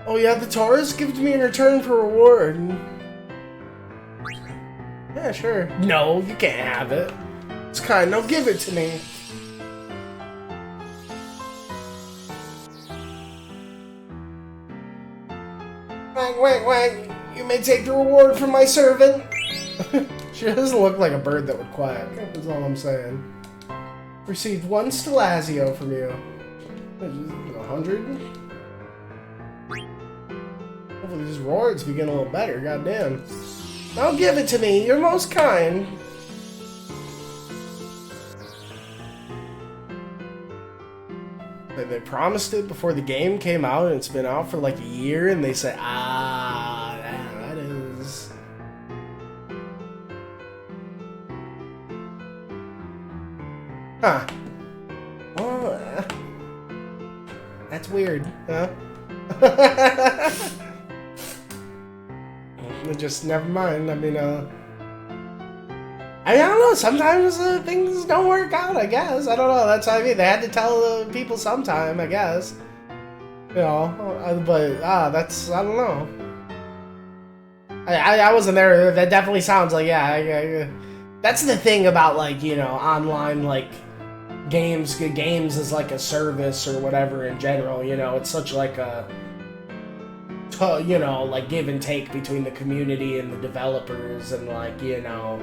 Oh yeah, the Taurus? Give it to me in return for reward. Yeah, sure. No, you can't have it. It's kind. No, give it to me. Wait. You may take the reward from my servant. She doesn't look like a bird that would quack. That's all I'm saying. Received 1 Stelazio from you. 100? Hopefully these rewards begin a little better. Goddamn. Now give it to me. You're most kind. They promised it before the game came out, and it's been out for like a year, and they said, that is... Huh. Well, that's weird, huh? Just never mind. I mean, I don't know. Sometimes things don't work out, I guess. I don't know. That's what I mean. They had to tell people sometime, I guess. You know, but, that's, I don't know. I wasn't there. That definitely sounds like, yeah. That's the thing about, like, you know, online, like, games is like a service or whatever in general, you know. It's such like a, you know, like give and take between the community and the developers and, like, you know,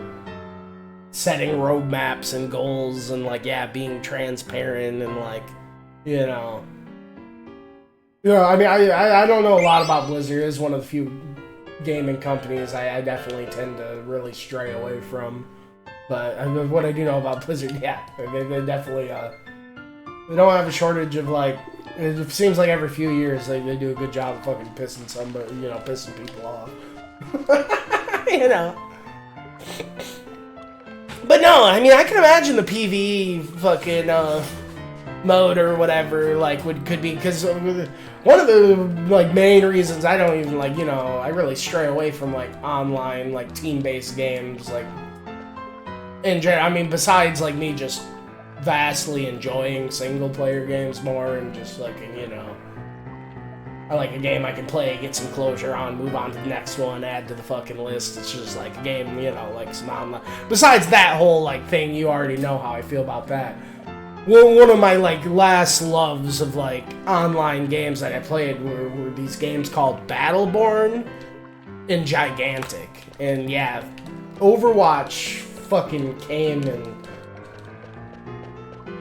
setting roadmaps and goals and, like, yeah, being transparent and, like, you know. Yeah, I mean, I don't know a lot about Blizzard. It's one of the few gaming companies I definitely tend to really stray away from. But what I do know about Blizzard, yeah, they definitely, they don't have a shortage of, like, it seems like every few years they do a good job of fucking pissing somebody, you know, pissing people off. You know. But no, I mean, I can imagine the PvE fucking, mode or whatever, like, could be, because one of the, like, main reasons I don't even, like, you know, I really stray away from, like, online, like, team-based games, like, in general, I mean, besides, like, me just vastly enjoying single-player games more and just, like, you know, I like a game I can play, get some closure on, move on to the next one, add to the fucking list. It's just, like, a game, you know, like, some online. Besides that whole, like, thing, you already know how I feel about that. One of my, like, last loves of, like, online games that I played were these games called Battleborn and Gigantic. And, yeah, Overwatch fucking came, and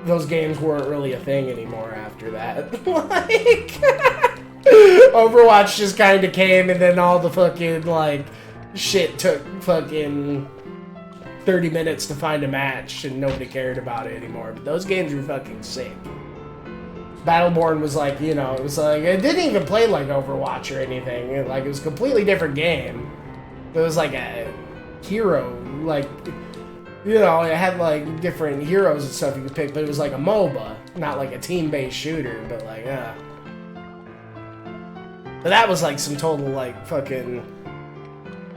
those games weren't really a thing anymore after that. Like, Overwatch just kind of came, and then all the fucking, like, shit took fucking 30 minutes to find a match, and nobody cared about it anymore. But those games were fucking sick. Battleborn was like, you know, it was like, it didn't even play like Overwatch or anything. It was a completely different game. It was like a hero, like, you know, it had, like, different heroes and stuff you could pick, but it was like a MOBA, not like a team-based shooter, but, like, yeah. But that was, like, some total, like, fucking...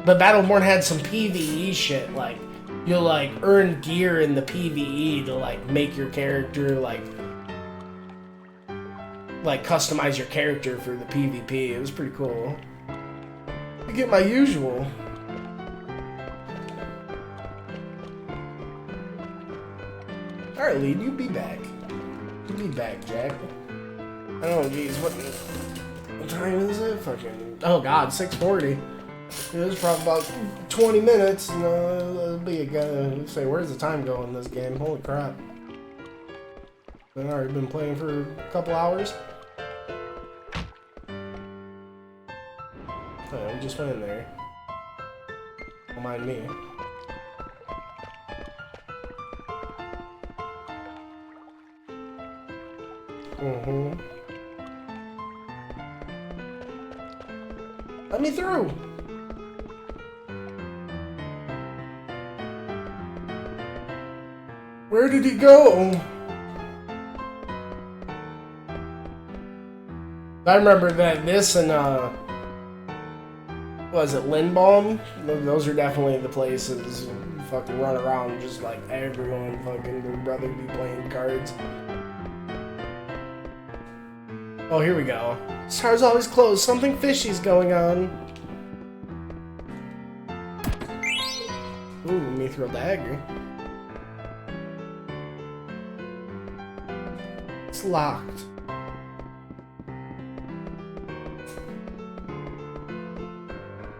But Battleborn had some PvE shit, like, you'll, like, earn gear in the PvE to, like, make your character, like, customize your character for the PvP. It was pretty cool. I get my usual. Alright, Lead, you be back. You be back, Jack. Oh, jeez, what time is it? Fucking... Oh, God, 6:40. It was probably about 20 minutes, and it'll be a guy. Say, where's the time going in this game? Holy crap. I've already been playing for a couple hours. Oh, we just went in there. Don't mind me. Let me through! Where did he go? I remember that this and, was it Lindbaum? Those are definitely the places you fucking run around just like everyone fucking would rather be playing cards. Oh, here we go. Star's always closed. Something fishy's going on. Ooh, Mithril Dagger. It's locked.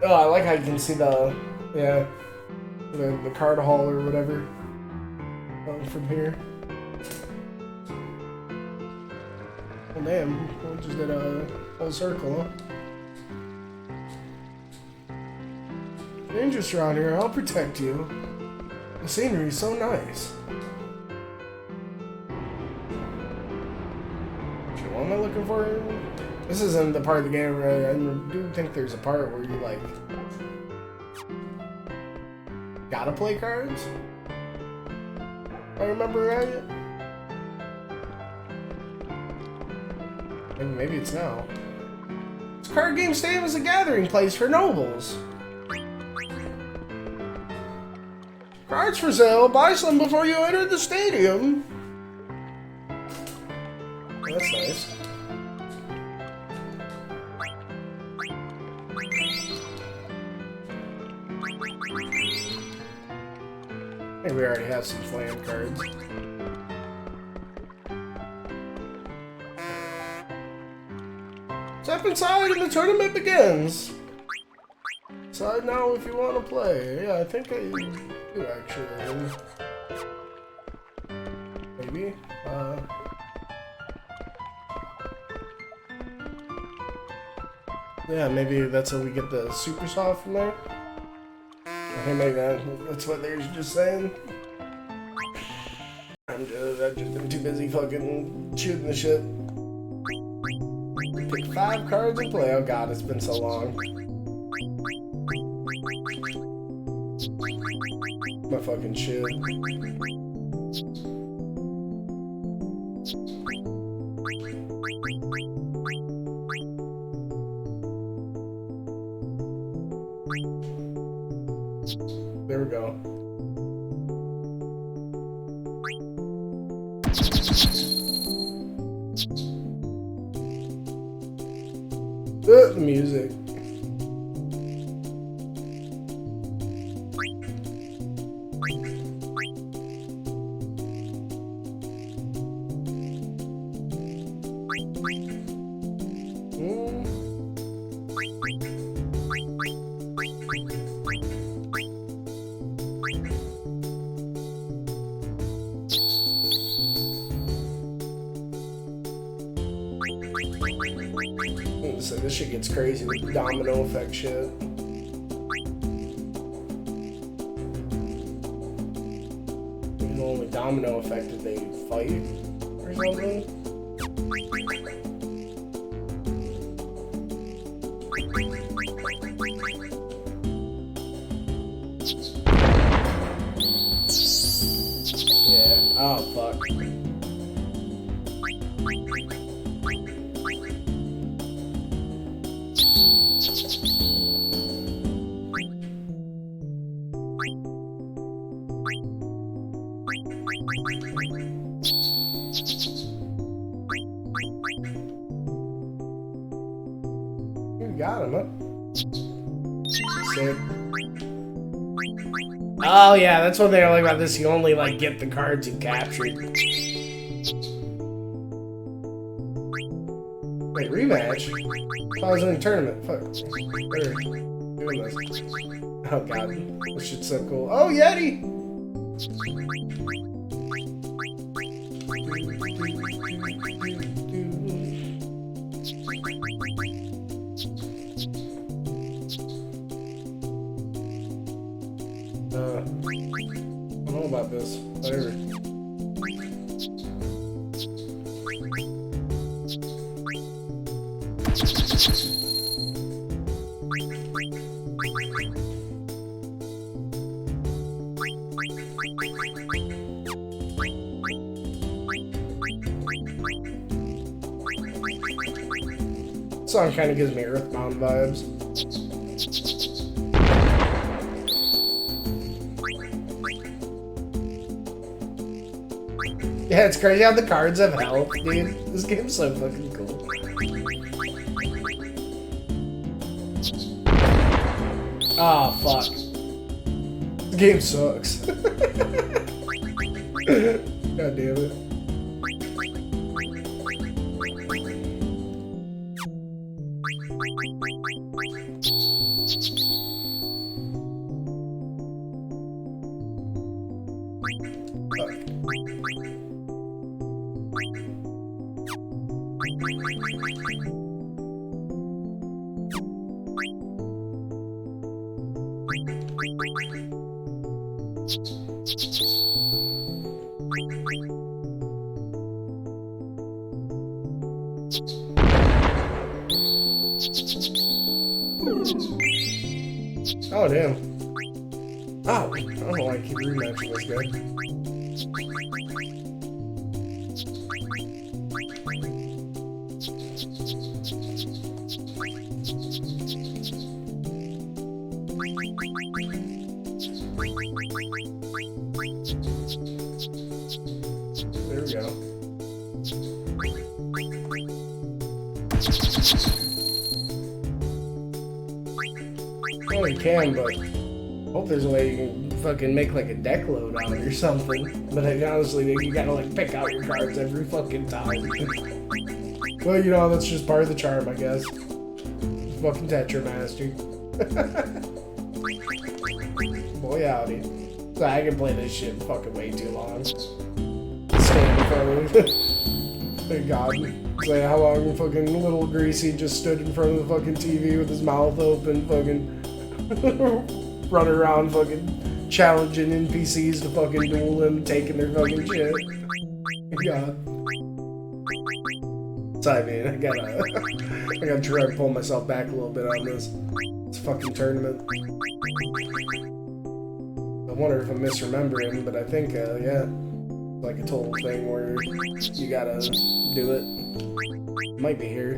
Oh, I like how you can see the, yeah, the card hall or whatever from here. Oh damn, we just did a full circle, huh? Dangerous around here, I'll protect you. The scenery's so nice. What am I looking for? This isn't the part of the game where I do think there's a part where you, like, gotta play cards? If I remember right? Maybe it's now. This card game stand was a gathering place for nobles. Cards for sale. Buy some before you enter the stadium. That's nice. I think we already have some flam cards. Step inside and the tournament begins. Decide now if you want to play. Yeah, I think I do actually. Maybe. Yeah, maybe that's how we get the super soft from there. Okay, maybe that's what they're just saying. I've just been too busy fucking shooting the shit. Pick 5 cards and play. Oh god, it's been so long. My fucking shit. There we go. The music. So this shit gets crazy with domino effect shit. The only domino effect is they fight or something. Yeah. Oh fuck. You got him, huh? Sick. Oh yeah, that's what they like about this. You only like get the cards you captured. Wait, rematch? I was in a tournament. Fuck. We're doing this. Oh god, this shit's so cool. Oh, Yeti! I don't know about this. Whatever. This song kind of gives me Earthbound vibes. Yeah, it's crazy how the cards have health, dude. This game's so fucking cool. Ah, oh, fuck. This game sucks. God damn it. Oh, damn. Oh, I don't know why I keep rematching this guy. There we go. Well, you can, but I hope there's a way you can fucking make like a deck load on it or something. But honestly, you gotta like pick out your cards every fucking time. Well, you know, that's just part of the charm, I guess. Fucking Tetra Master. Boy howdy. So I can play this shit fucking way too long. Stand in front of it. Thank God. Say how long fucking little Greasy just stood in front of the fucking TV with his mouth open, fucking running around fucking challenging NPCs to fucking duel him, taking their fucking shit. God. Sorry, man. I gotta try to pull myself back a little bit on this fucking tournament. I wonder if I'm misremembering, but I think, yeah, like a total thing where you gotta do it. Might be here.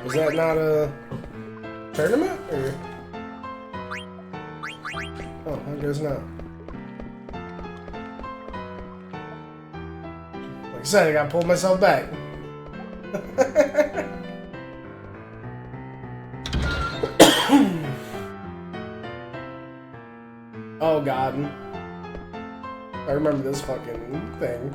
Is that not a tournament? Or? Oh, I guess not. Like I said, I gotta pull myself back. Oh God. I remember this fucking thing.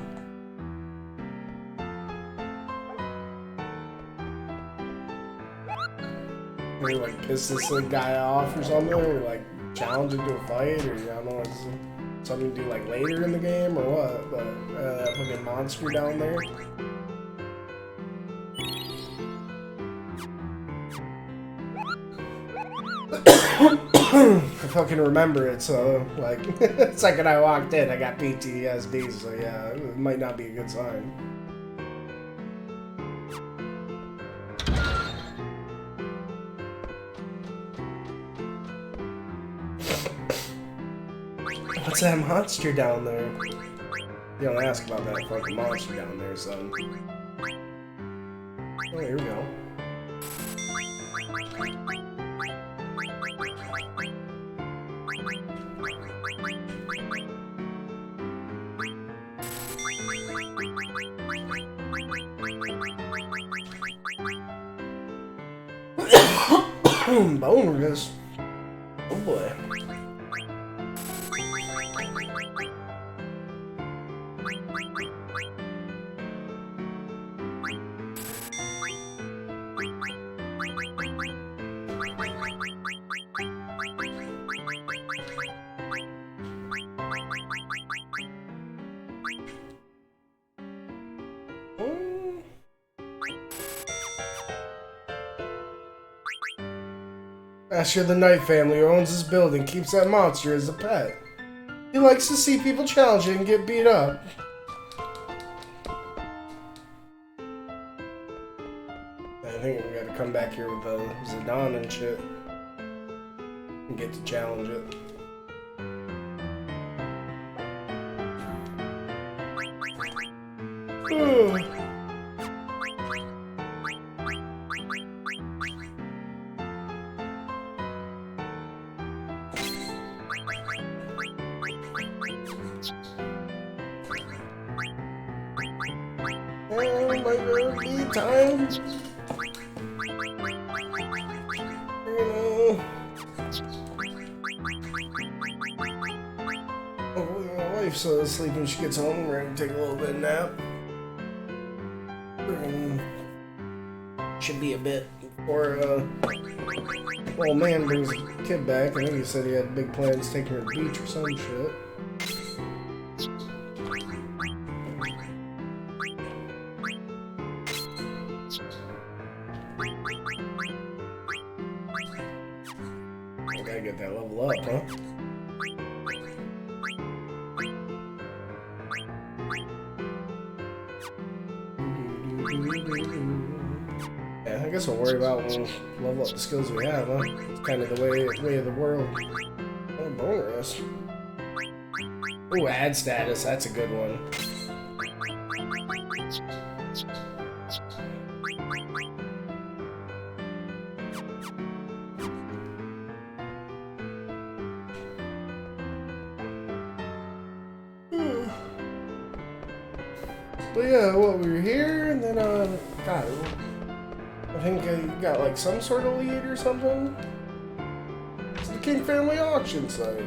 Or like piss this guy off or something, or like challenge him to a fight, or I don't know, something to do like later in the game or what, but that fucking monster down there. I fucking remember it, so like the second I walked in I got PTSD, so yeah, it might not be a good sign. What's that monster down there? You don't ask about that fucking monster down there, son. Oh, here we go. Boners. Oh boy. Asher the Knight family who owns this building keeps that monster as a pet. He likes to see people challenge it and get beat up. I think we gotta come back here with Zidane and shit. And get to challenge it. Oh my God, me time. My wife's asleep when she gets home. We're gonna take a little bit of nap. Should be a bit before old man brings the kid back. I think he said he had big plans taking her to the beach or some shit. Gotta get that level up, huh? Yeah, I guess we'll worry about when we level up the skills we have, huh? It's kind of the way of the world. Oh, bonus. Ooh, add status. That's a good one. But yeah, well, we were here, and then, God, I think you got, like, some sort of lead or something? It's the King Family Auction site.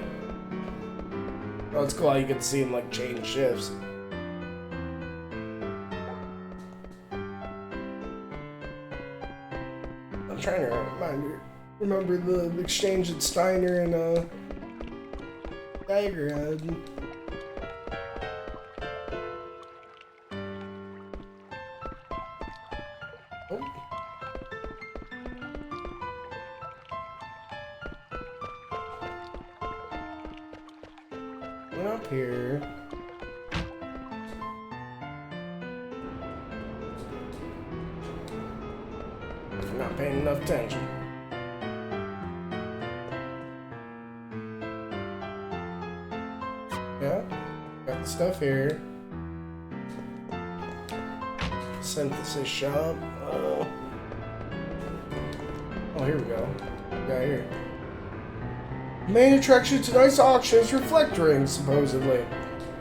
Oh, it's cool how you get to see him, like, change shifts. I'm trying to remember the exchange that Steiner and, Geiger had. Up here. If you're not paying enough attention. Yeah, got the stuff here. Synthesis shop. Oh, here we go. Yeah, here. Main attraction to tonight's auction is reflect rings, supposedly.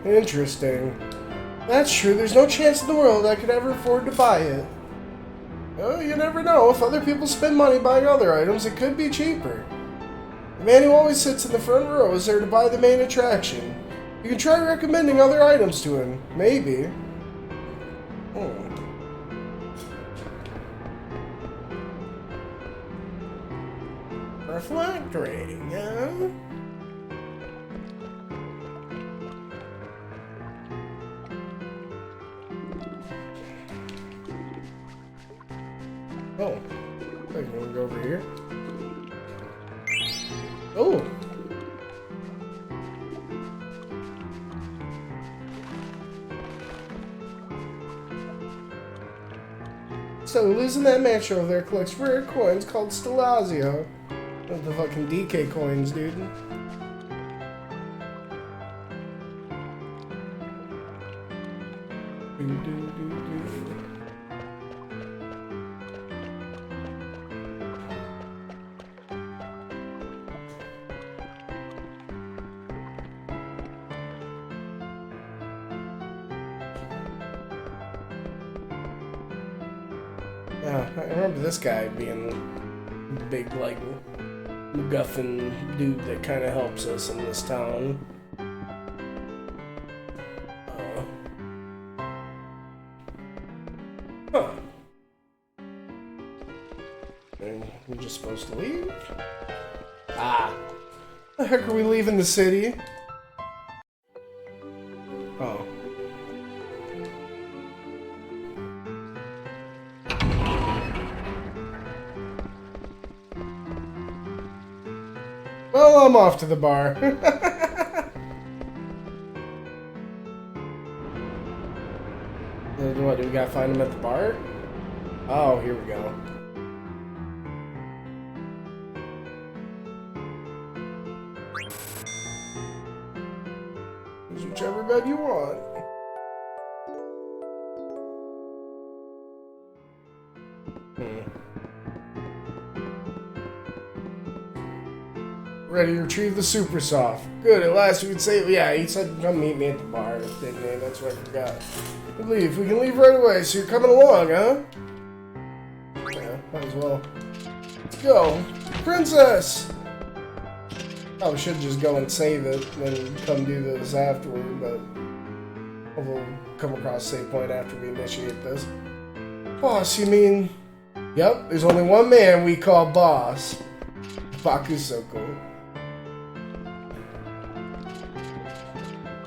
Interesting. That's true, there's no chance in the world I could ever afford to buy it. Oh, you never know. If other people spend money buying other items, it could be cheaper. The man who always sits in the front row is there to buy the main attraction. You can try recommending other items to him. Maybe. Reflect ring, huh? Oh, I can go over here. Oh. So, losing that match over there collects rare coins called Stelazio. The fucking DK coins, dude. Yeah, I remember this guy being big, like, MacGuffin dude that kind of helps us in this town. Huh. We're just supposed to leave? Ah. The heck are we leaving the city? Oh. Well, I'm off to the bar. What, do we gotta find him at the bar? Oh, here we go. Choose whichever bed you want. Ready to retrieve the super soft. Good, at last we can say, yeah, he said come meet me at the bar, didn't he? That's what I forgot. We can leave right away, so you're coming along, huh? Yeah, might as well. Let's go. Princess! Probably should just go and save it, and then come do this afterward, but we'll come across a save point after we initiate this. Boss, you mean? Yep, there's only one man we call boss. Bakusoko.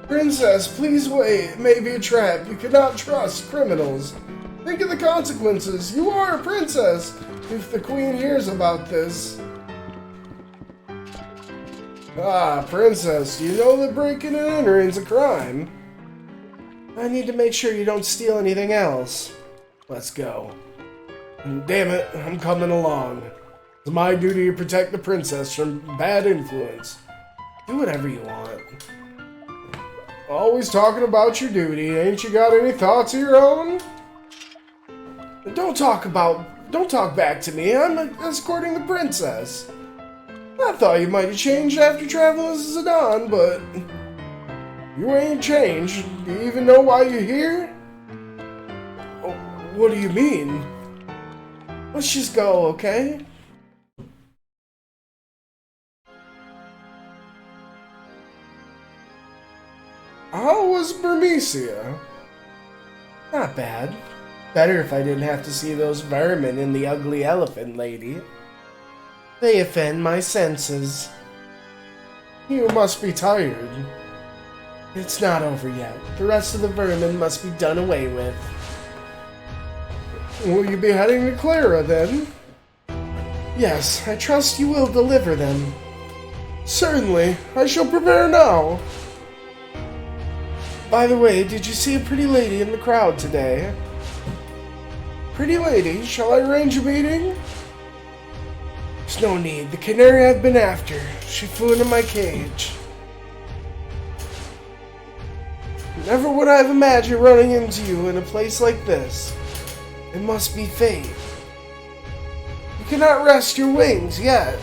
Princess, please wait. It may be a trap. You cannot trust criminals. Think of the consequences. You are a princess. If the queen hears about this. Ah, Princess, you know that breaking and entering's a crime. I need to make sure you don't steal anything else. Let's go. And damn it, I'm coming along. It's my duty to protect the princess from bad influence. Do whatever you want. Always talking about your duty. Ain't you got any thoughts of your own? Don't talk back to me. I'm escorting the princess. I thought you might have changed after traveling as Zidane, but you ain't changed. Do you even know why you're here? Oh, what do you mean? Let's just go, okay? How was Bermesia? Not bad. Better if I didn't have to see those vermin and the ugly elephant lady. They offend my senses. You must be tired. It's not over yet. The rest of the vermin must be done away with. Will you be heading to Clara, then? Yes, I trust you will deliver them. Certainly. I shall prepare now. By the way, did you see a pretty lady in the crowd today? Pretty lady? Shall I arrange a meeting? There's no need. The canary I've been after. She flew into my cage. Never would I have imagined running into you in a place like this. It must be fate. You cannot rest your wings yet.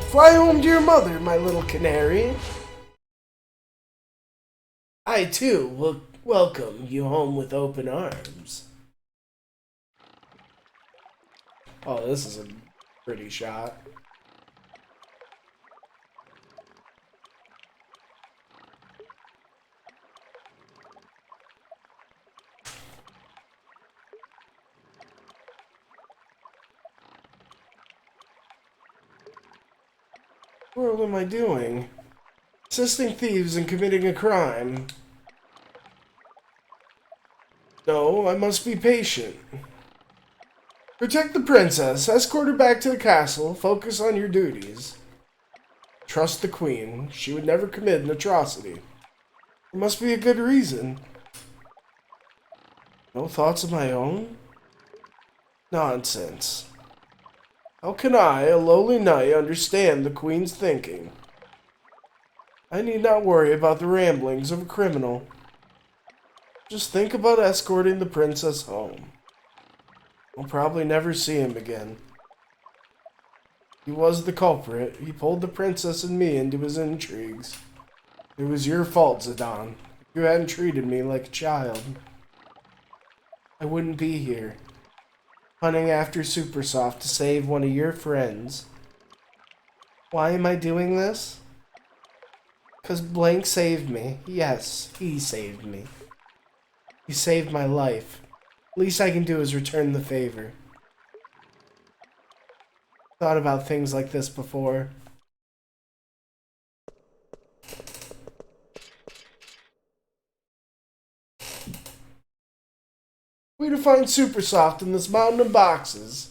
Fly home to your mother, my little canary. I, too, will welcome you home with open arms. Oh, this is a pretty shot. What am I doing? Assisting thieves in committing a crime. No, I must be patient. Protect the princess, escort her back to the castle, focus on your duties. Trust the queen. She would never commit an atrocity. There must be a good reason. No thoughts of my own? Nonsense. How can I, a lowly knight, understand the queen's thinking? I need not worry about the ramblings of a criminal. Just think about escorting the princess home. We'll probably never see him again. He was the culprit. He pulled the princess and me into his intrigues. It was your fault, Zidane. If you hadn't treated me like a child, I wouldn't be here, hunting after Supersoft to save one of your friends. Why am I doing this? 'Cause Blank saved me. Yes, he saved me. He saved my life. Least I can do is return the favor. Thought about things like this before. Way to find Supersoft in this mountain of boxes.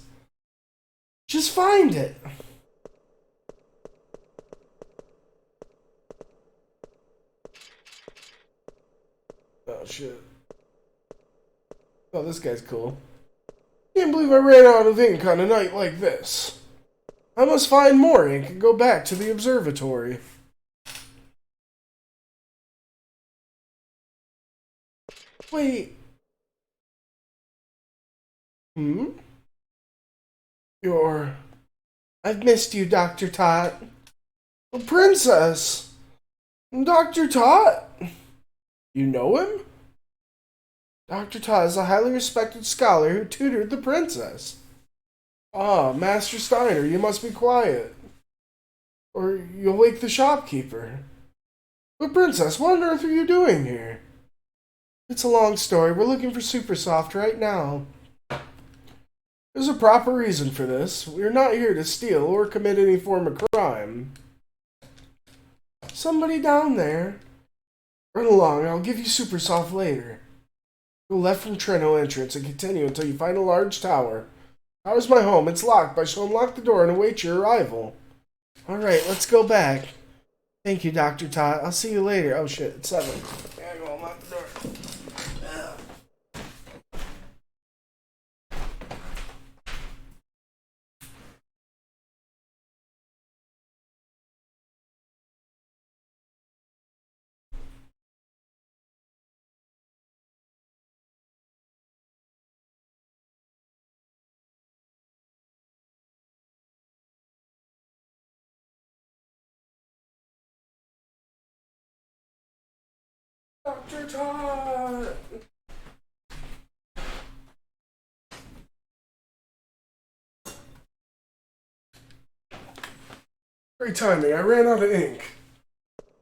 Just find it. Oh shit. Oh, this guy's cool. Can't believe I ran out of ink on a night like this. I must find more ink and go back to the observatory. Wait. I've missed you, Dr. Tot. A princess! Dr. Tot? You know him? Dr. Tot is a highly respected scholar who tutored the princess. Ah, Master Steiner, you must be quiet, or you'll wake the shopkeeper. But princess, what on earth are you doing here? It's a long story. We're looking for Supersoft right now. There's a proper reason for this. We're not here to steal or commit any form of crime. Somebody down there. Run along, I'll give you Supersoft later. Go left from Treno entrance and continue until you find a large tower. Tower's my home. It's locked, but I shall unlock the door and await your arrival. Alright, let's go back. Thank you, Dr. Todd. I'll see you later. Oh shit, it's 7. I gotta go unlock the door. Dr. Todd! Great timing. I ran out of ink.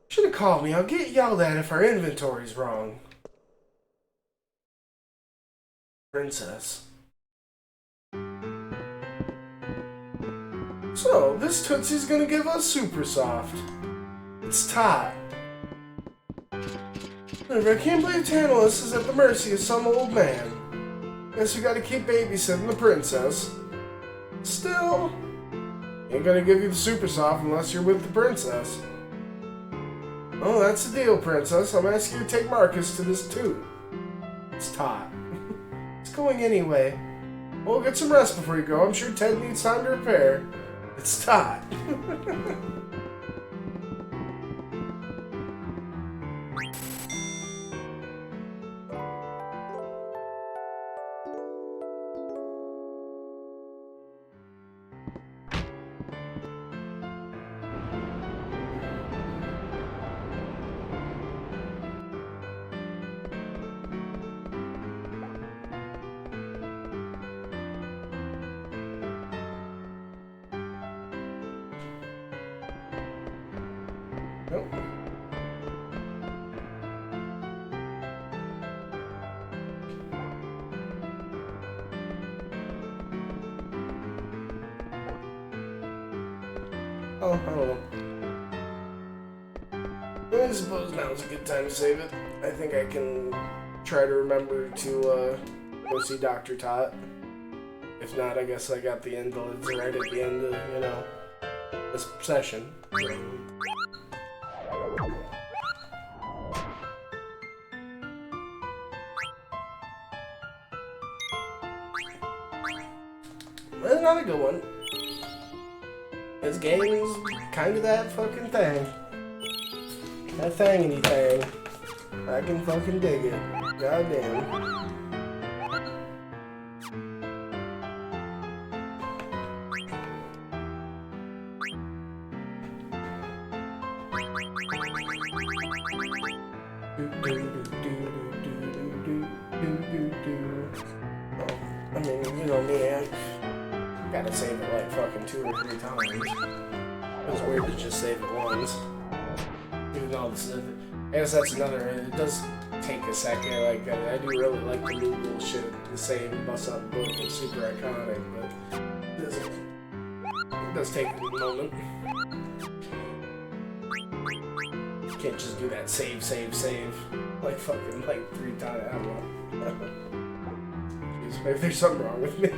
Should have called me. I'll get yelled at if our inventory's wrong. Princess. So, this Tootsie's gonna give us Super Soft. It's Tot. I can't believe Tantalus is at the mercy of some old man. Guess we gotta keep babysitting the princess. Still, ain't gonna give you the Super Soft unless you're with the princess. Oh, that's the deal, princess. I'm asking you to take Marcus to this toot. It's Tot. It's going anyway. We'll get some rest before you go. I'm sure Ted needs time to repair. It's Tot. Nope. Oh, I don't know. I suppose now's a good time to save it. I think I can try to remember to go see Dr. Tot. If not, I guess I got the invalids right at the end of, you know, this session. That's not a good one. This game is kind of that fucking thing. That thingity thing. I can fucking dig it. Goddamn. I mean, you know me, I gotta save it like fucking 2 or 3 times. It was weird to just save it once. Even though this is, I guess that's another, it does take a second, like, I do really like the new bullshit, the same bust up book, it's super iconic, but it does take a moment. You can't just do that save, like fucking, like 3 times, I don't know. Jeez, maybe there's something wrong with me.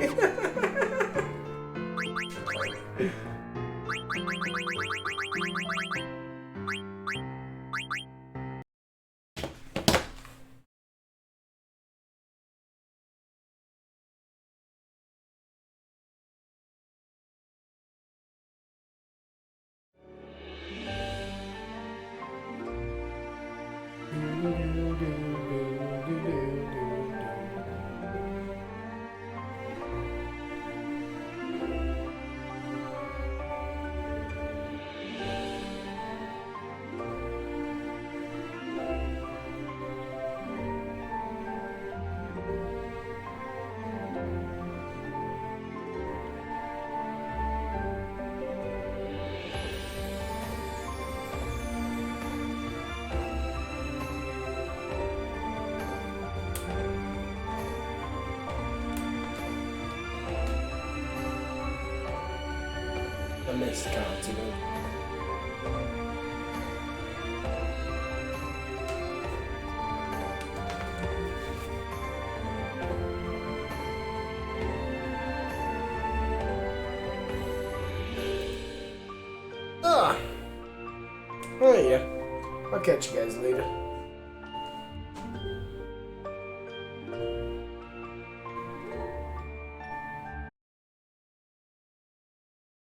I missed the continent. Oh yeah. I'll catch you guys later.